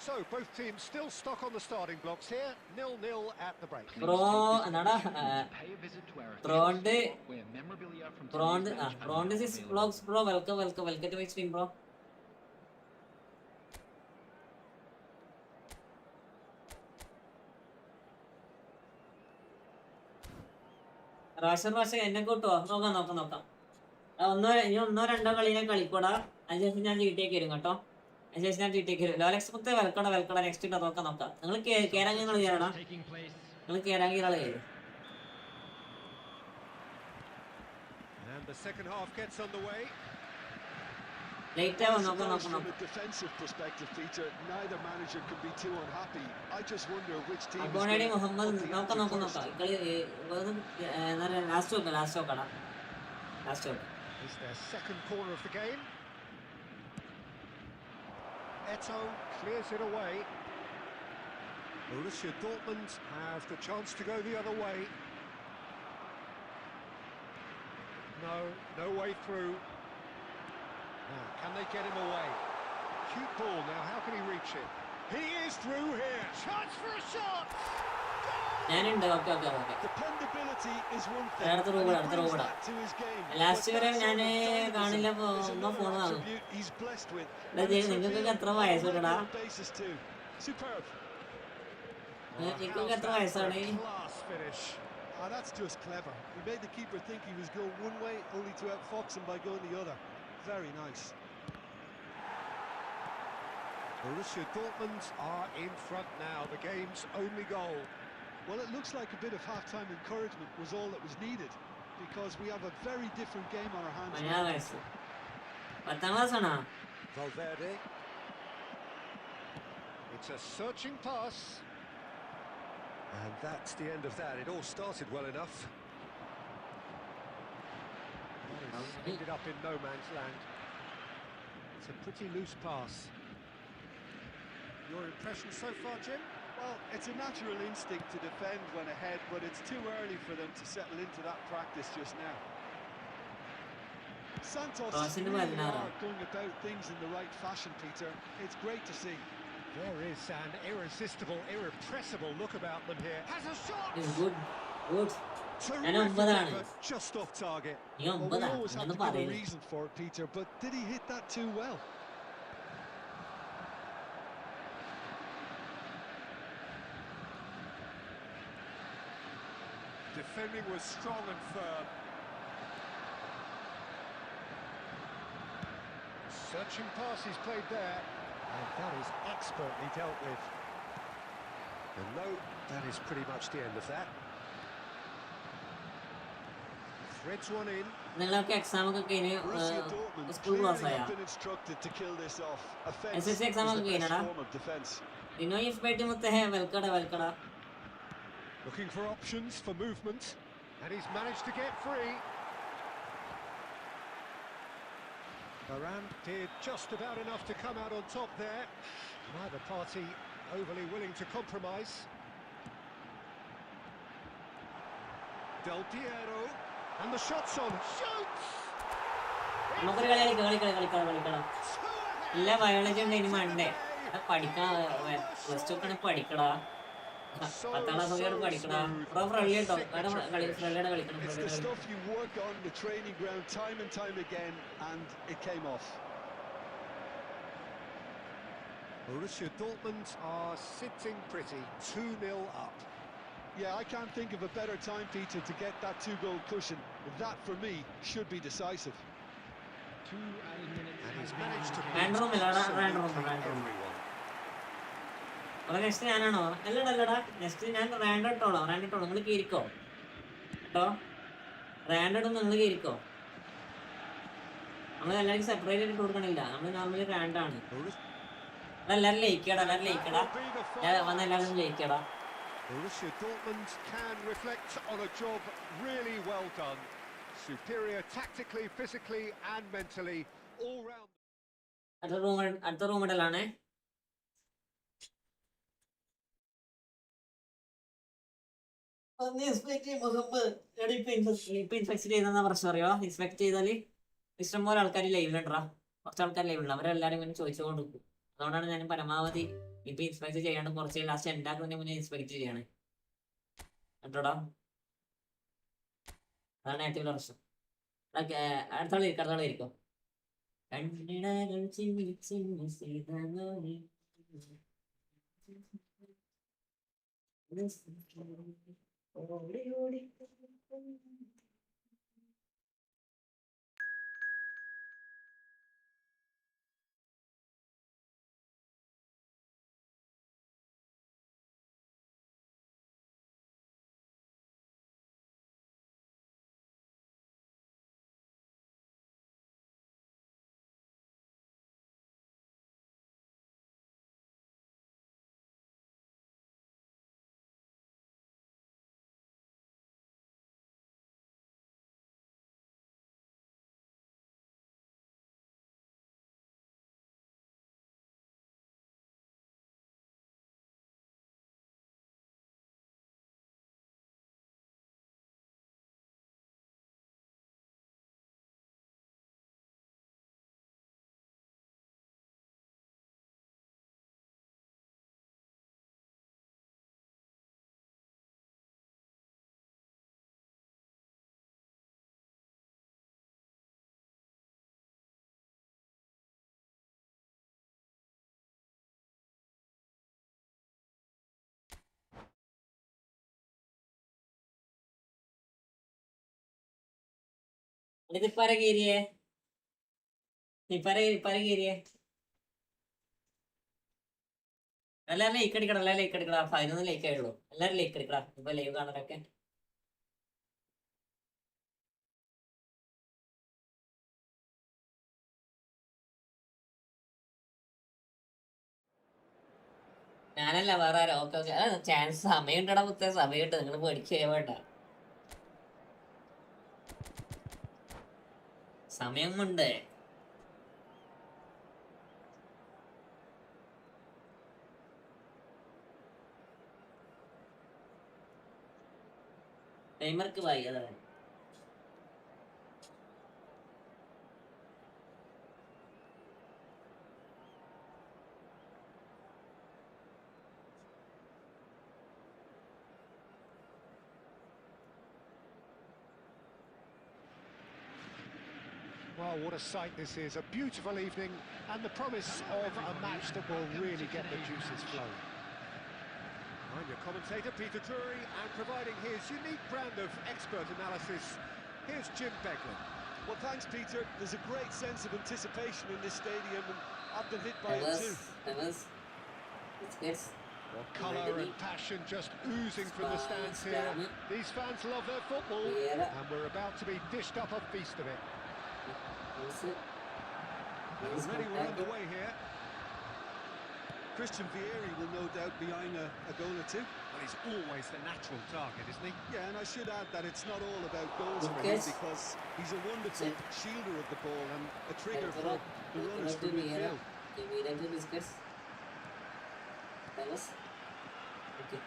So, both teams still stuck on the starting blocks here. 0-0 at the break. Bro, another Brondes vlogs, bro. Welcome to my stream, bro. Rasha, എന്നെ കൂട്ടോ നോക്കാം. ഒന്നോ രണ്ടോ കളിനെ കളിക്കൂടാ. അതിനുശേഷം ഞാൻ GTA വരും കേട്ടോ. അതിനുശേഷം ഞാൻ GTA വരും. ലോലക്സ് മുത്ത് വെൽക്കട നെക്സ്റ്റ് ഇട്ടോ നോക്കാം. നിങ്ങൾ കേറാങ്ങി കളിയാണോ? നിങ്ങൾ കേറാങ്ങി കളിയായിരുന്നു. And the second half gets underway. Late ആവും നോക്കാം. From a defensive perspective, Peter, neither manager can be too unhappy. I just wonder which team is അബോണടി Muhammad നോക്കാം. കളി ലാസ്റ്റ് നോക്കടാ. It's their second corner of the game. Eto clears it away. Borussia Dortmund have the chance to go the other way. No way through. Now, can they get him away? Cute ball now, how can he reach it? He is through here. Chance for a shot! ഞാനുണ്ട്. Okay. Dependability is one thing. അടുത്ത room To his game. Last വരെ ഞാൻ കാണില്ല. ഒന്നോ phone കാണും. He's blessed with. നിങ്ങൾക്കൊക്കെ എത്ര വയസ്സുണ്ടടാ? Superb. നിങ്ങൾക്കൊക്കെ എത്ര വയസ്സാണ്? Class finish. That's just clever. He made the keeper think he was going one way, only to outfox him by going the other. Very nice. Borussia Dortmund are in front now, the game's only goal. Well, it looks like a bit of half-time encouragement was all that was needed, because we have a very different game on our hands. 10ാം class ആണോ? Valverde. It's a searching pass. And that's the end of that. It all started well enough. It's ended up in no man's land. It's a pretty loose pass. Your impression so far, Jim? Well, it's a natural instinct to defend when ahead, but it's too early for them to settle into that practice just now. Santos really are going about things in the right fashion, Peter. It's great to see. There is an irresistible, irrepressible look about them here. Has a shot! It's good. Good. Terrific effort, just off target. Well, we always have to give a reason for it, Peter, but did he hit that too well? Defending was strong and firm. Searching pass is played there, and that is expertly dealt with. And no, that is pretty much the end of that. Threads one in. നിങ്ങളൊക്കെ exam ഒക്കെ കഴിഞ്ഞ് Borussia Dortmund school class clearly ആയാ have been instructed to kill this off. Offense is SSC the exam ഒക്കെ best കഴിഞ്ഞടാ form of defense. ഇന്നോ if bet മുത്തേ വെൽക്കട Looking for options for movement, and he's managed to get free. Varane did just about enough to come out on top there. Neither party overly willing to compromise. Del Piero, and the shot's on. Shoots! നമുക്കൊരു കളിക്കണം എല്ലാ biology ഉണ്ട് ഇനി മണ്ടേ പഠിക്കണം plus two ഒക്കെ പഠിക്കടാ 10ാം class ഒക്കെ പഠിക്കടാ friendly കേട്ടോ ഫ്രണ്ട്ലിയുടെ കളിക്കണം It's the stuff you work on the training ground time and time again, and it came off. Borussia Dortmund are sitting pretty, 2-0 up. Yeah, I can't think of a better time, Peter, to get that 2-goal cushion. That, for me, should be decisive. 2 added minutes. And he's managed to Random beat random. absolutely everyone. അപ്പൊ next ഞാനാണോ അല്ലടാ next ഞാൻ rand ഇട്ടോളാം നിങ്ങൾ കീരിക്കോ കേട്ടോ rand ഇടും നിങ്ങൾ കീരിക്കോ നമ്മൾ എല്ലാവർക്കും സെപ്പറേറ്റ് ആയിട്ട് കൊടുക്കണില്ല നമ്മൾ നോർമലി റാൻഡാണ് എല്ലാവരും ലയിക്കടാ ഞാൻ വന്ന എല്ലാവരും ലയിക്കടാ Borussia Dortmund can reflect on a job really well done. Superior tactically, physically and mentally, all round. അടുത്ത റൂം ഇടലാണേ പ്രശ്നം അറിയോ ഇൻസ്പെക്ട് ചെയ്താല് ഇഷ്ടംപോലെ ആൾക്കാർ ലൈവിലുണ്ടാ കുറച്ച് ആൾക്കാർ ലൈവിലുണ്ട് അവരെല്ലാരും ഇങ്ങനെ ചോദിച്ചുകൊണ്ട് നിൽക്കും അതുകൊണ്ടാണ് ഞാൻ പരമാവധി ഇപ്പൊ ഇൻസ്പെക്ട് ചെയ്യാണ്ട് കുറച്ച് ലാസ്റ്റ് ഉണ്ടാക്കുന്നതിന് മുന്നേ ഇൻസ്പെക്ട് ചെയ്യണേ കേട്ടോടാ അതാണ് ഏറ്റവും പ്രശ്നം അടുത്താൾ ഇരിക്കും കണ്ണിടകൾ ചിമ്മി ചിമ്മി സീതകളെ ഓടി ഓടി ഇതിപ്പര കീരിയേ ഇപ്പര കീരിയേ എല്ലാരും ലൈക്ക് അടിക്കടാ 11 ലൈക്ക് ആയുള്ളൂ എല്ലാരും ലൈക്ക് അടിക്കടാ ഇപ്പൊ ലൈവ് കാണാനൊക്കെ ഞാനല്ല വേറെ ആരോ. Okay okay. ചാൻസ് സമയം ഉണ്ടടാ മുത്തേ, സമയമുണ്ട്. നിങ്ങൾ പേടിക്കുക വേണ്ട, സമയം കൊണ്ട്. ടൈമർക്ക് വായി അതാണ്. Well, what a sight this is. A beautiful evening and the promise of a match that will really get the juices flowing. I'm your commentator, Peter Drury, and providing his unique brand of expert analysis, here's Jim Beglin. Well, thanks, Peter. There's a great sense of anticipation in this stadium, and I've been hit by it too. It's Well, colour and passion just oozing from the stands here. These fans love their football, and we're about to be dished up a feast of it. Already we're underway here. Christian Vieri will no doubt be eyeing a goal or two. Well, he's always the natural target, isn't he? Yeah, and I should add that it's not all about goals for him, because he's a wonderful shielder of the ball and a trigger for the runners from midfield. biscuits. Okay.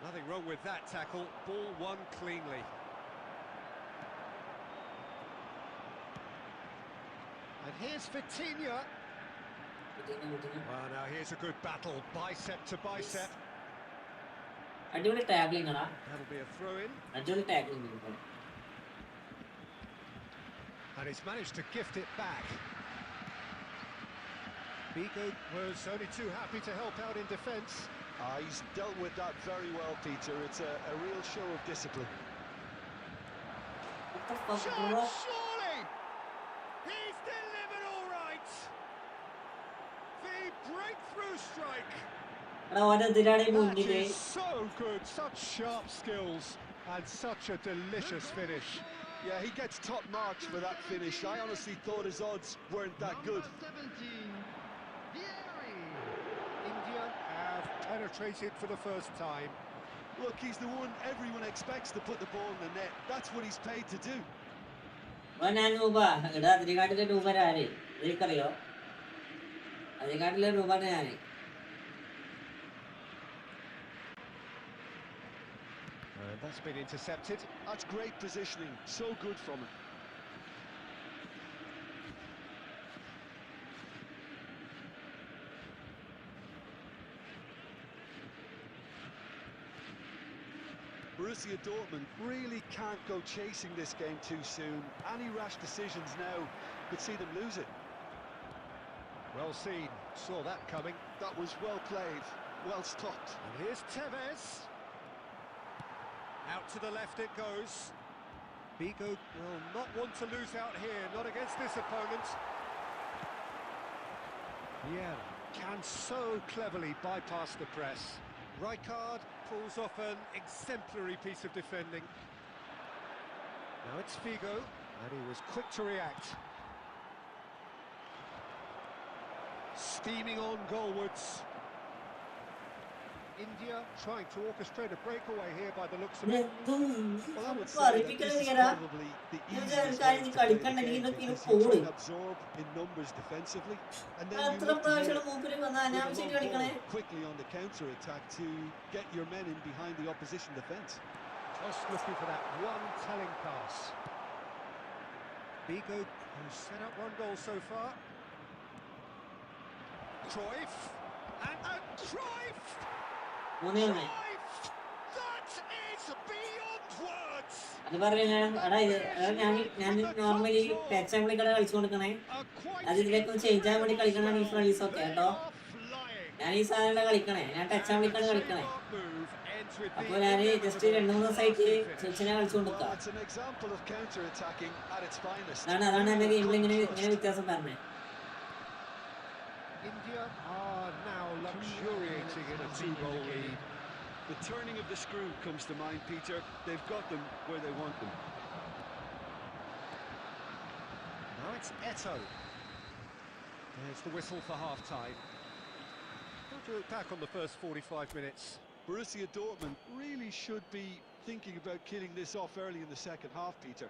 Nothing wrong with that tackle. Ball won cleanly. And here's Vitinha. Well, now here's a good battle, bicep to bicep. അടിപൊളി ടാഗ്ലിംഗ് ആണോ? That'll be a throw-in. അടിപൊളി ടാഗ്ലിംഗ്. And he's managed to gift it back. Bigo was only too happy to help out in defence. He's dealt with that very well, Peter. It's a real show of discipline. What the fuck, bro? Surely! He's delivered all right! The breakthrough strike! എടാ ഓനെന്തിനാണ് ഈ That മുന്നില്? is so good, such sharp skills and such a delicious finish. Yeah, he gets top marks for that finish. I honestly thought his odds weren't that good. India have penetrated for the first time. Look, he's the one everyone expects to put the ball in the net. That's what he's paid to do. ഞാൻ രൂപ എടാ അതിനെക്കാട്ടിലെ രൂപ ഞാന് നിനക്കറിയോ? അതിനെക്കാട്ടിലെ രൂപ ഞാന്. That's been intercepted. That's great positioning. So good from him. Borussia Dortmund really can't go chasing this game too soon. Any rash decisions now could see them lose it. Well seen, saw that coming. That was well played, well stopped. And here's Tevez. Out to the left it goes. Bigo will not want to lose out here, not against this opponent. Yeah, can so cleverly bypass the press. Rijkaard pulls off an exemplary piece of defending. Now it's Figo, and he was quick to react. Steaming on goalwards. India trying to orchestrate a breakaway here by the looks of it. Well, I would say that this is probably the easiest way to play the game, because you try to absorb in numbers defensively, and then you look to quickly on the counter-attack to get your men in behind the opposition defence. Just looking for that one telling pass. Bigo, who's set up one goal so far. Cruyff, and Cruyff! That is beyond words! അത് പറഞ്ഞാൽ എടാ ഞാൻ normally touch and കളിക്കണ കളിച്ചു കൊടുക്കണേ. അത് ഇതിലേക്ക് change ആകാൻ വേണ്ടി കളിക്കണ ഈ ഫ്രണ്ട്ലീസൊക്കെ കേട്ടോ. ഞാൻ ഈ സാധനം കളിക്കണേ, ഞാൻ ടച്ച് ആൻഡ് കളിക്കാണ് കളിക്കണേ. അപ്പൊ ഞാൻ ജസ്റ്റ് 2-3 ദിവസമായിട്ട് ചെൽസിനെ കളിച്ചു കൊടുക്കാം. അതാണ് എന്റെ ഗെയിമിൽ ഇങ്ങനെ വ്യത്യാസം പറഞ്ഞത്. India are now luxuriating in a 2-goal lead. The turning of the screw comes to mind, Peter. They've got them where they want them. Now it's Eto'o. There's the whistle for half-time. How do you look back on the first 45 minutes? Borussia Dortmund really should be thinking about killing this off early in the second half, Peter.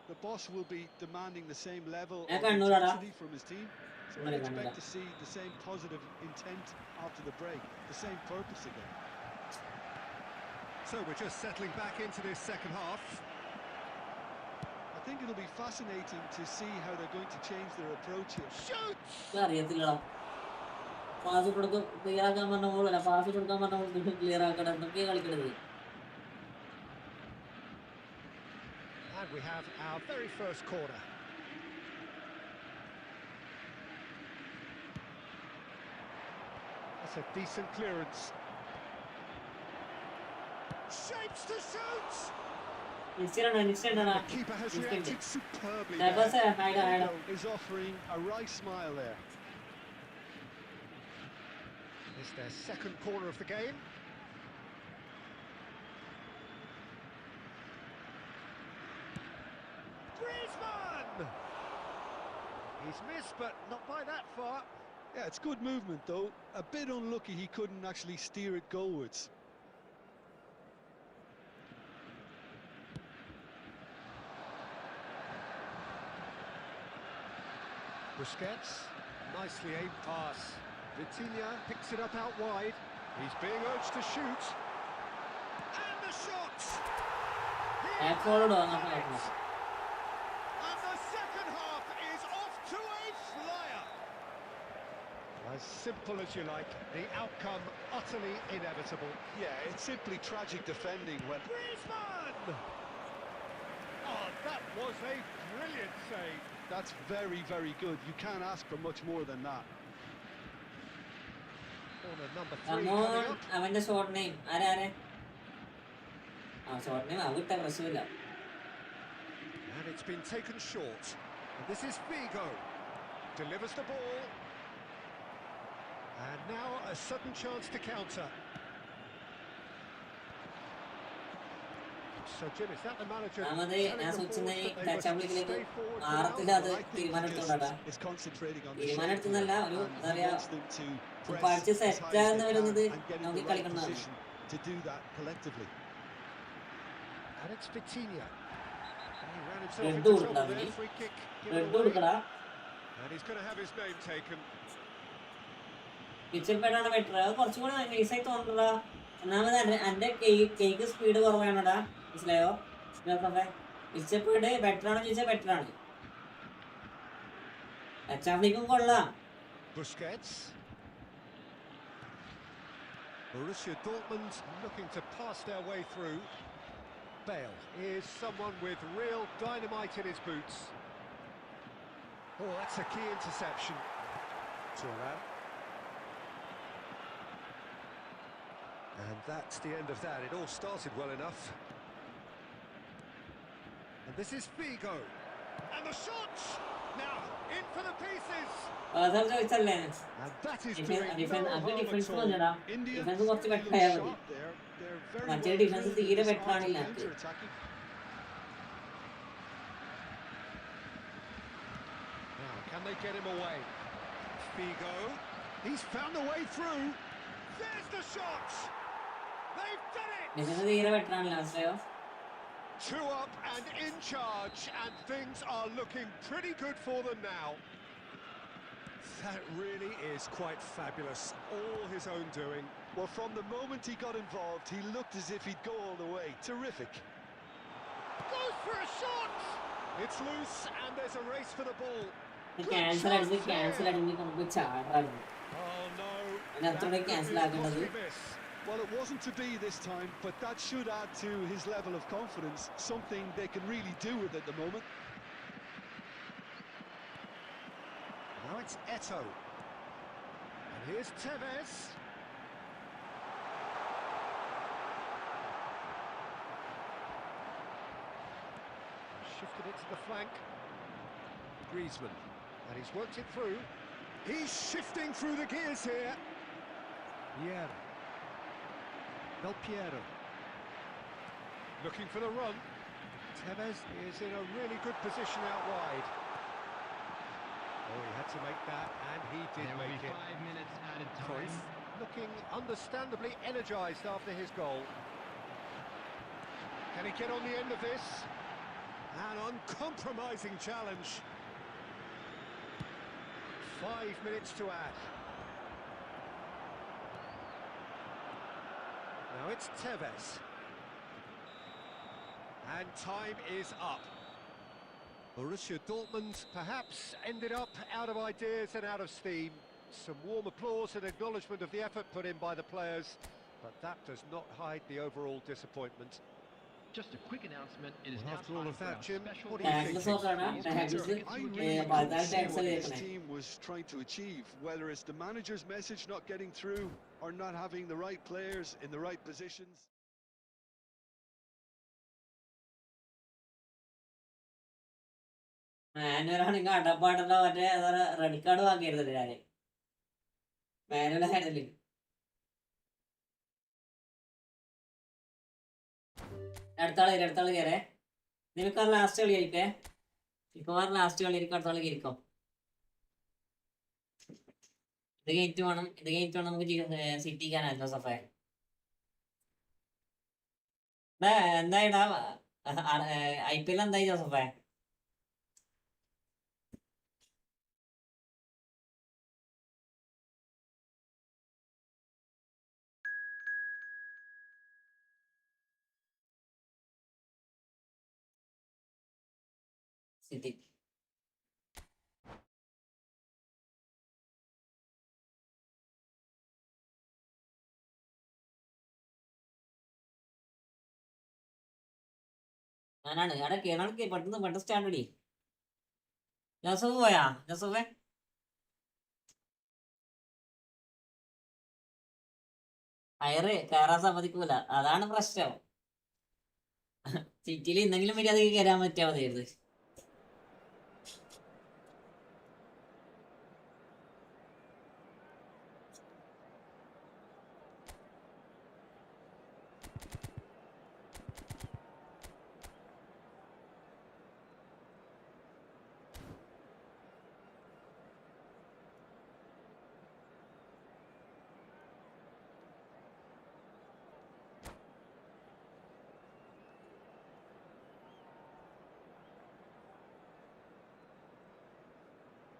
The boss will be demanding the same level of intensity from his team, so I expect to see the same positive intent after the break, the same purpose again. So we're just settling back into this second half. I think it'll be fascinating to see how they're going to change their approach here. Shoots! അറിയത്തില്ലടാ pass കൊടുക്കും clear ആക്കാൻ പറഞ്ഞ പോലല്ല pass കൊടുക്കാൻ പറഞ്ഞ പോലെ clear ആക്കണം എന്തൊക്കെ കളിക്കണത് And we have our very first corner. That's a decent clearance. Shapes to shoot! The keeper has reacted superbly there. Is offering a right smile there. It's their second corner of the game. Griezmann! He's missed, but not by that far. Yeah, it's good movement though. A bit unlucky he couldn't actually steer it goalwards. Busquets, nicely aimed pass. Vitinha picks it up out wide. He's being urged to shoot. And the shot! And the second half is off to a flyer. As simple as you like, the outcome utterly inevitable. Yeah, it's simply tragic defending when... Griezmann! Oh, that was a brilliant save. That's very, very good. You can't ask for much more than that. Corner number 3 coming up. അവന്റെ short name ആരാ short name അവിട്ട പ്രശ്നമില്ല. And it's been taken short. And this is Figo. Delivers the ball. And now a sudden chance to counter. So Jim, is that the manager? It's concentrating on the to do that collectively. And it's Vitinha. He ran himself into trouble there. Free kick. And he's going to have his name taken. പിച്ചിൽ പെട്ടാണ് better. അത് കുറച്ചുകൂടെ നൈസായി തോന്നണ്ടാ. ഒന്നാമത് എൻ്റെ cake speed കുറവാണടാ, മനസ്സിലായോ? പിച്ചിൽ പോയിട്ട് better ആണോ ചോദിച്ചാൽ ബെറ്റർ ആണ്. എച്ചാഫ്രിക്കും കൊള്ളാം. Busquets. Borussia Dortmund looking to pass their way through. Bale is someone with real dynamite in his boots. Oh, that's a key interception. Thuram. And that's the end of that. It all started well enough. And this is Figo. And the shot! Now, in for the pieces! And that is doing no harm at all. Defence കുറച്ച് ബെറ്ററായാൽ മതി. മറ്റേ defence തീരെ ബെറ്ററാണില്ല. Now, can they get him away? Figo. He's found the way through. There's the shot! They've done it! Defence തീരെ ബെറ്ററാണില്ല, മനസ്സിലായോ? 2 up and in charge, and things are looking pretty good for them now. That really is quite fabulous, all his own doing. Well, from the moment he got involved, he looked as if he'd go all the way. Terrific. Goes for a shot! It's loose, and there's a race for the ball. Cancel അടിച്ച് നമുക്ക് ചാടാറുണ്ട്. Oh no, അതിനകത്തോടെ cancel ആക്കേണ്ടത്. Well, it wasn't to be this time, but that should add to his level of confidence, something they can really do with at the moment. Now it's Eto'o. And here's Tevez. Shifted it to the flank. Griezmann. And he's worked it through. He's shifting through the gears here. Yeah. Del Piero. Looking for the run. Tevez is in a really good position out wide. Oh, he had to make that, and he did There will make be it. 5 minutes added Cruyff time. looking understandably energised after his goal. Can he get on the end of this? An uncompromising challenge. 5 minutes to add. Now it's Tevez. And time is up. Borussia Dortmund perhaps ended up out of ideas and out of steam. Some warm applause and acknowledgement of the effort put in by the players, but that does not hide the overall disappointment. Just a quick announcement. It is Well, now after all time of for that, our Jim, special what do you Tags think? നോക്കാണ് tags I really couldn't പതിനാല് see tags what his കേൾക്കണേ. team was trying to achieve, whether it's the manager's message not getting through or not having the right players in the right positions. മാനുവലാണെങ്കിൽ അടപ്പാടുള്ള മറ്റേ red card വാങ്ങിയിരുന്നില്ല ഞാന്. മാനുവലായിരുന്നില്ല. അടുത്താള് കയറേ. നിനക്ക് last കളി ആയിരിക്കേ. ഇപ്പൊ last കളി ആയിരിക്കും. അടുത്ത കളി ഇരിക്കും. ഇത് കഴിഞ്ഞിട്ട് വേണം നമുക്ക് സിറ്റിക്കാനാണ് ജോസഫേ. എന്തായിടാ IPL എന്തായി ജോസഫേ? സിറ്റി ഞാനാണ് കേരളക്ക് പെട്ടെന്ന് സ്റ്റാൻഡ് അടി. ജോസഫ് പോയാ? ജോസഫേ ഹയറ് കയറാൻ സമ്മതിക്കൂല, അതാണ് പ്രശ്നം. സിറ്റിയിൽ എന്തെങ്കിലും മര്യാദ കയറാൻ പറ്റിയാൽ മതിയായിരുന്നു.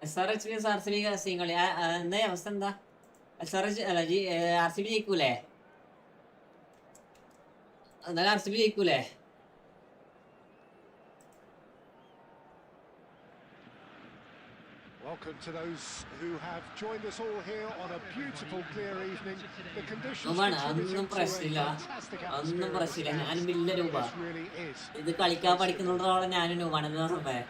SRH RCB കളി എന്താ അവസ്ഥ? എന്താ SRH അല്ല RCB ജയിക്കൂലേ? എന്നാലും RCB ജയിക്കൂലേ? Welcome to those who have joined us all here on a beautiful, clear evening. The conditions ഒന്നും പ്രശ്നമില്ല, ഒന്നും പ്രശ്നമില്ല. ഞാൻ വലിയ രൂപ ഇത് കളിക്കാൻ പഠിക്കുന്നുണ്ടോളം ഞാനും രൂപമാണ്.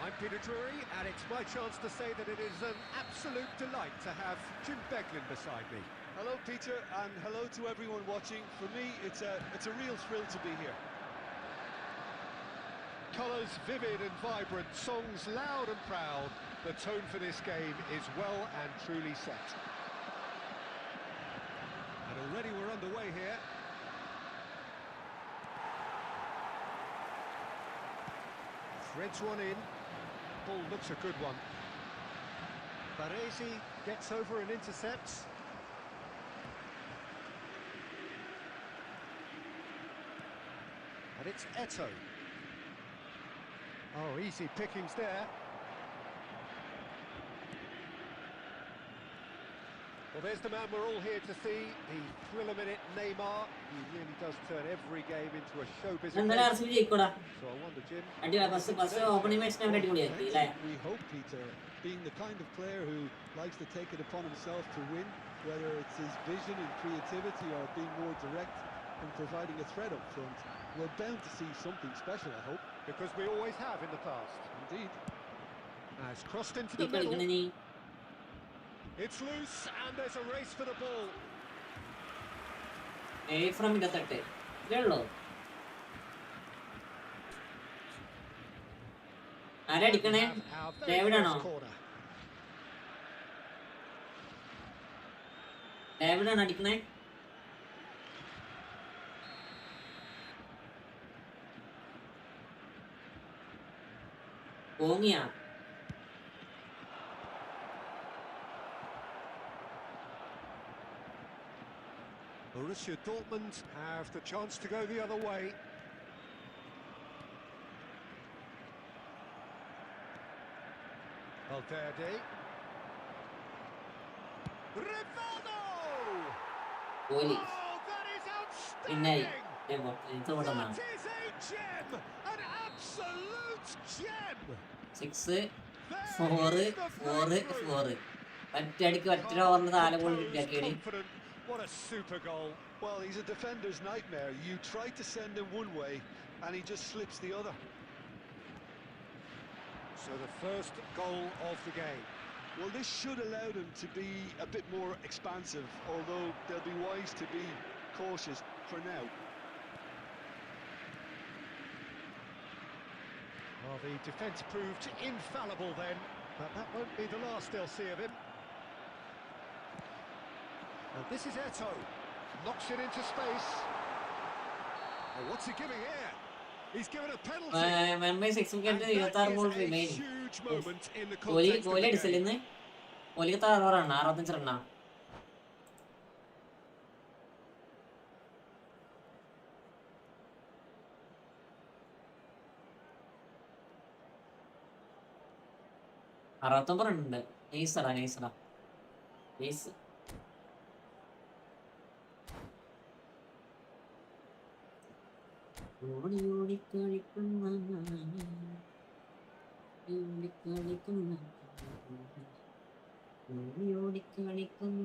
I'm Peter Drury, and it's my chance to say that it is an absolute delight to have Jim Beglin beside me. Hello, Peter, and hello to everyone watching. For me, it's a real thrill to be here. Colours vivid and vibrant, songs loud and proud. The tone for this game is well and truly set. And already we're underway here. Threads one in. Ball looks a good one. Baresi gets over and intercepts. And it's Eto. Oh, easy pickings there. Well, there's the man we're all here to see, the thriller-minute Neymar. He really does turn every game into a showbiz occasion. So I wonder, Jim... We hope, Peter, being the kind of player who likes to take it upon himself to win, whether it's his vision and creativity or being more direct and providing a threat up front, we're bound to see something special, I hope. Because we always have in the past. Indeed. Now it's crossed into the middle. It's loose, and there's a race for the ball. from the 30. Hello. ആരാ അടിക്കണേ? ഡേവിഡാണോ? ഡേവിഡാണ് അടിക്കണേ? ഓങ്ങിയാ? Borussia Dortmund have the chance to go the other way. Valverde. Rivaldo! Goalie. Oh, that is പിന്നെ outstanding! ഇത് പെട്ടെന്നാണ് That is a gem! An absolute gem! 6 There 4 is the 4 breakthrough! 4 ഒറ്റയടിക്ക് ഒറ്റ ഓവറിന് 4 goal Composed, കിട്ടിയാക്കിയത്. confident. What a super goal. Well, he's a defender's nightmare. You try to send him one way, and he just slips the other. So the first goal of the game. Well, this should allow them to be a bit more expansive, although they'll be wise to be cautious for now. Well, the defence proved infallible then, but that won't be the last they'll see of him. And this is Eto. Knocks it into space. Oh, what's he giving here? He's given a penalty. 1/6 And കഴിഞ്ഞിട്ട് that 26 is goal a remaining. huge moment in the ഗോലി context of ഗോലി the അടിച്ചില്ല game. ഇന്ന്. ഗോലിക്ക് 60 റണ്ണാ, 65 റണ്ണാ. അറുപത്തൊമ്പത് റണ്ണുണ്ട്. നൈസറാ നൈസറാ nice. ഓടി ഓടി കളിക്കുന്ന ഓടി കളിക്കുന്ന ഓടി ഓടി കളിക്കുന്ന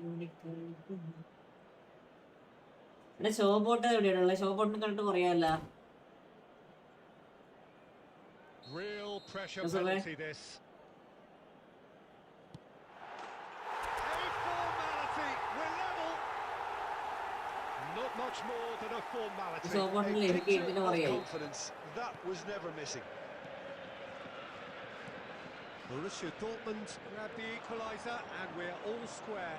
ഓടി കളിക്കുന്ന. എന്റെ ഷോ ബോട്ട് എവിടെയാണുള്ളത്? ഷോ ബോട്ടിനെ കണ്ടിട്ട് പറയാല്ല. Real pressure That's all right. penalty this. A formality. We're level. Not much more than a formality. Show ബോട്ടിന് എനിക്ക് Picture ഇതിന് of പറയായി. confidence that was never missing. Borussia Dortmund grab the equaliser and we're all square.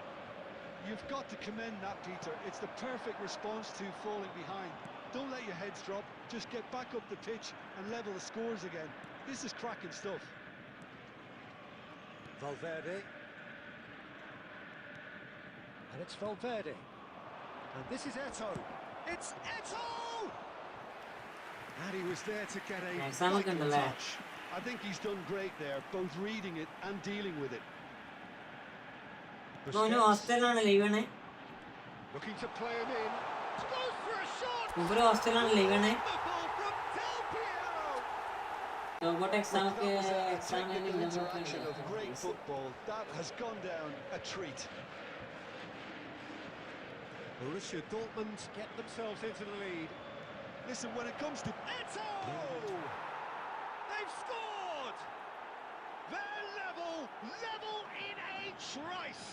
You've got to commend that, Peter. It's the perfect response to falling behind. Don't let your heads drop. Just get back up the pitch and level the scores again. This is cracking stuff. Valverde. And it's Valverde. And this is Eto. It's Eto! And he was there to get a Exam ഒക്കെ vital ഉണ്ടല്ലേ? touch. I think he's done great there, both reading it and dealing with it. ഓന് Busquets ഹോസ്റ്റലിലാണ് ലീവാണ്. looking to play him in. Goes for a shot! മൂപ്പര് ഹോസ്റ്റലിലാണ് ലീവാണ്. Wonderful from Del Piero! Show boat exam ഒക്കെ That was a exam technical interaction of great football. That has gone down a treat. Borussia Dortmund get themselves into the lead. Listen, when it comes to Eto! They've scored! They're level in a trice!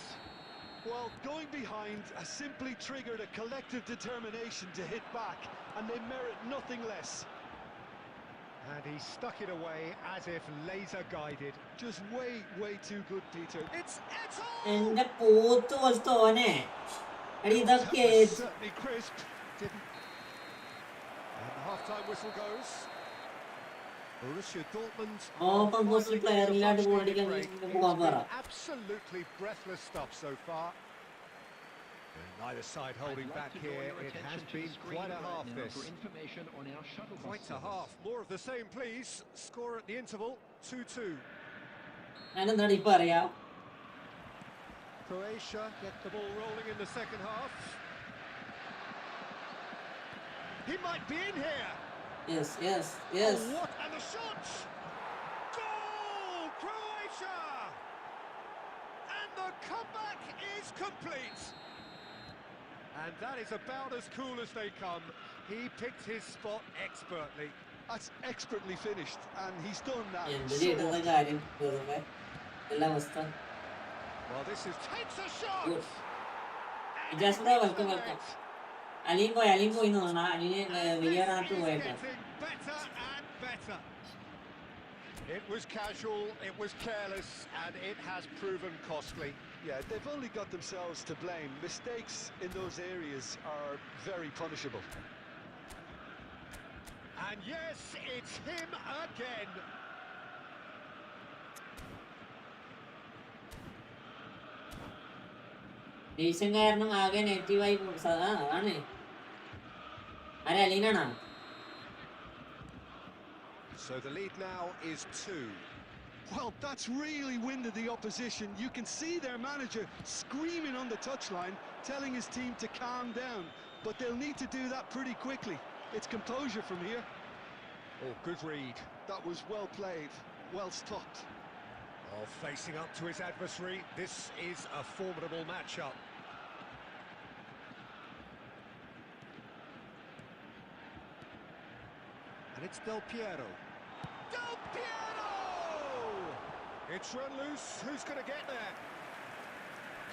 well, going behind has simply triggered a collective determination to hit back, and they merit nothing less. And he stuck it away as if laser guided. Just way too good, Peter. It's Eto! എന്റെ പോത്ത് പോലത്തെ ഓനെ. എടി That ഇതൊക്കെ was certainly crisp. Didn't. And the half-time whistle goes. Borussia Dortmund. Open പോസ്റ്റിൽ player ഇല്ലാണ്ട് goal അടിക്കാൻ പോകാൻ പറ. Absolutely breathless stuff so far. And neither side holding I'd like back to draw here. your It attention has to the been screen quite a right half now this. for information on our shuttle bus Quite a service. half. More of the same, please. Score at the interval 2-2. ഞാനെന്താണ് ഇപ്പൊ അറിയാം. Croatia get the ball rolling in the second half. He might be in here. Yes yes Oh, yes. what? And the shot! Goal! Croatia! And the comeback is complete. And that is about as cool as they come. He picked his spot expertly. That's expertly finished, and he's done that എന്ത് so ചെയ്തിരുന്ന often. കാര്യം വെറുതെ എല്ലാ അവസ്ഥ. Well, this is takes a shot. Good. And Just he now, hits welcome, the welcome. net. അലിയും പോയി എന്ന് പറഞ്ഞാൽ അലിന് And വിയറാത്ത് this is പോയേക്കാം. getting better and better. It was casual, it was careless, and it has proven costly. Yeah, they've only got themselves to blame. Mistakes in those areas are very punishable. And yes, it's him again. Division കാരണം ആകെ നെഗറ്റീവായി ആണ്. ആരെ അലീനാണോ? So the lead now is 2. Well, that's really winded the opposition. You can see their manager screaming on the touchline, telling his team to calm down. But they'll need to do that pretty quickly. It's composure from here. Oh, good read. That was well played, well stopped. Oh, facing up to his adversary. This is a formidable matchup. And it's Del Piero. Del Piero! It's run loose. Who's going to get there?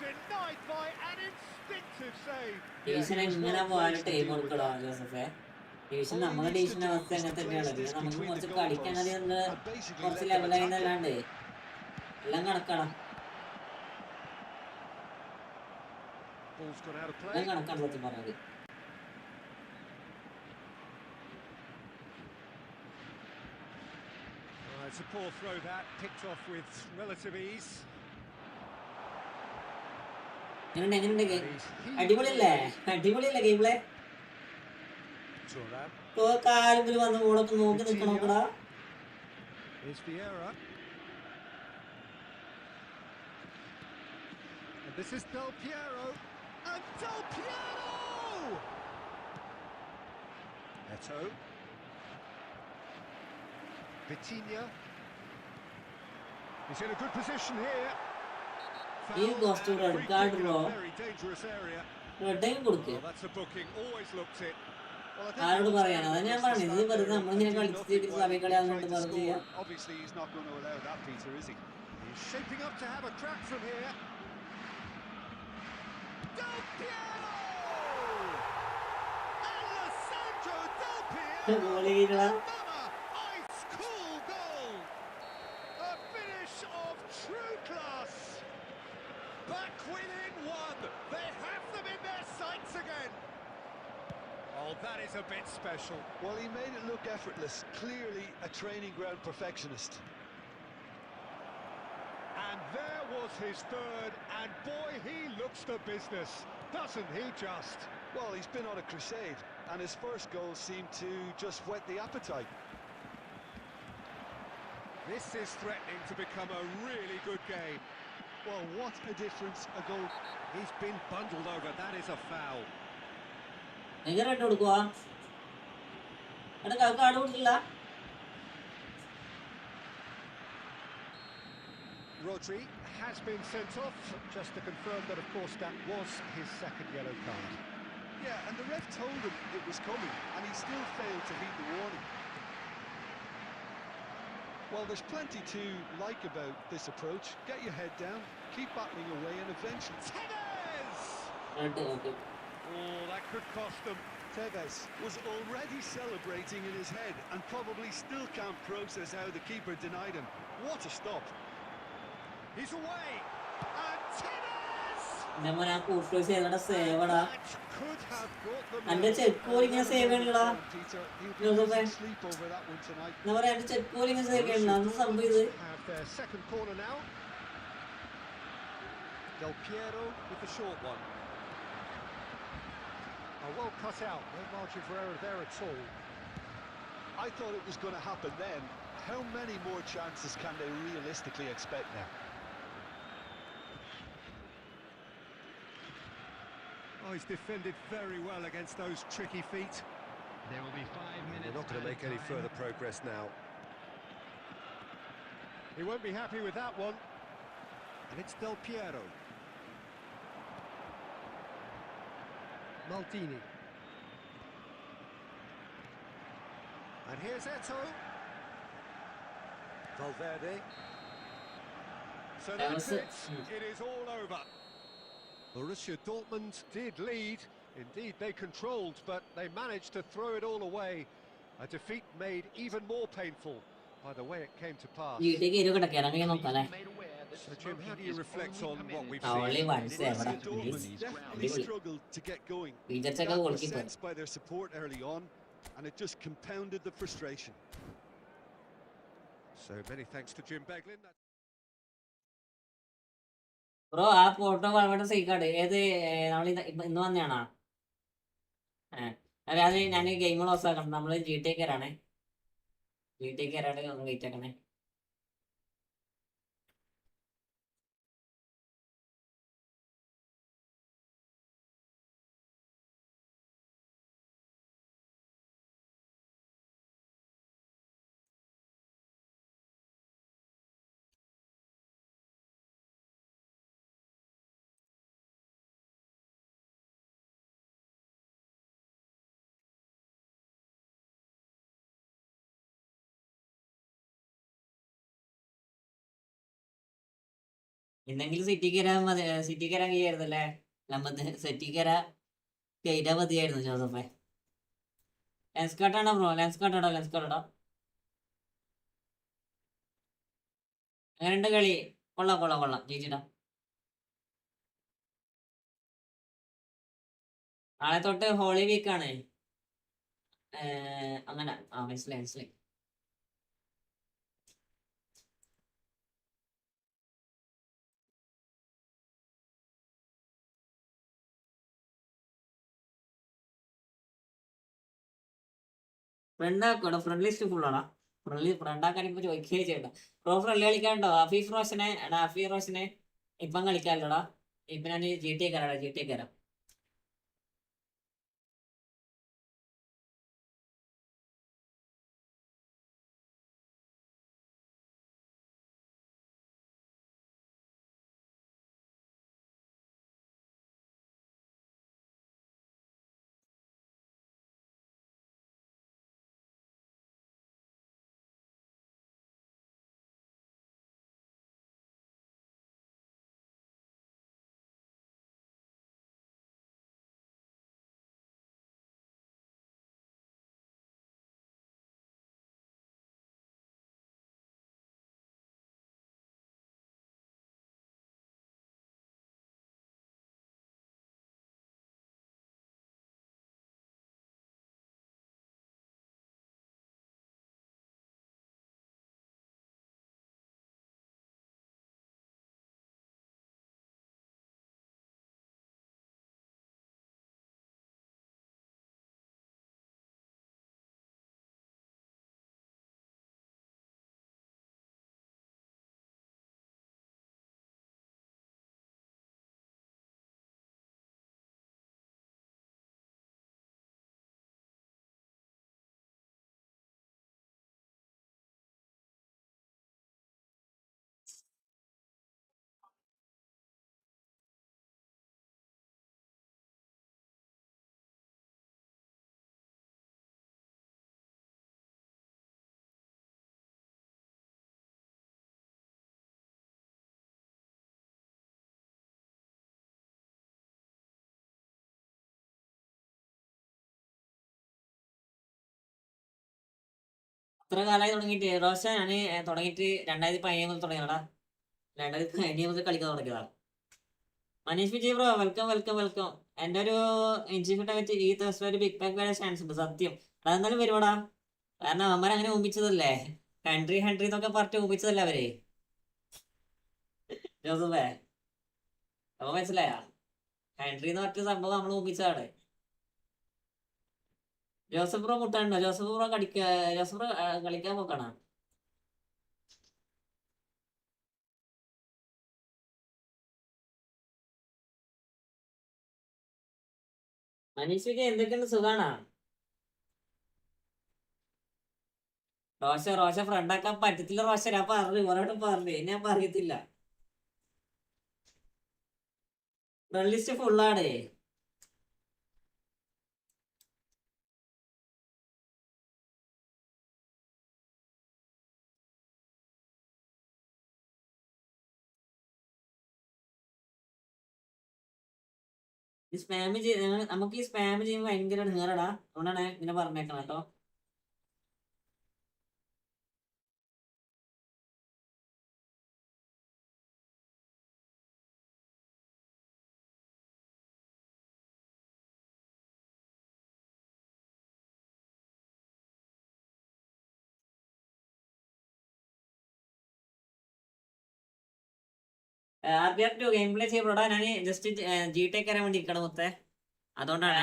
Denied by an instinctive save. Division എങ്ങനെ പോകാനും time കൊടുക്കണോ ജോസഫേ? Division നമ്മുടെ ഡിവിഷന്റെ അവസ്ഥ അങ്ങനെ തന്നെയാണ്. പിന്നെ നമുക്ക് കുറച്ച് കളിക്കാൻ അറിയുന്ന കുറച്ച് ലെവലായിന്നല്ലാണ്ട് എല്ലാം കണക്കാണ്. Ball's gone out of play. എല്ലാം കണക്കാണ് സത്യം പറഞ്ഞത്. It's a poor throw that, picked off with relative ease. എങ്ങനെയുണ്ട് ഗെയിം? അടിപൊളിയല്ലേ? അടിപൊളിയല്ലേ ഗെയിം പ്ലേ? Turan. കാലത്തിൽ വന്ന് ബോളൊക്കെ നോക്കി നിൽക്കണോക്കടാ. Here's Vieira. And this is Del Piero. And Del Piero! Eto. Vitinha. He's in a good position here. He goes to red card, bro. Very dangerous area. റെഡ്ഡയും കൊടുക്ക്. Oh, that's a booking. Always looked it. ആരോട് പറയാനാ? അതാ ഞാൻ പറഞ്ഞത്. ഇത് വെറുതെ നമ്മളിങ്ങനെ കളിച്ചിട്ട് സമയം കളയാന്നുകൊണ്ട് പറഞ്ഞു ചെയ്യാം. Obviously, he's not going to allow that, Peter, is he? He's shaping up to have a crack from here. Del Piero! Alessandro Del Piero! ഗോളികളാ. Ice cool goal! A finish of true class! Back within one! They have them in their sights again! Oh, that is a bit special. Well, he made it look effortless. Clearly a training ground perfectionist. And there was his third, and boy, he looks the business, doesn't he just? Well, he's been on a crusade, and his first goal seemed to just whet the appetite. This is threatening to become a really good game. Well, what a difference a goal. He's been bundled over, that is a foul. എങ്ങനെ ഇട്ട് കൊടുക്കുവാ? എടാ card കൊടുത്തില്ല. Rodri has been sent off, just to confirm that, of course, that was his second yellow card. Yeah, and the ref told him it was coming, and he still failed to heed the warning. Well, there's plenty to like about this approach. Get your head down, keep battling away, and eventually... Tevez! Red okay. Oh, that could cost them. Tevez was already celebrating in his head and probably still can't process how the keeper denied him. What a stop. He's away! And Tevez! എൻ്റെ മോനെ ആ കൂട്ടുകാർ ചെയ്തോടെ സേവടാ. That could have brought them... എന്റെ check കോൽ ഇങ്ങനെ save ചെയ്യണടാ. Peter, he'll be Joseph. losing sleep over that one tonight. എന്താ പറയാ, എന്റെ ചെക്ക് കോൽ ഇങ്ങനെ സേവ് ചെയ്യണ അത് സംഭവം ഇത്. Have their second corner now. Del Piero with the short one. Oh, well cut out, no margin for error there at all. I thought it was going to happen then. How many more chances can they realistically expect now? Oh, he's defended very well against those tricky feet. There will be 5 minutes. They're not going to make any added further time. progress now. He won't be happy with that one. And it's Del Piero. Maldini. And here's Eto. Valverde. So that's it. It is all over. Borussia Dortmund did lead. Indeed, they controlled, but they managed to throw it all away. A defeat made even more painful by the way it came to pass. വീട്ടിലേക്ക് ഇരു കിടക്കണം ഞാൻ നോക്കാല്ലേ. Made aware that So, Jim, how do you reflect on what we've Only seen? one save. Borussia Dortmund definitely struggled to get going. വിചാരിച്ചൊക്കെ That was goalkeeper. sensed by their support early on, and it just compounded the frustration. So many thanks to Jim Beglin. Bro ആ photo വളരെ സീക്കാട് ഏത് നമ്മൾ ഇന്ന് വന്നതാണോ? അതെ അത് ഞാൻ game close ആക്കണം. നമ്മൾ ജി ടി കയറാണേ. ജി ടി കയറാണ് ഒന്ന് വെയിറ്റ് ആക്കണേ. ഇന്നെങ്കിലും സിറ്റി കയറാൻ മതി. സിറ്റി കയറാൻ കഴിയായിരുന്നല്ലേ? നമ്മത് സിറ്റി കയറാൻ കയറ്റാൻ മതിയായിരുന്നു ജോസഫെ. ലെൻസ് കട്ടാണോ ബ്രോ? ലെൻസ് കട്ടാടോ? ലെൻസ് കട്ടാടോ? അങ്ങനെയുണ്ട് കളി. കൊള്ളാം കൊള്ളാം കൊള്ളാം. ജയിച്ചിട്ടാ നാളെ തൊട്ട് ഹോളി വീക്കാണ്. അങ്ങനെ മനസ്സിലായി മനസ്സിലായി. ഫ്രണ്ട് ആക്കോടാ. ഫ്രണ്ട് ലിസ്റ്റ് ഫുള്ളാടാ. ഫ്രണ്ട് ആക്കാൻ ഇപ്പൊ ചോദിക്കുകയും ചെയ്യണ്ട. പ്രോ ഫ്രണ്ട് കളിക്കാനുണ്ടോ? ഹാഫി റോഷനെ ഇപ്പം കളിക്കാമല്ലോടാ. ഇപ്പൊ ഞാൻ ജി ടി കയറാടാ. ജി ടി കയറാം. അത്ര കാലമായി തുടങ്ങിയിട്ട് റോഷ ഞാൻ തുടങ്ങിയിട്ട് 2017 മുതൽ തുടങ്ങിയതാടാ. 2017 മുതൽ കളിക്കാൻ തുടങ്ങിയതാ. Manish Vijay bro welcome welcome welcome. എൻ്റെ ഒരു ഇൻസ്റ്റിറ്റ്യൂട്ട് വെച്ച് ഈ ദിവസം ഒരു ബിഗ് ബാക്ക് വരാൻ ചാൻസ് ഉണ്ട് സത്യം. അതെന്തായാലും വരുവാടാ. കാരണം അവന്മാർ അങ്ങനെ ഊമ്പിച്ചതല്ലേ. ഹെൻറി ഹെൻറി എന്നൊക്കെ പറഞ്ഞിട്ട് ഊമ്പിച്ചതല്ലേ അവര്. ജോസഫേ അപ്പൊ മനസ്സിലായ? ഹെൻറി എന്ന് പറഞ്ഞ സംഭവം നമ്മൾ ഊമ്പിച്ചതാണ്. ജോസഫ് ബ്രോ മുട്ടാണ്ടോ? ജോസഫ് ബ്രോ ജോസഫ് ബ്രോ കളിക്കാൻ പോക്കണം. മനീഷ് വിജയ് എന്തൊക്കെയുണ്ട്? സുഖാണോ? റോഷ ഫ്രണ്ടാക്കാൻ പറ്റത്തില്ല റോഷ. ഞാൻ പറഞ്ഞു ഒരാട്ടും പറഞ്ഞു. ഞാൻ പറയത്തില്ല. ഫ്രണ്ട് ലിസ്റ്റ് ഫുള്ളാണ്. ഈ സ്പാം നമുക്ക് ഈ സ്പാം ചെയ്യുമ്പോൾ ഭയങ്കര നേരടാ. അതുകൊണ്ടാണ് ഇങ്ങനെ പറഞ്ഞേക്കണം കേട്ടോ. RBR2 game play ചെയ്യപ്പെടാ. ഞാൻ ജസ്റ്റ് ജി ടെക് വരാൻ വേണ്ടി ഇരിക്കണം മൊത്തം, അതുകൊണ്ടാണ്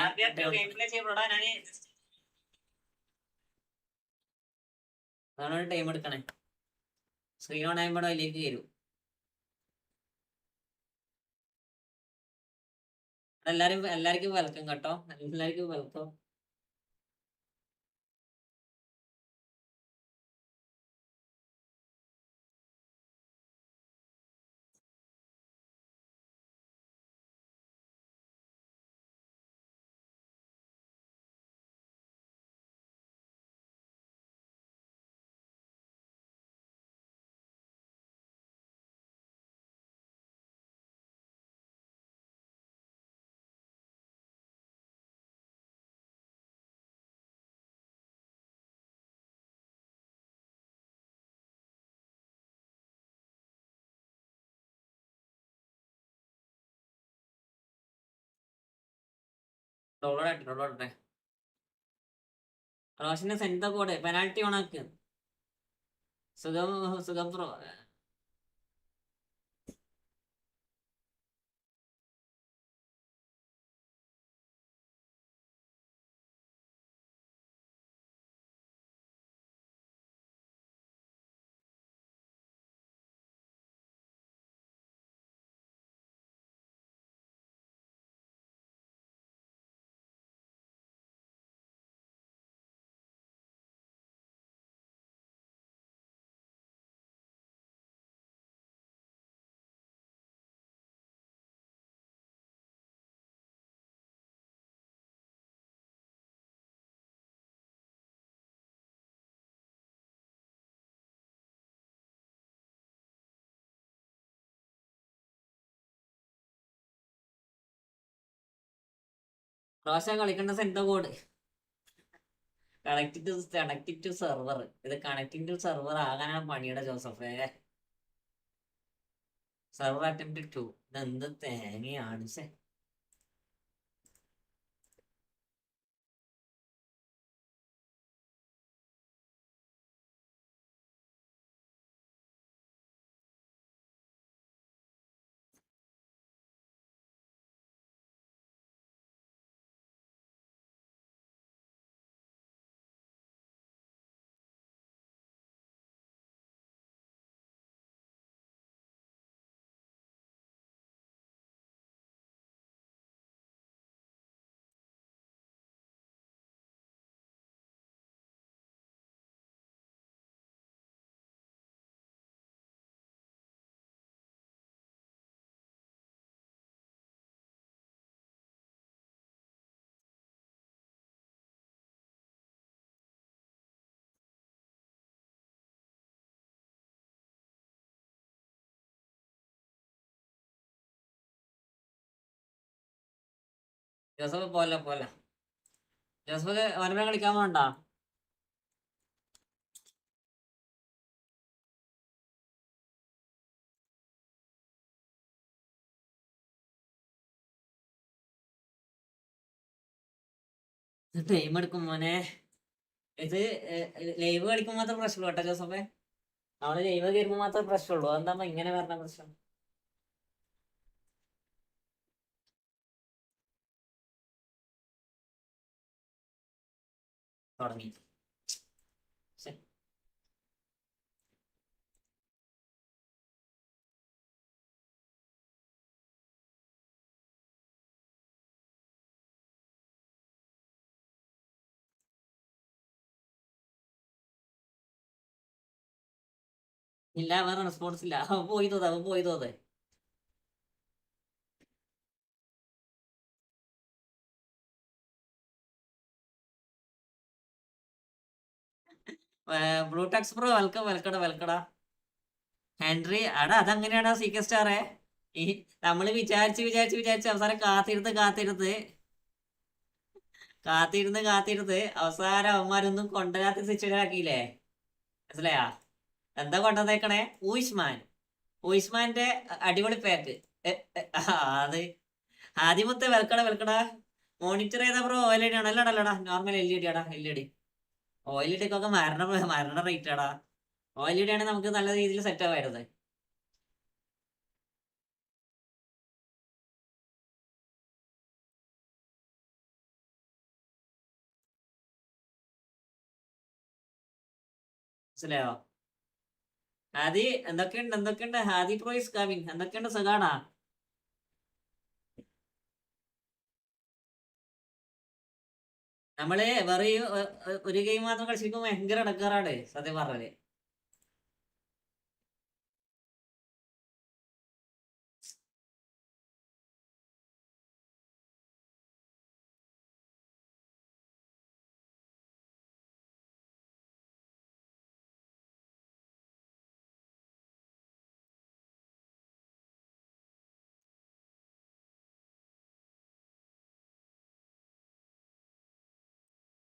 ടൈം എടുക്കണേ. സ്ക്രീൻ ഓൺ ആകുമ്പോൾ അതിലേക്ക് കയറും. എല്ലാവർക്കും വെൽക്കം കേട്ടോ, എല്ലാവർക്കും വെൽക്കം. ഡോളോട്ടെ റോഷന് സെൻഡ് കോഡ് പെനാൽറ്റി ഓണാക്ക്. സുഖം പ്രോ. റോഷ കളിക്കേണ്ട send code connect to server. ഇത് കണക്റ്റിംഗ് ടു സെർവർ ആകാനാണ് പണിയുടെ ജോസഫേ. Server attempt two. ഇതെന്ത് തേങ്ങയാണ് സേ. ജോസഫ് പോലെ ജോസഫ് വരമ്പ കളിക്കാൻ പോണ്ട. ടൈം എടുക്കും മോനെ. ഇത് ലൈവ് കളിക്കുമ്പോൾ മാത്രം പ്രശ്നമുള്ളൂ കേട്ടോ ജോസഫേ. നമ്മള് ലൈവ് കയറുമ്പോൾ മാത്രമേ പ്രശ്നമുള്ളൂ. എന്താ ഇങ്ങനെ പറഞ്ഞ പ്രശ്നം? തുടങ്ങി ഇല്ല, വേറെ റെസ്പോൺസ് ഇല്ല. അവൻ പോയി തോന്നേ. ബ്ലൂടാക്സ് പ്രോ വെൽക്കടാ ഹെൻറി. അതങ്ങനെയാടാ സീക്രട്ട് സ്റ്റാറേ. ഈ നമ്മള് വിചാരിച്ച് അവസാനം കാത്തിരുന്ന് അവസാനം അവന്മാരൊന്നും കൊണ്ടുവരാത്ത സിറ്റുവേഷൻ ആക്കിയില്ലേ. മനസ്സിലായാ? എന്താ കൊണ്ടുവന്നേക്കണേ? ഊഷ്മാന്റെ അടിപൊളി പാക്ക്. അത് ആദ്യമത്തെ വെൽക്കടാ. മോണിറ്റർ ചെയ്ത പ്രോ OLED ആണ്. അല്ലടാ നോർമൽ LED ആടാ. LED OLEDക്കൊക്കെ മരണ റേറ്റ് ആടാ. OLED ആണ് നമുക്ക് നല്ല രീതിയിൽ സെറ്റ് ആവായിരുന്നത്. മനസ്സിലായോ? ഹാദി എന്തൊക്കെയുണ്ട് ഹാദി പ്രോ ഇസ് കമ്മിങ്. എന്തൊക്കെയുണ്ട്, സുഖാണോ? നമ്മള് വേറെ ഒരു ഗെയിം മാത്രം കളിച്ചിരിക്കുമ്പോ ഭയങ്കര ഇടക്കാറാണ് സത്യം പറഞ്ഞത്.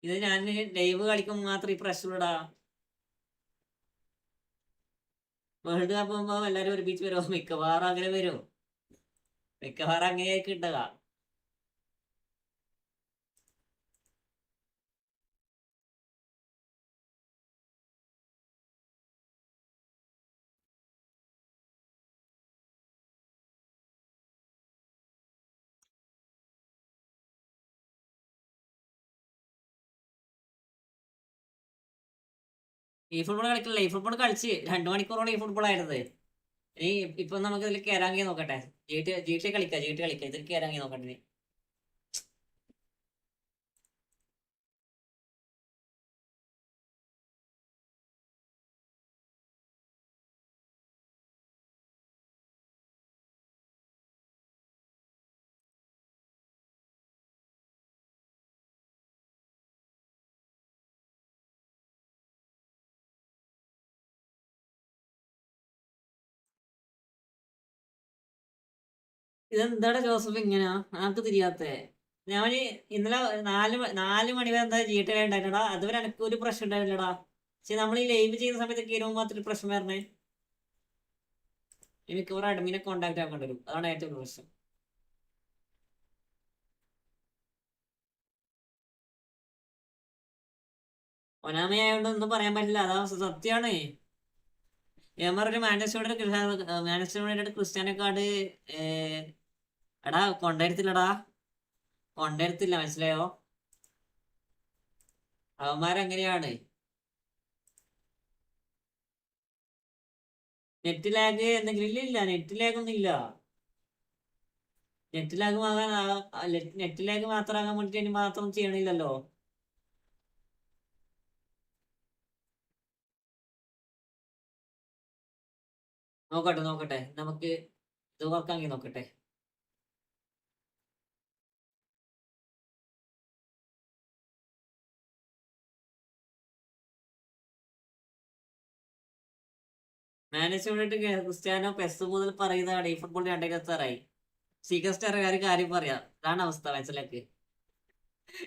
ഇത് ഞാൻ ലൈവ് കളിക്കുമ്പോൾ മാത്രം ഈ പ്രശ്നമിടാ. വേൾഡ് കപ്പ് ആകുമ്പോ എല്ലാരും ഒരുമിച്ച് വരുമോ? മിക്കവാറും അങ്ങനെ വരും. മിക്കവാറും അങ്ങനെയായിരിക്കും ഉണ്ടാവുക. ഈ ഫുട്ബോൾ കളിക്കില്ല. ഈ ഫുട്ബോൾ കളിച്ച് 2 മണിക്കൂറോളം ഈ ഫുട്ബോൾ ആയിരുന്നത്. ഇനി ഇപ്പൊ നമുക്ക് ഇതിൽ കയറാങ്കി നോക്കട്ടെ. ജി ടി കളിക്കാം. ഇതിൽ കയറാങ്കി നോക്കട്ടെ ഇനി. ഇതെന്താടാ ജോസഫ് ഇങ്ങനെ ആർക്ക് തിരിയാത്തേ? ഞാൻ ഇന്നലെ 4 മണി വരെ എന്താ ജി ടി ഉണ്ടായിരുന്നടാ. അതുവരെ എനിക്ക് ഒരു പ്രശ്നം ഉണ്ടായിരുന്നില്ലടാ. പക്ഷെ നമ്മൾ ഈ ലൈവ് ചെയ്യുന്ന സമയത്ത് കയറുമ്പോൾ മാത്രം പ്രശ്നം വരണേ. എനിക്ക് ഒരു അഡ്മിനെ കോണ്ടാക്ട് ആക്കേണ്ടി വരും. അതാണ് ഏറ്റവും പ്രശ്നം. ഒനാമയായോണ്ട് ഒന്നും പറയാൻ പറ്റില്ല. അതാ സത്യമാണ്. ഞാൻ പറഞ്ഞ മാനേജ്മെന്റ് ക്രിസ്ത്യാനോ കാർഡ് എടാ കൊണ്ടുവരത്തില്ല മനസ്സിലായോ? അവന്മാരങ്ങനെയാണ്. നെറ്റ് ലാഗ് എന്തെങ്കിലും ഇല്ല. നെറ്റ് ലാഗ് ഒന്നും ഇല്ല. നെറ്റ് ലാഗ് മാത്രമാകാൻ വേണ്ടിട്ട് ഇനി മാത്രം ചെയ്യണില്ലല്ലോ. നോക്കട്ടെ നമുക്ക് ഇത് വർക്കാക്കി നോക്കട്ടെ. മാനേജ്മെന്റ് ക്രിസ്ത്യാനോ പെസ് മുതൽ പറയുന്നതാണ് ഈ ഫുട്ബോൾ 2026 സീക്രട്ട് സ്റ്റാറുകാർ കാര്യം പറയാം. അതാണ് അവസ്ഥ, മനസ്സിലാക്ക്.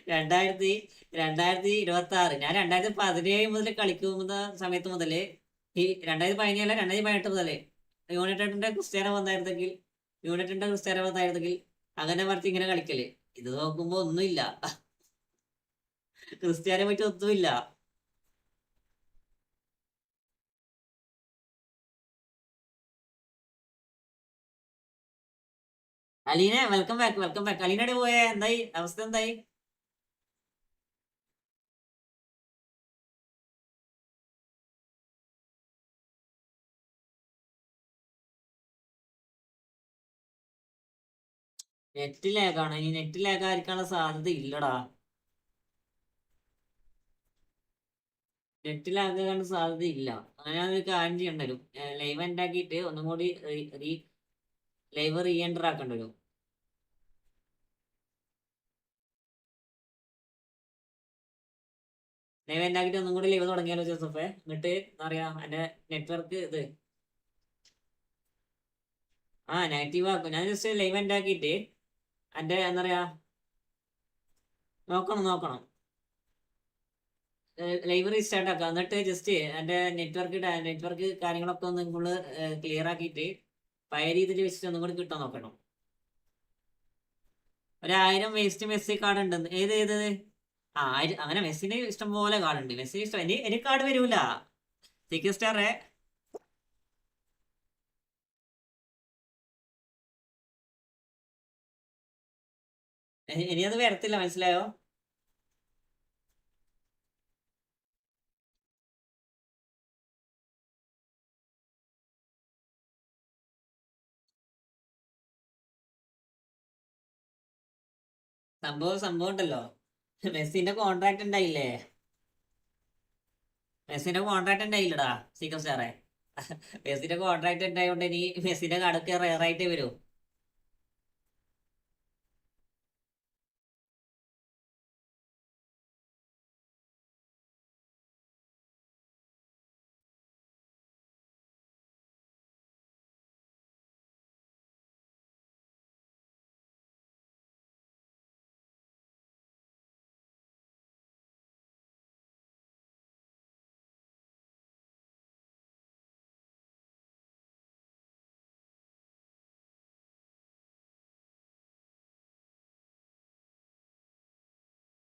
2026 ഞാൻ 2017 മുതൽ കളിക്കുന്ന സമയത്ത് മുതല് ഈ 2017 അല്ല 2018 മുതല് യുണൈറ്റഡിന്റെ ക്രിസ്ത്യാനോ വന്നായിരുന്നെങ്കിൽ അങ്ങനെ പറഞ്ഞ് ഇങ്ങനെ കളിക്കല്. ഇത് നോക്കുമ്പോ ഒന്നുമില്ല. ക്രിസ്ത്യാനോ പറ്റി ഒന്നുമില്ല. Aleena welcome back. അലീനയുടെ പോയ എന്തായി അവസ്ഥ? എന്തായി? നെറ്റ് ലാഗാണ്. ഇനി നെറ്റ് ലാഗ് ആയിരിക്കാനുള്ള സാധ്യത ഇല്ലടാ. നെറ്റ് ലാഗ് ആകാനുള്ള സാധ്യത ഇല്ല. അങ്ങനെ ഒരു കാര്യം ചെയ്യേണ്ടി വരും. ലൈവ് ഉണ്ടാക്കിയിട്ട് ഒന്നും കൂടി ലൈവ് റീ എൻ്റർ ആക്കേണ്ടി വരും. ലൈവ് ഉണ്ടാക്കിയിട്ട് ഒന്നും കൂടി ലൈവ് തുടങ്ങിയാലോ ജോസഫേ? എന്നിട്ട് എന്താ പറയാ എന്റെ നെറ്റ്വർക്ക് ഇത് നെഗറ്റീവ് ആക്കും. ഞാൻ ജസ്റ്റ് ലൈവ് ഉണ്ടാക്കിയിട്ട് എന്റെ എന്താ പറയാ നോക്കണം ലൈവ് റീസ്റ്റാർട്ട് ആക്കാം. എന്നിട്ട് ജസ്റ്റ് എന്റെ നെറ്റ്വർക്ക് കാര്യങ്ങളൊക്കെ ഒന്ന് നിങ്ങള് ക്ലിയർ ആക്കിയിട്ട് പഴയ രീതിയിൽ വെച്ചിട്ട് ഒന്നും കൂടി കിട്ടാൻ നോക്കണം. 1000 വേസ്റ്റ് മെസ്സി കാർഡ് ഉണ്ട്. ഏത് അങ്ങനെ മെസ്സിന് ഇഷ്ടം പോലെ കാർഡ് ഉണ്ട്. മെസ്സിന് ഇഷ്ടം എനിക്ക് കാർഡ് വരൂല. സിക്സ് സ്റ്റാറേ ഇനി അത് വരത്തില്ല, മനസ്സിലായോ? സംഭവം ഉണ്ടല്ലോ, മെസ്സിന്റെ കോൺട്രാക്ട് ഉണ്ടായില്ലേ, മെസ്സിന്റെ കോൺട്രാക്ട് ഉണ്ടായില്ലടാ സീക്രം സ്റ്റാറെ. മെസ്സിന്റെ കോൺട്രാക്ട് ഉണ്ടായതുകൊണ്ട് ഇനി മെസ്സിന്റെ കടക്ക് റയറായിട്ടേ വരൂ.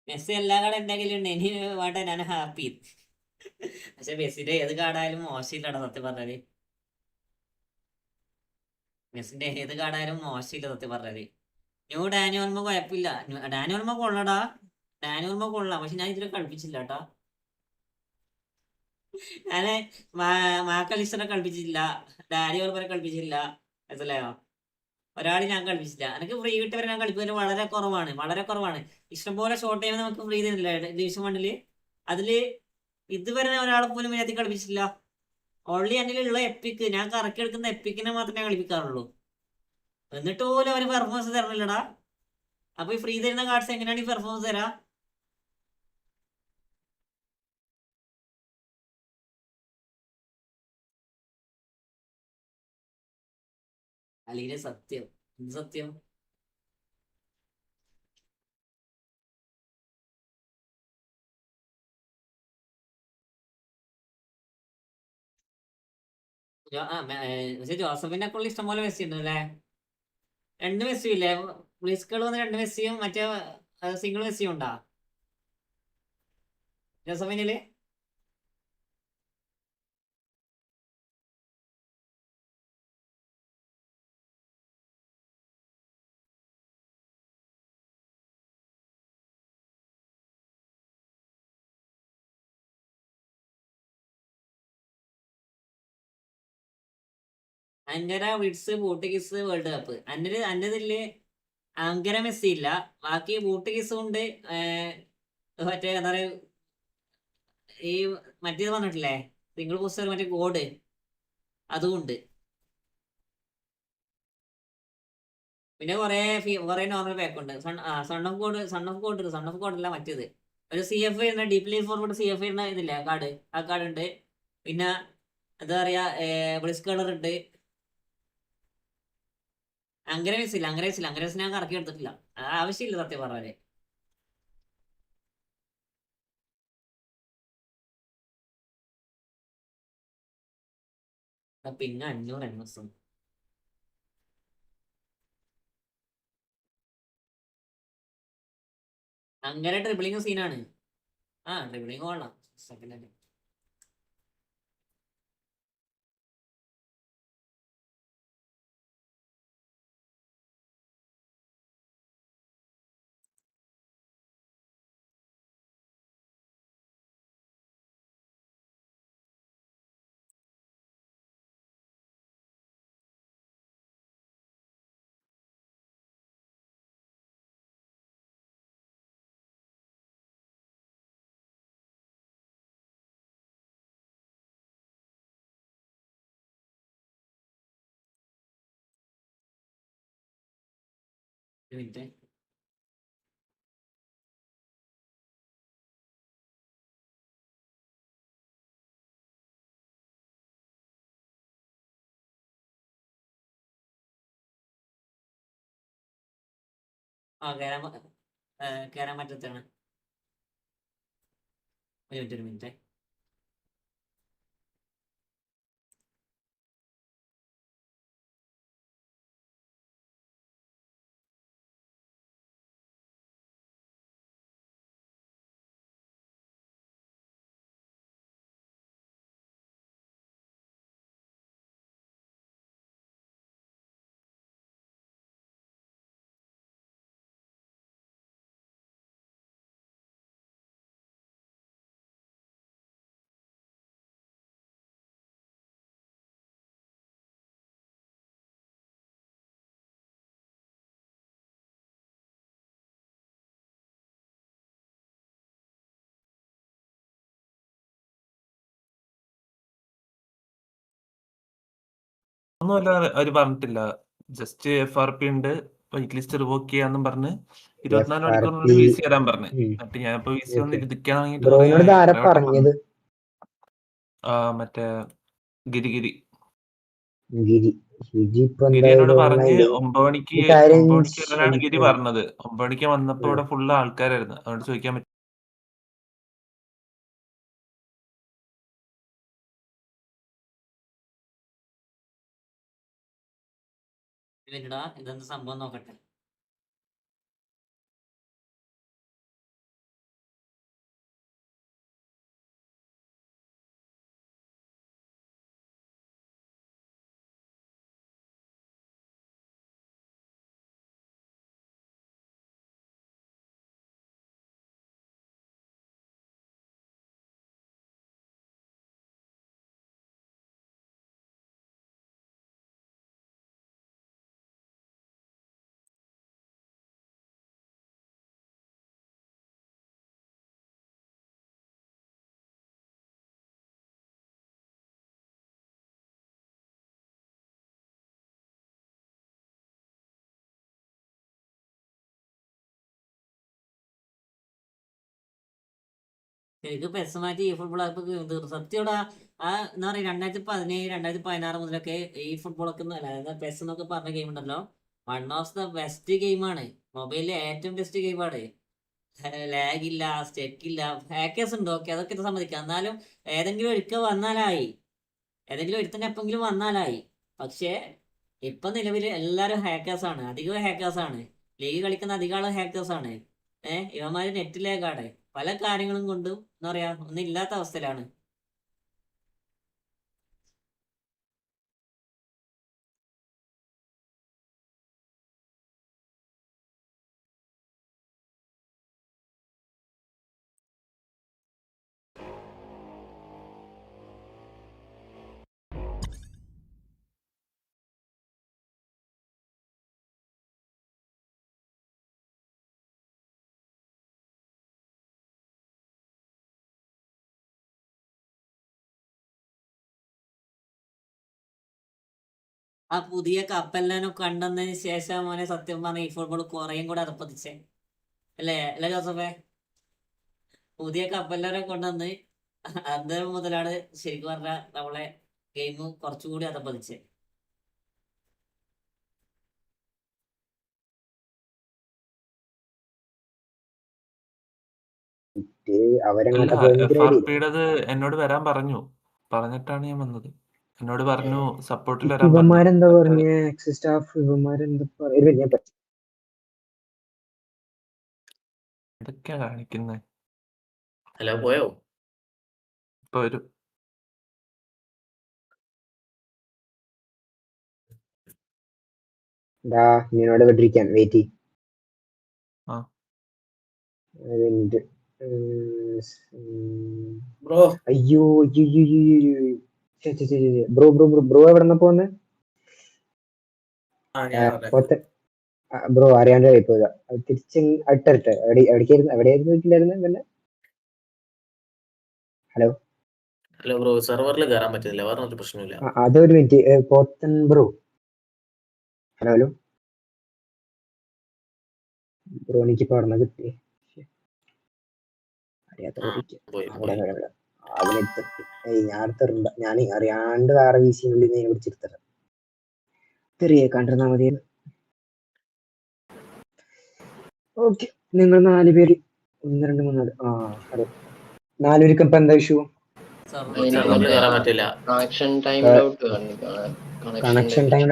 മെസ്സി എല്ലാ കാർഡും എൻ്റെ കയ്യിലുണ്ട്, ഇനി വേണ്ട ഞാൻ ഹാപ്പി. പക്ഷെ മെസ്സിന്റെ ഏത് കാർഡായാലും മോശമില്ലടാ സത്യം പറഞ്ഞാല്. മെസ്സിന്റെ ഏത് കാർഡായാലും മോശമില്ല സത്യം പറഞ്ഞാല്. ഡാനി ഓർമ്മ കുഴപ്പമില്ല, ഡാനി ഓർമ്മ കൊള്ളടാ, ഡാനി ഓർമ്മ കൊള്ളാം. പക്ഷെ ഞാൻ ഇതിൽ കളിപ്പിച്ചില്ല കേട്ടാ. ഞാന് മാക്കളിസ്റ്ററെ കളിപ്പിച്ചില്ല, ഡാനി ഓർമ്മനെ കളിപ്പിച്ചില്ല, മനസ്സിലായോ? ഒരാളെ ഞാൻ കളിപ്പിച്ചില്ല. എനിക്ക് ഫ്രീ കിട്ടിയവരെ ഞാൻ കളിക്കുന്നത് വളരെ കുറവാണ്, വളരെ കുറവാണ്. ഇഷ്ടംപോലെ ഷോർട്ട് ടൈം നമുക്ക് ഫ്രീ തരുന്നില്ല ഡിവിഷൻ 1 അതില് ഇതുവരെ ഞാൻ ഒരാളെ പോലും ഇതിനകത്ത് കളിപ്പിച്ചില്ല. ഓൺലി എന്നിലുള്ള എപ്പിക്ക്, ഞാൻ കറക്കി എടുക്കുന്ന എപ്പിക്കിനെ മാത്രമേ ഞാൻ കളിപ്പിക്കാറുള്ളൂ. എന്നിട്ട് പോലും അവര് പെർഫോമൻസ് തരണില്ലടാ. അപ്പൊ ഈ ഫ്രീ തരുന്ന കാർഡ്സ് എങ്ങനെയാണ് ഈ പെർഫോമൻസ് തരാ? അല്ലെങ്കിൽ സത്യം, എന്ത് സത്യം? പക്ഷെ ജോസഫിന്റെ അക്കൗണ്ടിൽ ഇഷ്ടംപോലെ മെസ്സി ഉണ്ട് അല്ലേ? 2 മെസ്സിയും ഇല്ലേ? പ്ലീസ്കൾ വന്ന് 2 മെസ്സിയും മറ്റേ സിംഗിൾ മെസ്സിയും ഉണ്ടാ ജോസഫിനില്? അഞ്ചര വിഡ്സ് പോർട്ടുഗീസ് വേൾഡ് കപ്പ് അന്റതില് അങ്കര മെസ്സി ഇല്ല, ബാക്കി പോർട്ടുഗീസും ഉണ്ട്. മറ്റേ എന്താ പറയാ, ഈ മറ്റേത് പറഞ്ഞിട്ടില്ലേ സിംഗിൾ പോസ്റ്റർ മറ്റേ കോഡ്, അതും ഉണ്ട്. പിന്നെ കുറെ നോർമൽ പാക്ക് ഉണ്ട്. സൺ ഓഫ് കോഡ് അല്ല മറ്റേത്, ഒരു സി എഫ് വരുന്ന ഡീപ്ലി ഫോർവേഡ് സി എഫ് വരുന്ന ഇതില്ലേ കാർഡ്, ആ കാർഡ് ഉണ്ട്. പിന്നെ എന്താ പറയാ, ബ്ലിസ് കളർ ഉണ്ട്. അങ്കര മെസ്സി ഞാൻ കറക്കി എടുത്തിട്ടില്ല, ആവശ്യമില്ല സത്യം പറഞ്ഞാല്. പിന്നെ 500 MS അങ്ങനെ ട്രിപ്പിളിങ് സീനാണ്. ട്രിപ്പിളിങ് കൊള്ളാം സെക്കൻഡ്. ഒരു മിനിറ്റ്. കേറാൻ പറ്റത്താണ്. ഒരു മിനിറ്റ്. ഒന്നുമല്ല, അവര് പറഞ്ഞിട്ടില്ല. ജസ്റ്റ് FRP ഉണ്ട്, വെയിറ്റ് ലിസ്റ്റ് റിവോക്ക് ചെയ്യാന്നും പറഞ്ഞ് 24 മണിക്കൂറിനുള്ളിൽ VC വരാൻ പറഞ്ഞു. എന്നിട്ട് ഞാൻ ഇപ്പൊ VC വന്ന് ഇരിക്കാൻ തുടങ്ങിയിട്ട് ബ്രോനോട് ആരാ പറഞ്ഞത്? മറ്റേ ഗിരി ഗിരി ഇപ്പൊ ഗിരിനോട് എന്തായാലും പറഞ്ഞ് online 9 മണിക്ക് ഒരു കാര്യം 9 മണിക്ക് വരാനാണ് ഗിരി എനിക്ക് പറഞ്ഞത്. 9 മണിക്ക് വന്നപ്പോ ഇവിടെ ഫുള്ള് ആൾക്കാരായിരുന്നു, അതുകൊണ്ട് ചോദിക്കാൻ പറ്റും. ഇതെന്ത് സംഭവം നോക്കട്ടെ. ശരിക്കും പെസ് മാറ്റി ഈ ഫുട്ബോൾ സത്യമാ. എന്താ പറയുക, 2017, 2016 മുതലൊക്കെ ഈ ഫുട്ബോളൊക്കെ അതായത് പെസ് എന്നൊക്കെ പറഞ്ഞ ഗെയിം ഉണ്ടല്ലോ, വൺ ഓഫ് ദ ബെസ്റ്റ് ഗെയിമാണ്. മൊബൈലിലെ ഏറ്റവും ബെസ്റ്റ് ഗെയിമാണ്. ലാഗ് ഇല്ല, സ്റ്റെക്ക് ഇല്ല, ഹാക്കേഴ്സ് ഉണ്ട്, ഓക്കെ, അതൊക്കെ സമ്മതിക്കാം. എന്നാലും ഏതെങ്കിലും ഒരിക്കൽ വന്നാലായി, ഏതെങ്കിലും ഒരുത്തന്നെ എപ്പെങ്കിലും വന്നാലായി. പക്ഷേ ഇപ്പൊ നിലവിൽ എല്ലാവരും ഹാക്കേഴ്സാണ്, അധികം ഹാക്കേഴ്സാണ്. ലീഗ് കളിക്കുന്ന അധികം ആളും ഹാക്കേഴ്സാണ്. ഇവന്മാര് നെറ്റ് ലാഗാണ്, പല കാര്യങ്ങളും കൊണ്ടും എന്താ പറയാ, ഒന്നും ഇല്ലാത്ത അവസ്ഥയിലാണ്. ആ പുതിയ കപ്പെല്ലാം കണ്ടെന്നതിന് ശേഷം മോനെ സത്യം പറഞ്ഞ ഈ ഫുട്ബോൾ കുറേയും കൂടെ അധപ്പതിച്ചേ, അല്ലേ അല്ലേ ജോസഫേ? പുതിയ കപ്പെല്ലാം കൊണ്ടുവന്ന് അന്നേരം മുതലാണ് ശരിക്കും പറഞ്ഞാൽ നമ്മളെ ഗെയിം കുറച്ചുകൂടി അധപ്പതിച്ചേ. FRPയുടേത് എന്നോട് വരാൻ പറഞ്ഞിട്ടാണ് ഞാൻ വന്നത്. എന്നോട് പറഞ്ഞു സപ്പോർട്ടിൽ വരാൻ പറഞ്ഞു. ഇവന്മാരെന്താ പറഞ്ഞ സ്റ്റാഫ്, ഇവന്മാരെന്താ ഇതൊക്കെയാ കാണിക്കുന്നത്. ഹലോ, പോയോ? ഇപ്പൊ വരും. നിന്നോട് വിട്ടിരിക്കാൻ വെയിറ്റ് ബ്രോ അയ്യോ ബ്രോ ബ്രോ ബ്രോ ബ്രോ എവിടെ പോന്നെ? ബ്രോ അറിയാണ്ട് പോയതാ. തിരിച്ച് അടുത്തടുത്ത് എവിടെയായിരുന്നു വീട്ടിലായിരുന്നു പിന്നെ? ഹലോ ഹലോ ബ്രോ, സെർവറിൽ കയറാൻ പറ്റുന്നില്ല, വേറെ ഒരു പ്രശ്നമില്ല. അതൊരു minute, Pothan bro. Hello hello bro, എനിക്കിപ്പോ അവിടെ കിട്ടി. ഞാൻ അറിയാണ്ട് വേറെ വീസിനുള്ളിൽ നിന്ന് പിടിച്ചെടുത്തത് ചെറിയ കണ്ടിരുന്നാ മതി. ഓക്കെ, നിങ്ങൾ 4 പേര് 1 2 3 4 ഹലോ 4 പേർക്ക് ഇപ്പൊ എന്താ ഇഷ്യൂ? കണക്ഷൻ ടൈം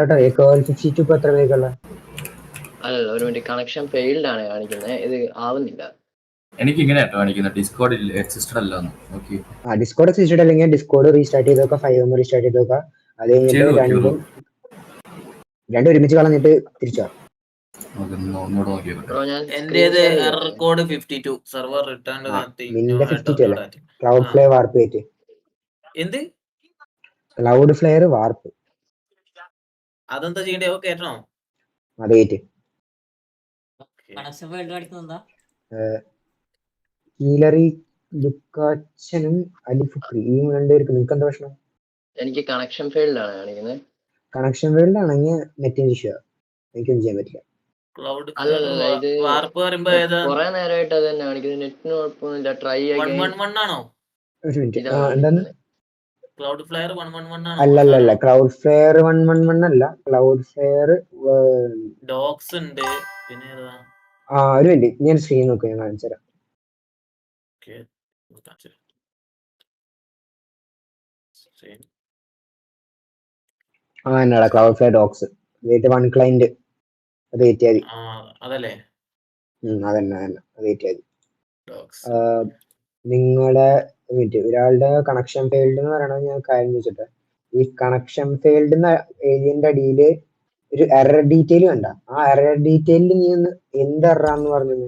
ഔട്ട് 62 ഇപ്പൊ എത്ര പേരുള്ള? അല്ലല്ല, ഒരു മിനിറ്റ്, കണക്ഷൻ ഫെയിൽഡ് ആണ് കാണിക്കുന്നത്, ഇത് ആവുന്നില്ല. എനിക്ക് ഇങ്ങനെ കാണിക്കുന്നത് ഡിസ്കോർഡ് എക്സിസ്റ്റഡ് അല്ല. ഡിസ്കോർഡ് എക്സിസ്റ്റഡ് അല്ലെങ്കിൽ ഡിസ്കോർഡ് റീസ്റ്റാർട്ട് ചെയ്ത് നോക്കാം, 5 റീസ്റ്റാർട്ട് ചെയ്ത് നോക്കാം. അത് കഴിഞ്ഞിട്ട് രണ്ടും ഒരുമിച്ച് കളഞ്ഞിട്ട് തിരിച്ചോ. ക്ലൗഡ് ഫ്ലെയർ വാർപ്പ് ചെയ്തിട്ട് ക്ലൗഡ് ഫ്ലെയർ വാർപ്പ് അതെന്താ ചെയ്യണ്ടേ? ഓക്കെ കേട്ടോ, അത് കേട്ട് ഹീലറി ലുക്കാച്ചനും അലിഫുക്രി, ഈ 2 പേർക്ക് നിങ്ങൾക്ക് എന്താ പ്രശ്നം? എനിക്ക് കണക്ഷൻ ഫെയിൽഡ് ആണ് കാണിക്കുന്നത്. കണക്ഷൻ ഫെയിൽഡ് ആണെങ്കിൽ നെറ്റിന്റെ ഇഷ്യൂ എനിക്കൊന്നും ചെയ്യാൻ പറ്റില്ല. ക്ലൗഡ് അല്ലല്ല, ഇത് വാർപ്പ് പറയുമ്പോ ഏതാ? കുറെ നേരമായിട്ട് അത് തന്നെ കാണിക്കുന്നത്. നെറ്റിന് കുഴപ്പമൊന്നുമില്ല. ട്രൈ അഗൈൻ 111 ആണോ? ഒരു മിനിറ്റ്. ഇതാണ് എന്താണ്? കാണിക്കുന്നത്. ക്ലൗഡ് ഫ്ലെയർ 111 ആണോ? അല്ലല്ല, ക്ലൗഡ് ഫ്ലെയർ 111 അല്ല. ക്ലൗഡ് ഫ്ലെയർ ഡോക്സ് ഉണ്ട്. പിന്നെ ഏതാ? ഒരു മിനിറ്റ്, ഞാൻ സ്ക്രീൻ നോക്കി ഞാൻ കാണിച്ചു തരാം. Okay. എന്നാടാ Cloudflare docs wait 1 client അത് വെയിറ്റ് മതി. അതല്ലേ? അതന്നെ അത് വെയിറ്റ് മതി. ഡോക്സ് നിങ്ങളുടെ മിനിറ്റ്, ഒരാളുടെ കണക്ഷൻ ഫെയിൽഡ് എന്ന് പറയണത് ഞാൻ കാര്യം വെച്ചിട്ട്, ഈ കണക്ഷൻ ഫെയിൽഡ് എന്ന ഏരിയന്റെ അടിയില് ഒരു എറർ ഡീറ്റെയിൽ കണ്ട, ആ എറർ ഡീറ്റെയിലിൽ നീ ഒന്ന് എന്ത് എററാന്ന് പറഞ്ഞത്?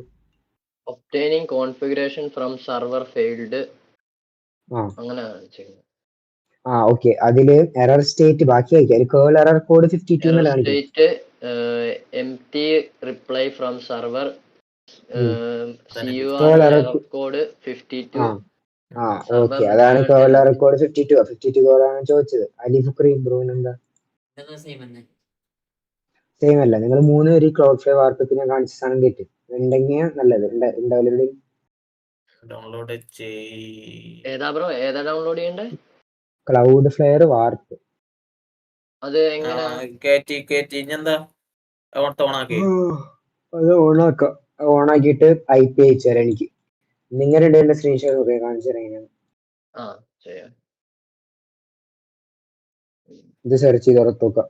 Obtaining configuration from server failed അങ്ങനെ കാണിച്ചിരുന്നു. ഓക്കെ, അതില് എറർ സ്റ്റേറ്റ് ബാക്കി വായിക്കാം. ഒരു കേൾ എറർ കോഡ് 52 എറർ എന്നല്ല കാണിക്കും. State empty reply from server CURL error code 52. Okay, അതാണ് കേൾ എറർ കോഡ് 52. 52 കോഡാണ് ചോദിച്ചത്. അലിഫുക്രി ബ്രോന് എന്താ സെയിം അല്ല? നിങ്ങൾ 3 പേര് ക്ലൗഡ് ഫ്ലെയർ വാർപ്പിന് കാണിച്ച സാധനം കേട്ട് ഉണ്ടെങ്കിൽ നല്ലത്. ഉണ്ടാവില്ല. ഡൗൺലോഡ് ഏതാ ബ്രോ? ഏതാ ഡൗൺലോഡ് ചെയ്യണ്ടേ? ക്ലൗഡ് ഫ്ലെയർ വാർപ്പ്. അത് എങ്ങനെ കേറ്റി എന്താ ഓണാക്കി? അത് ഓണാക്കിയിട്ട് IP അയച്ചു തരാം. എനിക്ക് നിങ്ങളുടെ സ്ക്രീൻഷോട്ട് ഒക്കെ കാണിച്ചു തരാം. ചെയ്യാം. ഇത് സെർച്ച് ചെയ്ത് ഉറത്തോക്കാം.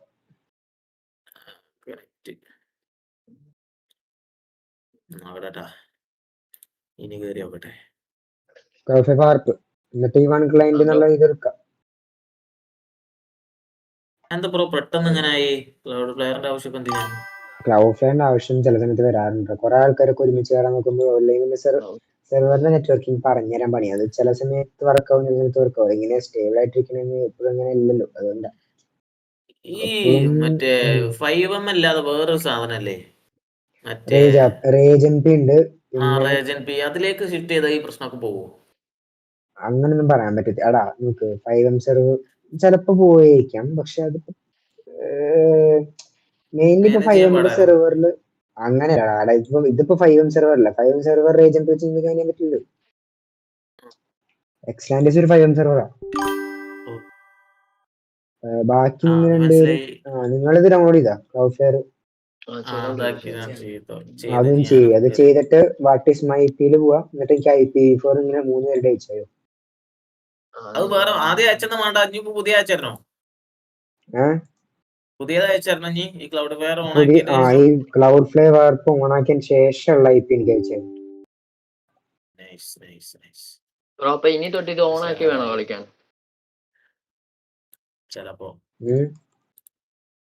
ഇനി കേറി നോക്കട്ടെ. ക്ലൗഡ് ഫ്ലെയർ വാർപ്പ്, എന്നിട്ട് ഈ 1 ക്ലൈന്റ് എന്നുള്ള ഇത് എടുക്കാം. എന്താ ബ്രോ പെട്ടെന്ന് ഇങ്ങനെ ആയി? ക്ലൗഡ് ഫ്ലെയറിന്റെ ആവശ്യം എന്തിനാണ്? ക്ലൗഡ് ഫ്ലെയറിന്റെ ആവശ്യം ചില സമയത്ത് വരാറുണ്ട്. കുറെ ആൾക്കാരൊക്കെ ഒരുമിച്ച് കയറാൻ നോക്കുമ്പോൾ ഓൺലൈനിൽ സെർവറിന്റെ നെറ്റ്വർക്കിംഗ് പറഞ്ഞുതരാൻ പണി. അത് ചില സമയത്ത് വർക്കാവും, ചില സമയത്ത് വർക്കാവും. ഇങ്ങനെ സ്റ്റേബിൾ ആയിട്ടിരിക്കണമെന്ന് എപ്പോഴും അങ്ങനെ ഇല്ലല്ലോ. അതുകൊണ്ടാ ഈ മറ്റേ 5M അല്ലാതെ വേറൊരു സാധനല്ലേ മറ്റേ റേജൻപി ഉണ്ട്. പിന്നെ അതിലേക്ക് ഷിഫ്റ്റ് ചെയ്താൽ ഈ പ്രശ്നമൊക്കെ പോകുമോ? അങ്ങനൊന്നും പറയാൻ പറ്റില്ല. എടാ നമുക്ക് 5M സെർവർ ചിലപ്പോ പോയിരിക്കാം, പക്ഷെ അത് മെയിൻലി ഇപ്പൊ 5M സെർവറിൽ അങ്ങനെയല്ല. ഇതിപ്പോ 5M സെർവർ അല്ല. 5M സെർവർ റേജൻപി വെച്ച് നമുക്ക് ചെയ്യാൻ പറ്റില്ലല്ലോ. എക്സ്ലാൻഡേഴ്സ് ഒരു 5M സെർവറാ. ബാക്കി നിങ്ങൾ രണ്ടുപേരും നിങ്ങളിത് ഡൗൺലോഡ് ചെയ്താ ക്ലൗഡ് ഫ്ലെയർ? അതും ചെയ്യും. അത് ചെയ്തിട്ട് വാട്ട് ഈസ് മൈ IP പോവാ. എന്നിട്ട് എനിക്ക് IPv4 ഇങ്ങനെ 3 പേരുടെ അയച്ചായോ? അത് വേറെ ആദ്യം അയച്ചെന്ന് വേണ്ട, പുതിയ അയച്ചോ? പുതിയത് അയച്ചോ? ഈ ക്ലൗഡ് ഫ്ലെയർ ഈ ക്ലൗഡ് ഫ്ലെയർ വാർപ്പ് ഓണാക്കിയതിന് ശേഷമുള്ള IP എനിക്ക് അയച്ചത്. ഇനി തൊട്ട് ഇത് ഓണാക്കി വേണോ കളിക്കാൻ? ചിലപ്പോ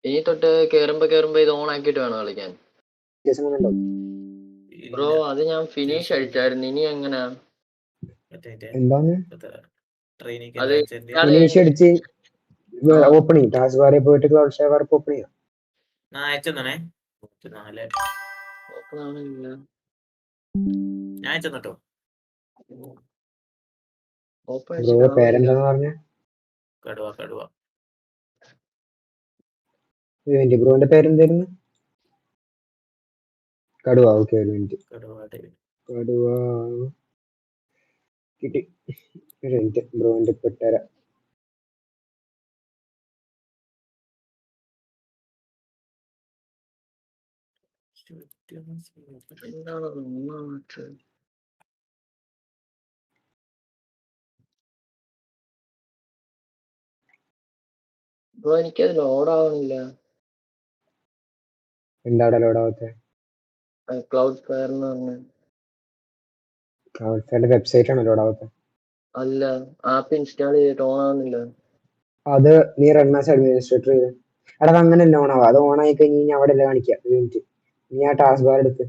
ഇനി തൊട്ട് കേറുമ്പോ ഇത് ഓൺ ആക്കിയിട്ട് വേണോ കളിക്കാൻ? ബ്രോ അത് ഞാൻ ഫിനിഷ് അടിച്ചായിരുന്നു. ഇനി എങ്ങനെയാ? എന്താണ് അത് ഫിനിഷ് അടിച്ച് ഓപ്പൺ ചെയ്യും. ടാസ്ക് ബാറിൽ പോയിട്ട് ക്ലൗഡ് ഫ്ലെയർ വാർപ്പ് ഓപ്പൺ ചെയ്യാം. ഞാൻ അയച്ചെന്നേ കേട്ടോ. പേരെന്താന്ന് പറഞ്ഞ? കടുവ. ബ്രോന്റെ പേരെന്തായിരുന്നു? കടുവ. ഓക്കെ, ഒരു മിനിറ്റ്. കടുവ കിട്ടി. ഒരു മിനിറ്റ്, ബ്രോന്റെ പെട്ടര. ബ്രോ എനിക്കത് ലോഡ് ആവണില്ല. എന്താടാ ലോഡ് ആവത്തെ? ക്ലൗഡ് ഫ്ലെയർ എന്ന് പറഞ്ഞ ക്ലൗഡ് ഫ്ലെയറിന്റെ വെബ്സൈറ്റ് ആണോ ലോഡ് ആവത്തെ? അല്ല, ആപ്പ് ഇൻസ്റ്റാൾ ചെയ്തിട്ട് ഓൺ ആവുന്നില്ല. അത് നീ റൺ ആസ് അഡ്മിനിസ്ട്രേറ്റർ ചെയ്ത്. എടാ അത് അങ്ങനെ ഓൺ ആവാം. അത് ഓൺ ആയി കഴിഞ്ഞ് അവിടെ അല്ല കാണിക്കാം. ഒരു മിനിറ്റ്, നീ ആ ടാസ്ക് ബാർ എടുത്ത്.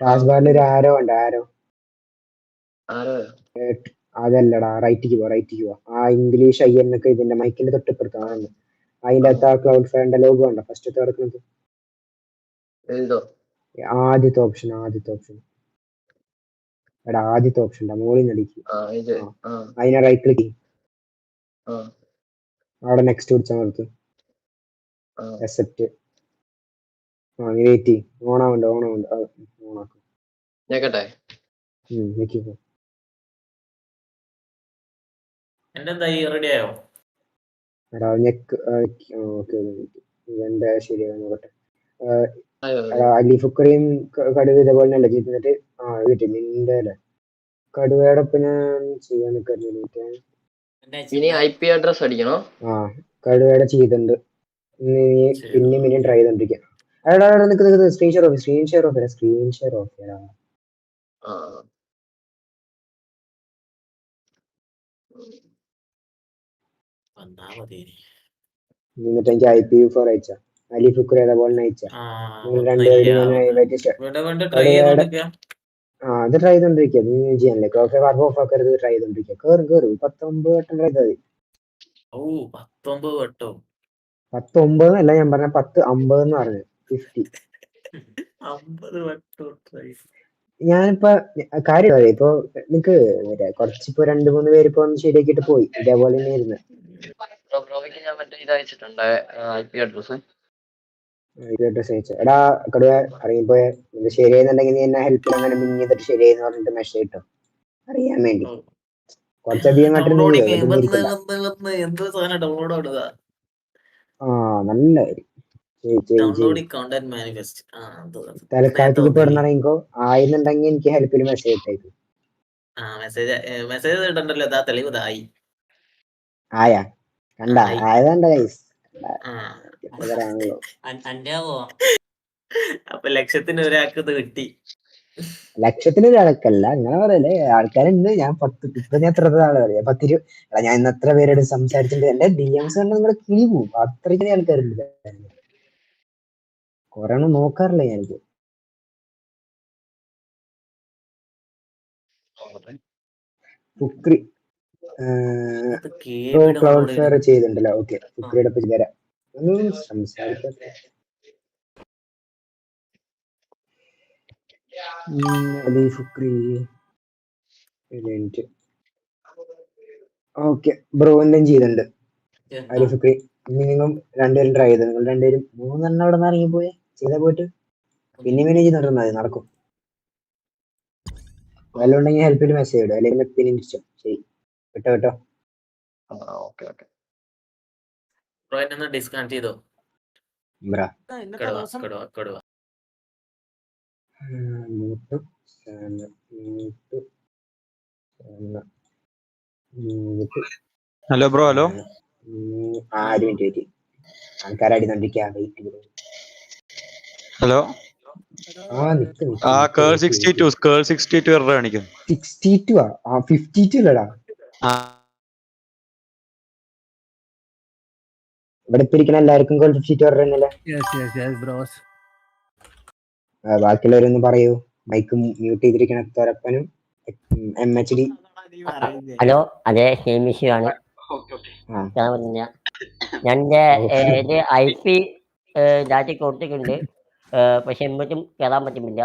ടാസ്ക് ബാറിൽ ഒരു ആരോ ഉണ്ട്. അതല്ലടാ, റൈറ്റിക്ക് പോവാ. ആ ഇംഗ്ലീഷ് IN ഒക്കെ ഇതിന്റെ മൈക്കിന്റെ തൊട്ടിപ്പുറത്താണ്. അതിന്റെ അകത്ത് ആ ക്ലൗഡ് ഫ്ലെയറിന്റെ ലോഗോ ഉണ്ടോ ഫസ്റ്റ് കിടക്കുന്നത്? ആദ്യത്തെ ഓപ്ഷൻ എടാ, ആദ്യത്തെ ഓപ്ഷൻ മുകളിൽ നടിക്കും. അതിനെ റൈറ്റ് ക്ലിക്ക്. അവിടെ നെക്സ്റ്റ് പിടിച്ചാൽ മതി. അക്സെപ്റ്റ്. നീ വെയിറ്റ് ചെയ്യും. ഓണാവുണ്ട്. ഓണാക്കും. ഞെക്കട്ടെ. എന്റെ എന്തായി റെഡി ആയോ? എടാ നെക്ക് ഓക്കെ ഇതെന്താ ശരിയാ നോക്കട്ടെ. അലിഫുക്കറിയും കടുവ ഇതേപോലെ തന്നെ ചെയ്തിട്ട് കിട്ടി നിന്റെ അല്ലേ കടുവയുടെ ഒപ്പം ഞാൻ ചെയ്യാൻ നിൽക്കാറില്ല. ഇനി IP അഡ്രസ് അടിക്കണോ? കടുവയുടെ ചെയ്തിട്ടുണ്ട്. പിന്നെ ട്രൈ ചെയ്തോണ്ടിരിക്കാം. സ്ക്രീൻ ഷെയർ ഓഫ് ചെയ്യണം. എന്നിട്ട് എനിക്ക് IPv4 അയച്ച അലിഫുക്കർ അതേപോലെ അയച്ച രണ്ടുപേരും അത് ട്രൈ ചെയ്തോണ്ടിരിക്കുക. നീ ചെയ്യാനല്ലേ ക്ലോക്ക് ഓഫ് ആക്കരുത്. ട്രൈ ചെയ്തോണ്ടിരിക്കുക. കേറി 19 വട്ടം ട്രൈ ചെയ്താൽ മതി. 19 അല്ല ഞാൻ പറഞ്ഞ 10-50 എന്ന് പറഞ്ഞു. 50. ഞാനിപ്പോ കാര്യം ഇപ്പൊ നിനക്ക് കുറച്ചിപ്പോ 2-3 പേര് ഇപ്പൊ ഒന്ന് ശരിയാക്കിട്ട് പോയി. ഇതേപോലെ തന്നെ ഇരുന്ന് ഞാൻ മറ്റേ ഇത് അയച്ചിട്ടുണ്ട് IP അഡ്രസ്. എടാ കടുവ ഇറങ്ങിപ്പോയ ഇത് ശരിയെന്നുണ്ടെങ്കിൽ നീ എന്നെ ഹെൽപ്പ് ചെയ്ത് അങ്ങനെ മിങ് ചെയ്തിട്ട് ശരിയെന്ന് പറഞ്ഞിട്ട് മെസ്സേജ് ഇട്ടോ അറിയാൻ വേണ്ടി. കുറച്ചധികം നല്ല തലക്കാലത്തേക്ക് ഇപ്പൊ ഇറങ്ങിക്കോ. ആയിരുന്നുണ്ടെങ്കിൽ എനിക്ക് ഹെൽപ്പിൽ മെസ്സേജ് ഇട്ടേക്കും. ആയാ കണ്ട ആയതാണ്ട ഗൈസ്. പറയാനുള്ളൂ. അപ്പൊ ലക്ഷത്തിന് ഒരാൾക്ക് കിട്ടി. ലക്ഷത്തിന് ഒരാൾക്കല്ല അങ്ങനെ പറയല്ലേ. ആൾക്കാരുണ്ട്. ഞാൻ ഇപ്പൊ ഞാൻ എത്ര ആളെ പറയാം 10 ഞാൻ ഇന്ന് എത്ര പേരോട് സംസാരിച്ചിട്ടുണ്ട്. എന്റെ DMs കണ്ട നിങ്ങളെ കിളി പോവും. അത്രയ്ക്ക് ആൾക്കാരുണ്ട്. കൊറേ നോക്കാറില്ല ഞാനിത്. ഫുക്രി ക്ലൗഡ് ഫെയർ ചെയ്തിട്ടുണ്ടല്ലോ. ഓക്കെ ഫുക്രിയുടെ പറ്റി തരാം. ഒന്നും സംസാരിക്കാത്ത ഫുക്രി. ഓക്കെ ബ്രോ എന്തെങ്കിലും ചെയ്തിട്ടുണ്ട് അലിഫുക്രി. നിങ്ങൾ രണ്ടുപേരും ട്രൈ ചെയ്ത്. നിങ്ങൾ രണ്ടുപേരും 3 അവിടെ നിന്ന് ഇറങ്ങിപ്പോയി ചെയ്താ പോയിട്ട് പിന്നെ ചെയ്തിട്ടുണ്ടെങ്കിൽ മതി നടക്കും. വല്ലതും ഉണ്ടെങ്കിൽ ഹെൽപ്പിൽ മെസ്സേജ് ഇടും. അല്ലെങ്കിൽ പിന്നെ ഇഷ്ടം ശരി കേട്ടോ. ഡിസ്കണക്ട് ചെയ്തോ ഹലോ ബ്രോ. ഹലോ ആൾക്കാരടിക്കൊണ്ടിരിക്കുക. ഹലോ. കേൾ 62 എറർ കാണിക്കും. 62 52 അല്ലടാ. ഇവിടെ ഇപ്പിരിക്കുന്ന എല്ലാവർക്കും 52 എറർ തന്നെയല്ലേ? ബാക്കിയുള്ളവരൊന്ന് പറയൂ. മൈക്ക് മ്യൂട്ട് ചെയ്തിരിക്കണ തുറപ്പനും MHD. ഹലോ അതെ ഹേമിഷു ആണ്. ഞാൻ എന്റെ IP ഡാറ്റ കൊടുത്തിട്ടുണ്ട്. പക്ഷെ എമ്മറ്റും കയറാൻ പറ്റുന്നില്ല.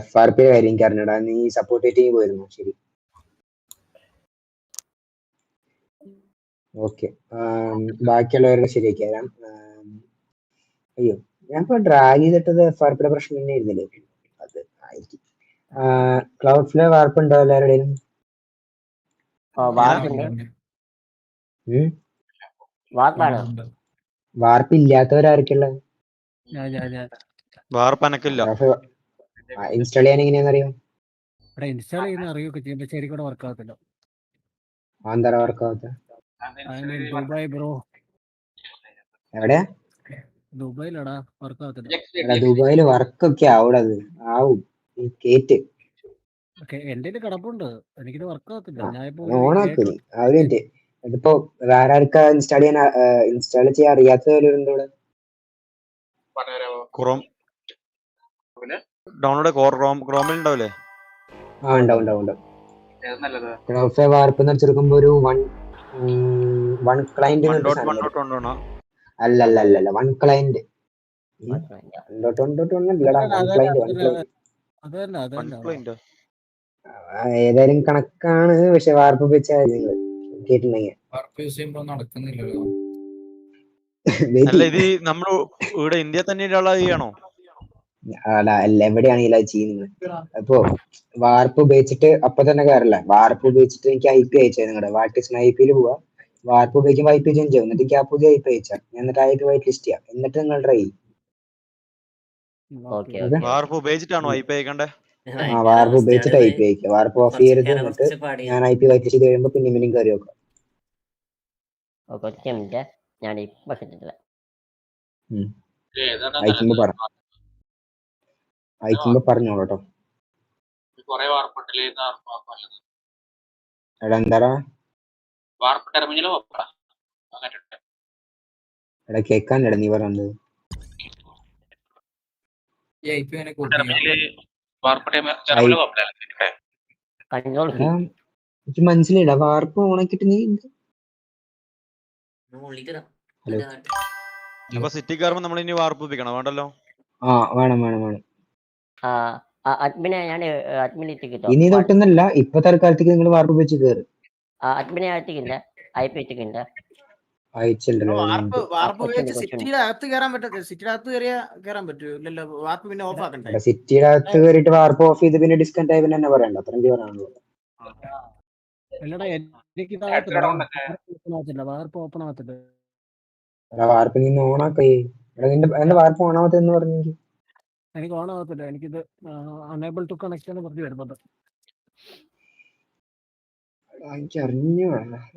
FRP കാര്യം എനിക്ക് അറിഞ്ഞടാ. നീ സപ്പോർട്ട് ടീം പോയിരുന്നു. ശരി ഓക്കെ. ബാക്കിയുള്ളവരുടെ ശരിയാക്കി തരാം. അയ്യോ ഞാൻ ഇപ്പൊ ഡ്രാഗ് ചെയ്തിട്ടത് FRP പ്രശ്നം തന്നെ ആയിരുന്നില്ലേ? അത് ആയിരിക്കും. ക്ലൗഡ് ഫ്ലേ വാർപ്പ് ഉണ്ടോ എല്ലാവരുടെയും? വാർപ്പ് ഇല്ലാത്തവരാർക്കുള്ള ഇൻസ്റ്റാൾ ചെയ്യാൻ എങ്ങനെയാണെന്നറിയോ? ഇൻസ്റ്റാൾ ചെയ്യുന്ന അറിയൊക്കെ ചെയ്യും. പക്ഷെ ശരിക്കും വർക്ക് ആകത്തില്ല. ആന്തര വർക്ക് ആവത്ത ദുബായ് ബ്രോ. എവിടെയാ? ദുബായിലാടാ വർക്ക് ആകത്തില്ല. ദുബായില് വർക്കൊക്കെ അവിടെ ആവും കേറ്റ്. എന്റെ കിടപ്പുണ്ട്. എനിക്കിത് വർക്ക് ആകത്തില്ല. ഓണാക്കും അതിന്റെ ഇതിപ്പോ വേറെ ആർക്കാ ഇൻസ്റ്റാൾ ചെയ്യാൻ അറിയാത്തവരുണ്ട് ഇവിടെ. ക്രോമിൽ ഉണ്ടാവില്ലേ? ഉണ്ടാവും. വാർപ്പ് വെച്ചെടുക്കുമ്പോ ഒരു വൺ ക്ലയന്റ്. അല്ലല്ല 1 ക്ലയന്റ് ഇല്ലടാ കംപ്ലൈന്റ് ഏതായാലും കണക്കാണ്, പക്ഷെ വാർപ്പ് ഉപയോഗിച്ചാൽ നിങ്ങൾ കേട്ടിട്ടുണ്ടെങ്കിൽ അല്ല ഇത് നമ്മൾ ഇവിടെ ഇന്ത്യ തന്നെയുള്ള ചെയ്യണോ? എവിടെയാണെങ്കിലും അത് ചെയ്യുന്നത്. അപ്പൊ വാർപ്പ് ഉപയോഗിച്ചിട്ട് അപ്പൊ തന്നെ കയറില്ല. വാർപ്പ് ഉപയോഗിച്ചിട്ട് എനിക്ക് IP അയച്ചത് നിങ്ങളുടെ വാട്ടിസ് IP പോവാ. വാർപ്പ് ഉപയോഗിക്കുമ്പോൾ IP ചേഞ്ച് ചെയ്യും. എന്നിട്ട് എനിക്ക് ആ പുതിയ IP അയച്ചാൽ എന്നിട്ട് IP വൈറ്റ് ലിസ്റ്റ് ചെയ്യാം. എന്നിട്ട് നിങ്ങൾ ട്രൈ ചെയ്യും. വാർപ്പ് ഉപയോഗിച്ചിട്ടാണോ IP അയക്കണ്ടേ? വാർപ്പ് ഉപയോഗിച്ചിട്ട് IP അയക്കുക. വാർപ്പ് ഓഫ് ചെയ്യരുത്. എന്നിട്ട് ഞാൻ IP വൈറ്റ് ലിസ്റ്റ് ചെയ്ത് കഴിയുമ്പോൾ പിന്നെയും കയറി വെക്കാം. അയക്കുമ്പോ പറഞ്ഞോളൂ കേട്ടോ. എടാ എന്താടാ എടാ കേക്കാനിട നീ പറഞ്ഞത്. എനിക്ക് മനസ്സിലായില്ല. വാർപ്പ് ഓണാക്കിട്ട് നീ അപ്പൊ സിറ്റി കയറുമ്പോ നമ്മൾ ഇനി വാർപ്പ് ഉപയോഗിക്കണം വേണ്ടല്ലോ? വേണം. ഇനി തൊട്ടൊന്നല്ല, ഇപ്പൊ തൽക്കാലത്തേക്ക് നിങ്ങൾ വാർപ്പ് ഉപയോഗിച്ച് കയറി അയച്ചിട്ടുണ്ടല്ലോ. സിറ്റിയുടെ അകത്ത് കയറാൻ പറ്റത്തില്ല. സിറ്റിയുടെ അകത്ത് കയറാൻ പറ്റൂല്ലോ. വാർപ്പ് പിന്നെ ഓഫ് ആക്കണ്ടേ? സിറ്റിയുടെ അകത്ത് കയറിയിട്ട് വാർപ്പ് ഓഫ് ചെയ്ത് പിന്നെ ഡിസ്കണക്ട് ആയി പിന്നെ പറയണ്ട. അത്രയും പറയാനുള്ളൂ. അല്ലടാ എനിക്ക് വാർപ്പ് ഓപ്പൺ ആകത്തില്ല. വാർപ്പ് നീ ഓണാക്കേ. എന്റെ വാർപ്പ് ഓണാവത്തെന്ന് പറഞ്ഞെങ്കിൽ എനിക്ക് ഓൺ ആകത്തില്ല. എനിക്കിത് അണേബിൾ ടു കണക്ട് എന്ന് പറഞ്ഞ് വരുന്നത്. എനിക്ക് അറിഞ്ഞു.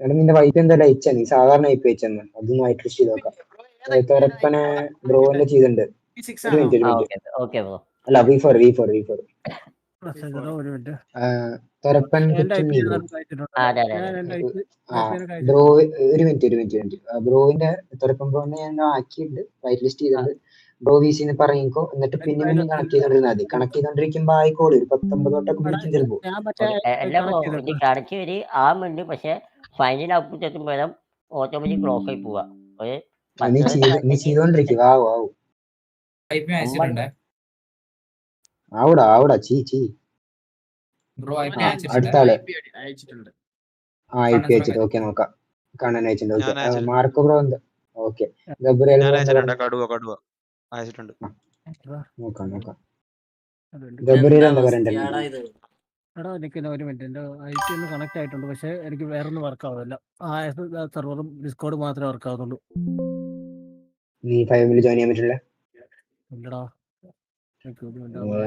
എടാ നിന്റെ വൈപ്പ് എന്തായാലും അയച്ചാ. നീ സാധാരണ വൈപ്പ് അയച്ചെന്ന് അതൊന്നും വൈറ്റ് ലിസ്റ്റ് ചെയ്ത് നോക്കാം. തുരപ്പനെ ബ്രോന്റെ ചെയ്തിട്ടുണ്ട്. ഒരു മിനിറ്റ്. അല്ല V4 തുരപ്പൻ ബ്രോ ഒരു മിനിറ്റ്. ബ്രോവിന്റെ തുരപ്പൻ ബ്രോനെ ഞാൻ ആക്കിയിട്ടുണ്ട്. വൈറ്റ് ലിസ്റ്റ് ചെയ്തിട്ടുണ്ട്. Bro VC പറഞ്ഞിക്കോ. എന്നിട്ട് പിന്നെ കണക്ട് ചെയ്തോണ്ടിരുന്നാൽ മതി. കണക്ട് ചെയ്തോണ്ടിരിക്കുമ്പോ ആയിക്കോളൂ. 19 തൊട്ടൊക്കെ വിളിക്കും ചിലപ്പോ. നീ ചെയ്തോണ്ടിരിക്കും. ആവൂടാ ചീ അടുത്ത ആള് IP അയച്ചിട്ട്. ഓക്കെ നോക്കാം. കണ്ണൻ അയച്ചിട്ടുണ്ട്. ഓക്കെ മാർക്കോ ബ്രോ എന്താ? ഓക്കെ ഗബ്രിയേൽ നോക്കാം. ഗബ്രിയേൽ എന്താ പറയണ്ടേ? എടാ നിൽക്കുന്ന ഒരു മിനിറ്റ്. എൻ്റെ IP ഒന്ന് കണക്ട് ആയിട്ടുണ്ട്. പക്ഷെ എനിക്ക് വേറൊന്നും വർക്ക് ആവുന്നില്ല. സെർവറും ഡിസ്കോഡ് മാത്രമേ വർക്ക് ആവുന്നുള്ളൂ. നീ ഫൈവില് ജോയിൻ ചെയ്യാൻ പറ്റില്ല? ഇല്ലടാ.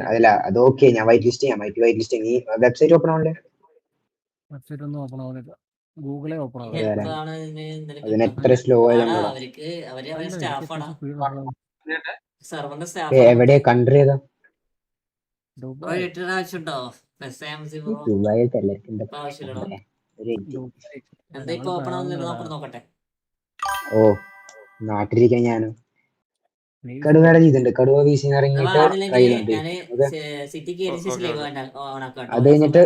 അതല്ല അത് ഓക്കെ. ഞാൻ വൈറ്റ് ലിസ്റ്റ് ചെയ്യാം. White list. നീ വെബ്സൈറ്റ് ഓപ്പൺ ആവണ്ടേ? വെബ്സൈറ്റ് ഒന്നും ഓപ്പൺ ആവുന്നില്ല. ഗൂഗിളെ ഓപ്പൺ അതിന് എത്ര സ്ലോ ആയതുകൊണ്ടാ? എവിടെയാ കൺട്രി ഏതാ? ഓ നാട്ടിലിരിക്കാൻ ഞാനും കടുവയുടെ ചെയ്തിട്ടുണ്ട്. കടുവ VC ഇറങ്ങിയിട്ട് ട്രൈ ചെയ്തോണ്ടിരിക്കും. അത് കഴിഞ്ഞിട്ട്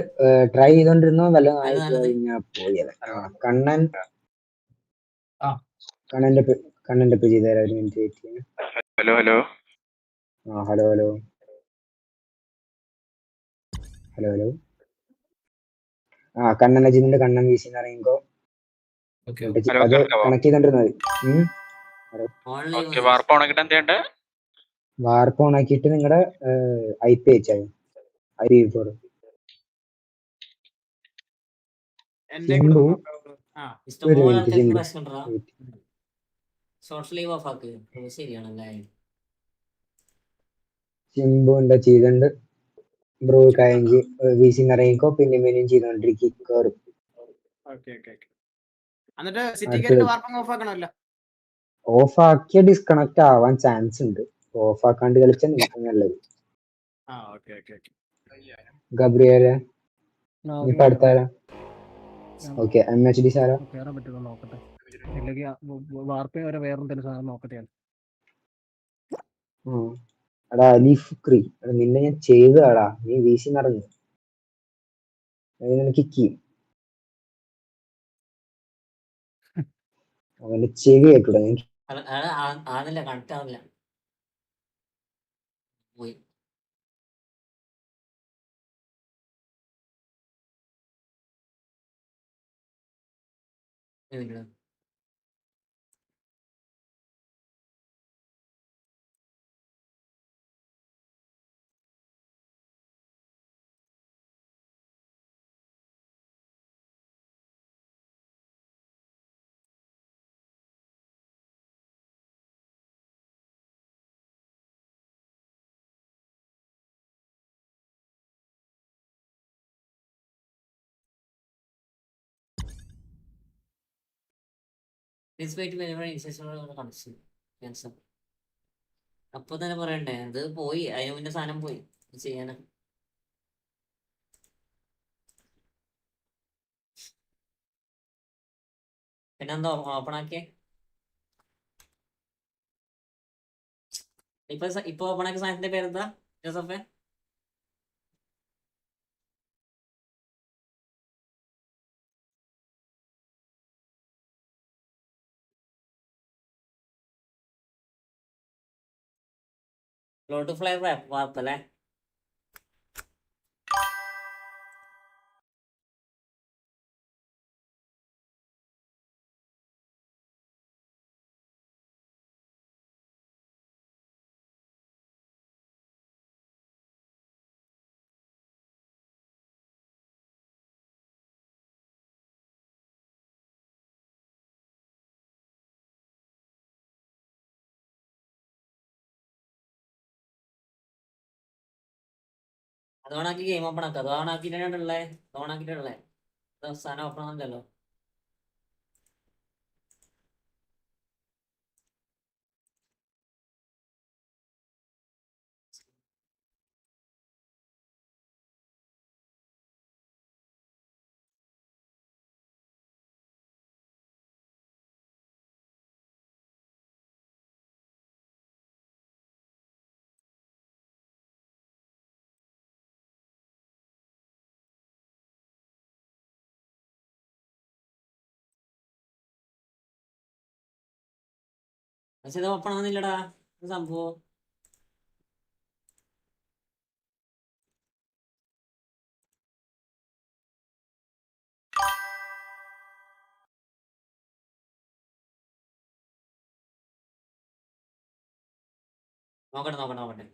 ട്രൈ ചെയ്തോണ്ടിരുന്നോ വല്ല കഴിഞ്ഞാ പോയത്. കണ്ണന്റെ പേജ് ചെയ്താൽ ഒരു മിനിറ്റ് വെയിറ്റ് ചെയ്യാം. ഹലോ കണ്ണൻ അജിന്റെ കണ്ണൻ VC ഇറങ്ങിക്കോ. അത് കണക്ട് ചെയ്തോണ്ടിരുന്നത് മതി. വാർപ്പ് ഓൺ ആക്കിയിട്ട് നിങ്ങളുടെ IP അയച്ചാൽ IV4 സിംബുന്റെ ചെയ്തിട്ടുണ്ട്. ബ്രോ കഴിഞ്ഞ് VC ഇറങ്ങിക്കോ. പിന്നെ ചെയ്തോണ്ടിരിക്കും. കയറും. ഓഫ് ആക്കിയ ഡിസ്കണക്ട് ആവാൻ ചാൻസ് ഉണ്ട്. ഓഫ് ആക്കാണ്ട് കളിച്ചാൽ നല്ലത്. ഗബ്രിയേലെ ഇപ്പൊ അടുത്താരാ? Okay MHD Sarah? കയറാൻ പറ്റുമോ നോക്കട്ടെ. ഇല്ലെങ്കിൽ വാർപ്പ വരെ വേറെന്തെങ്കിലും സാധനം നോക്കട്ടെ. എടാ അലിഫ്ക്രി നിന്നെ ഞാൻ ചെയ്തതാടാ. നീ VC നടന്നു കിക്ക് അവന്റെ ചെവി കേട്ടൂടാ. പോയി. ഒരു minute. Please wait whenever insertion connection. Cancel. അപ്പൊ തന്നെ പറയണ്ടേ, അത് പോയി, അതിന് മുന്നേ സാധനം പോയി. ചെയ്യാനാ പിന്നെന്താ ഓപ്പൺ ആക്കിയേ? ഇപ്പൊ ഓപ്പൺ ആക്കിയ സാധനത്തിന്റെ പേരെന്താ ജോസഫേ? ലോട്ട് ഫ്ലൈ വാർപ്പല്ലേ? അത് ഓണാക്കി ഗെയിം ഓപ്പൺ ആക്കുക. അത് ഓണാക്കിയിട്ടുള്ളേ, ഓണാക്കിയിട്ടുള്ളേ സാധനം ഓപ്പൺ ആണല്ലോ. പക്ഷെ ഇത് ഓപ്പൺ ആവുന്നില്ലടാ, ഇത് സംഭവം. നോക്കട്ടെ നോക്കട്ടെ നോക്കട്ടെ.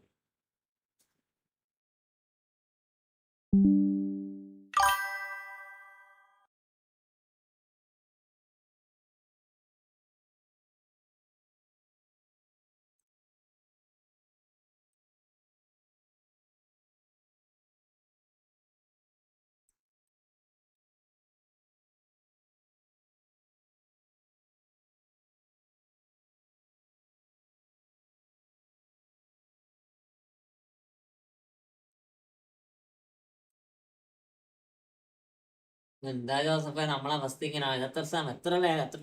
എന്താ ജോസഫേ നമ്മളെ അവസ്ഥ ഇങ്ങനെ? എത്ര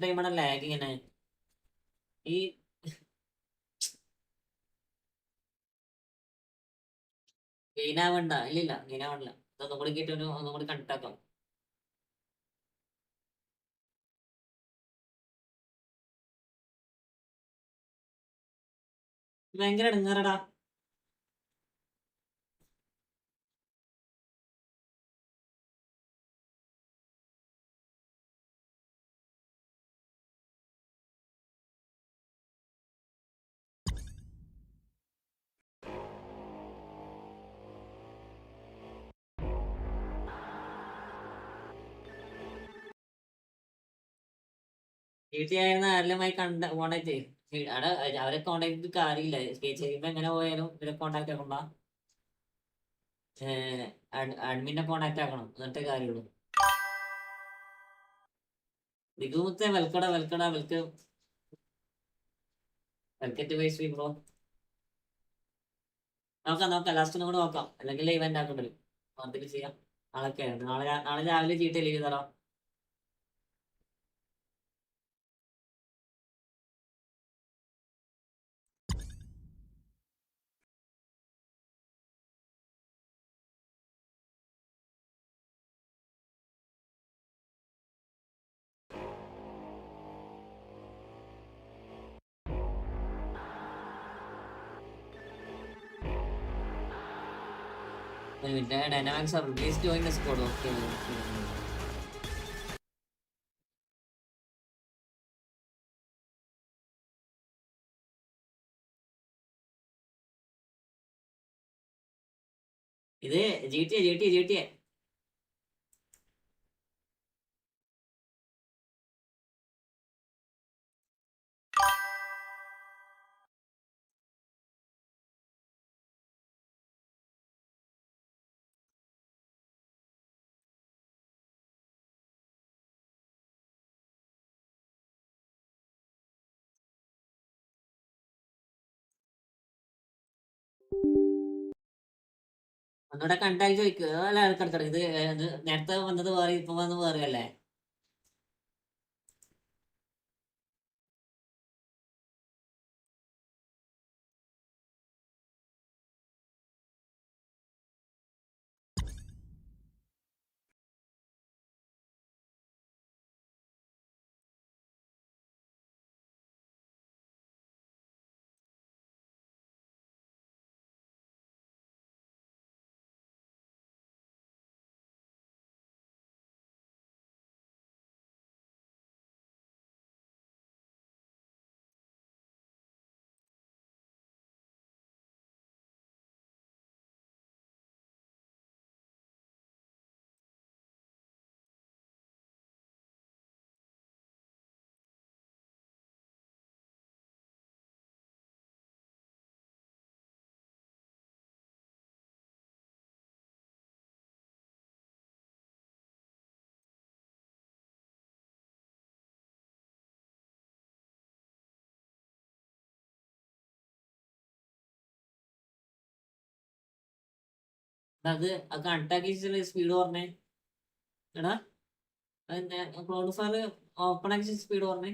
ടൈമാണ് ലാഗ് ഇങ്ങനെ? ഈ ഗെയിനാവണ്ട, ഇല്ലില്ല ഗെയിനാവണില്ല. ഇതൊന്നും കൂടി കേട്ട് ഒന്നും കൂടി കണക്ട് ആക്കാം. ഭയങ്കര ഇടങ്ങാറടാ. ചേച്ചിയായിരുന്ന ആരെല്ലാമായി കോണ്ടാക്ട് ചെയ്യും. അവിടെ അവരെ കോണ്ടാക്ട് ചെയ്തിട്ട് കാര്യമില്ല. ചേച്ചി എങ്ങനെ പോയാലും ഇവരെ കോണ്ടാക്ട് ആക്കണ്ട, അഡ്മിനെ കോണ്ടാക്ട് ആക്കണം, എന്നിട്ടേ കാര്യമുള്ളൂ. ദിഗുമുത്തെ വെൽക്കട വെൽക്കട വെൽക്കം വെൽക്കറ്റ് ബൈ ശ്രീ ബ്രോ. നോക്കാം ലാസ്റ്റ് ഒന്നും കൂടെ നോക്കാം, അല്ലെങ്കിൽ ഇവന്റ് ആക്കേണ്ടി വരും. എന്തെങ്കിലും ചെയ്യാം. നാളെ രാവിലെ ചീട്ട് ലീവ് തരാം. ഒരു minute. Dynamics are released join the squad. Okay, okay. ഇത് GTA. ഒന്നുകൂടെ കണ്ടാൽ ചോദിക്കുക. അല്ല, കിടക്കണം. ഇത് നേരത്തെ വന്നത് വേറെ, ഇപ്പൊ വന്നത് വേറെ അല്ലേ? അത് കണക്ടാക്കി സ്പീഡ് പറഞ്ഞേ. എടാ ക്ലൗഡ് ഫയർ ഓപ്പൺ ആക്കി സ്പീഡ് പറഞ്ഞേ.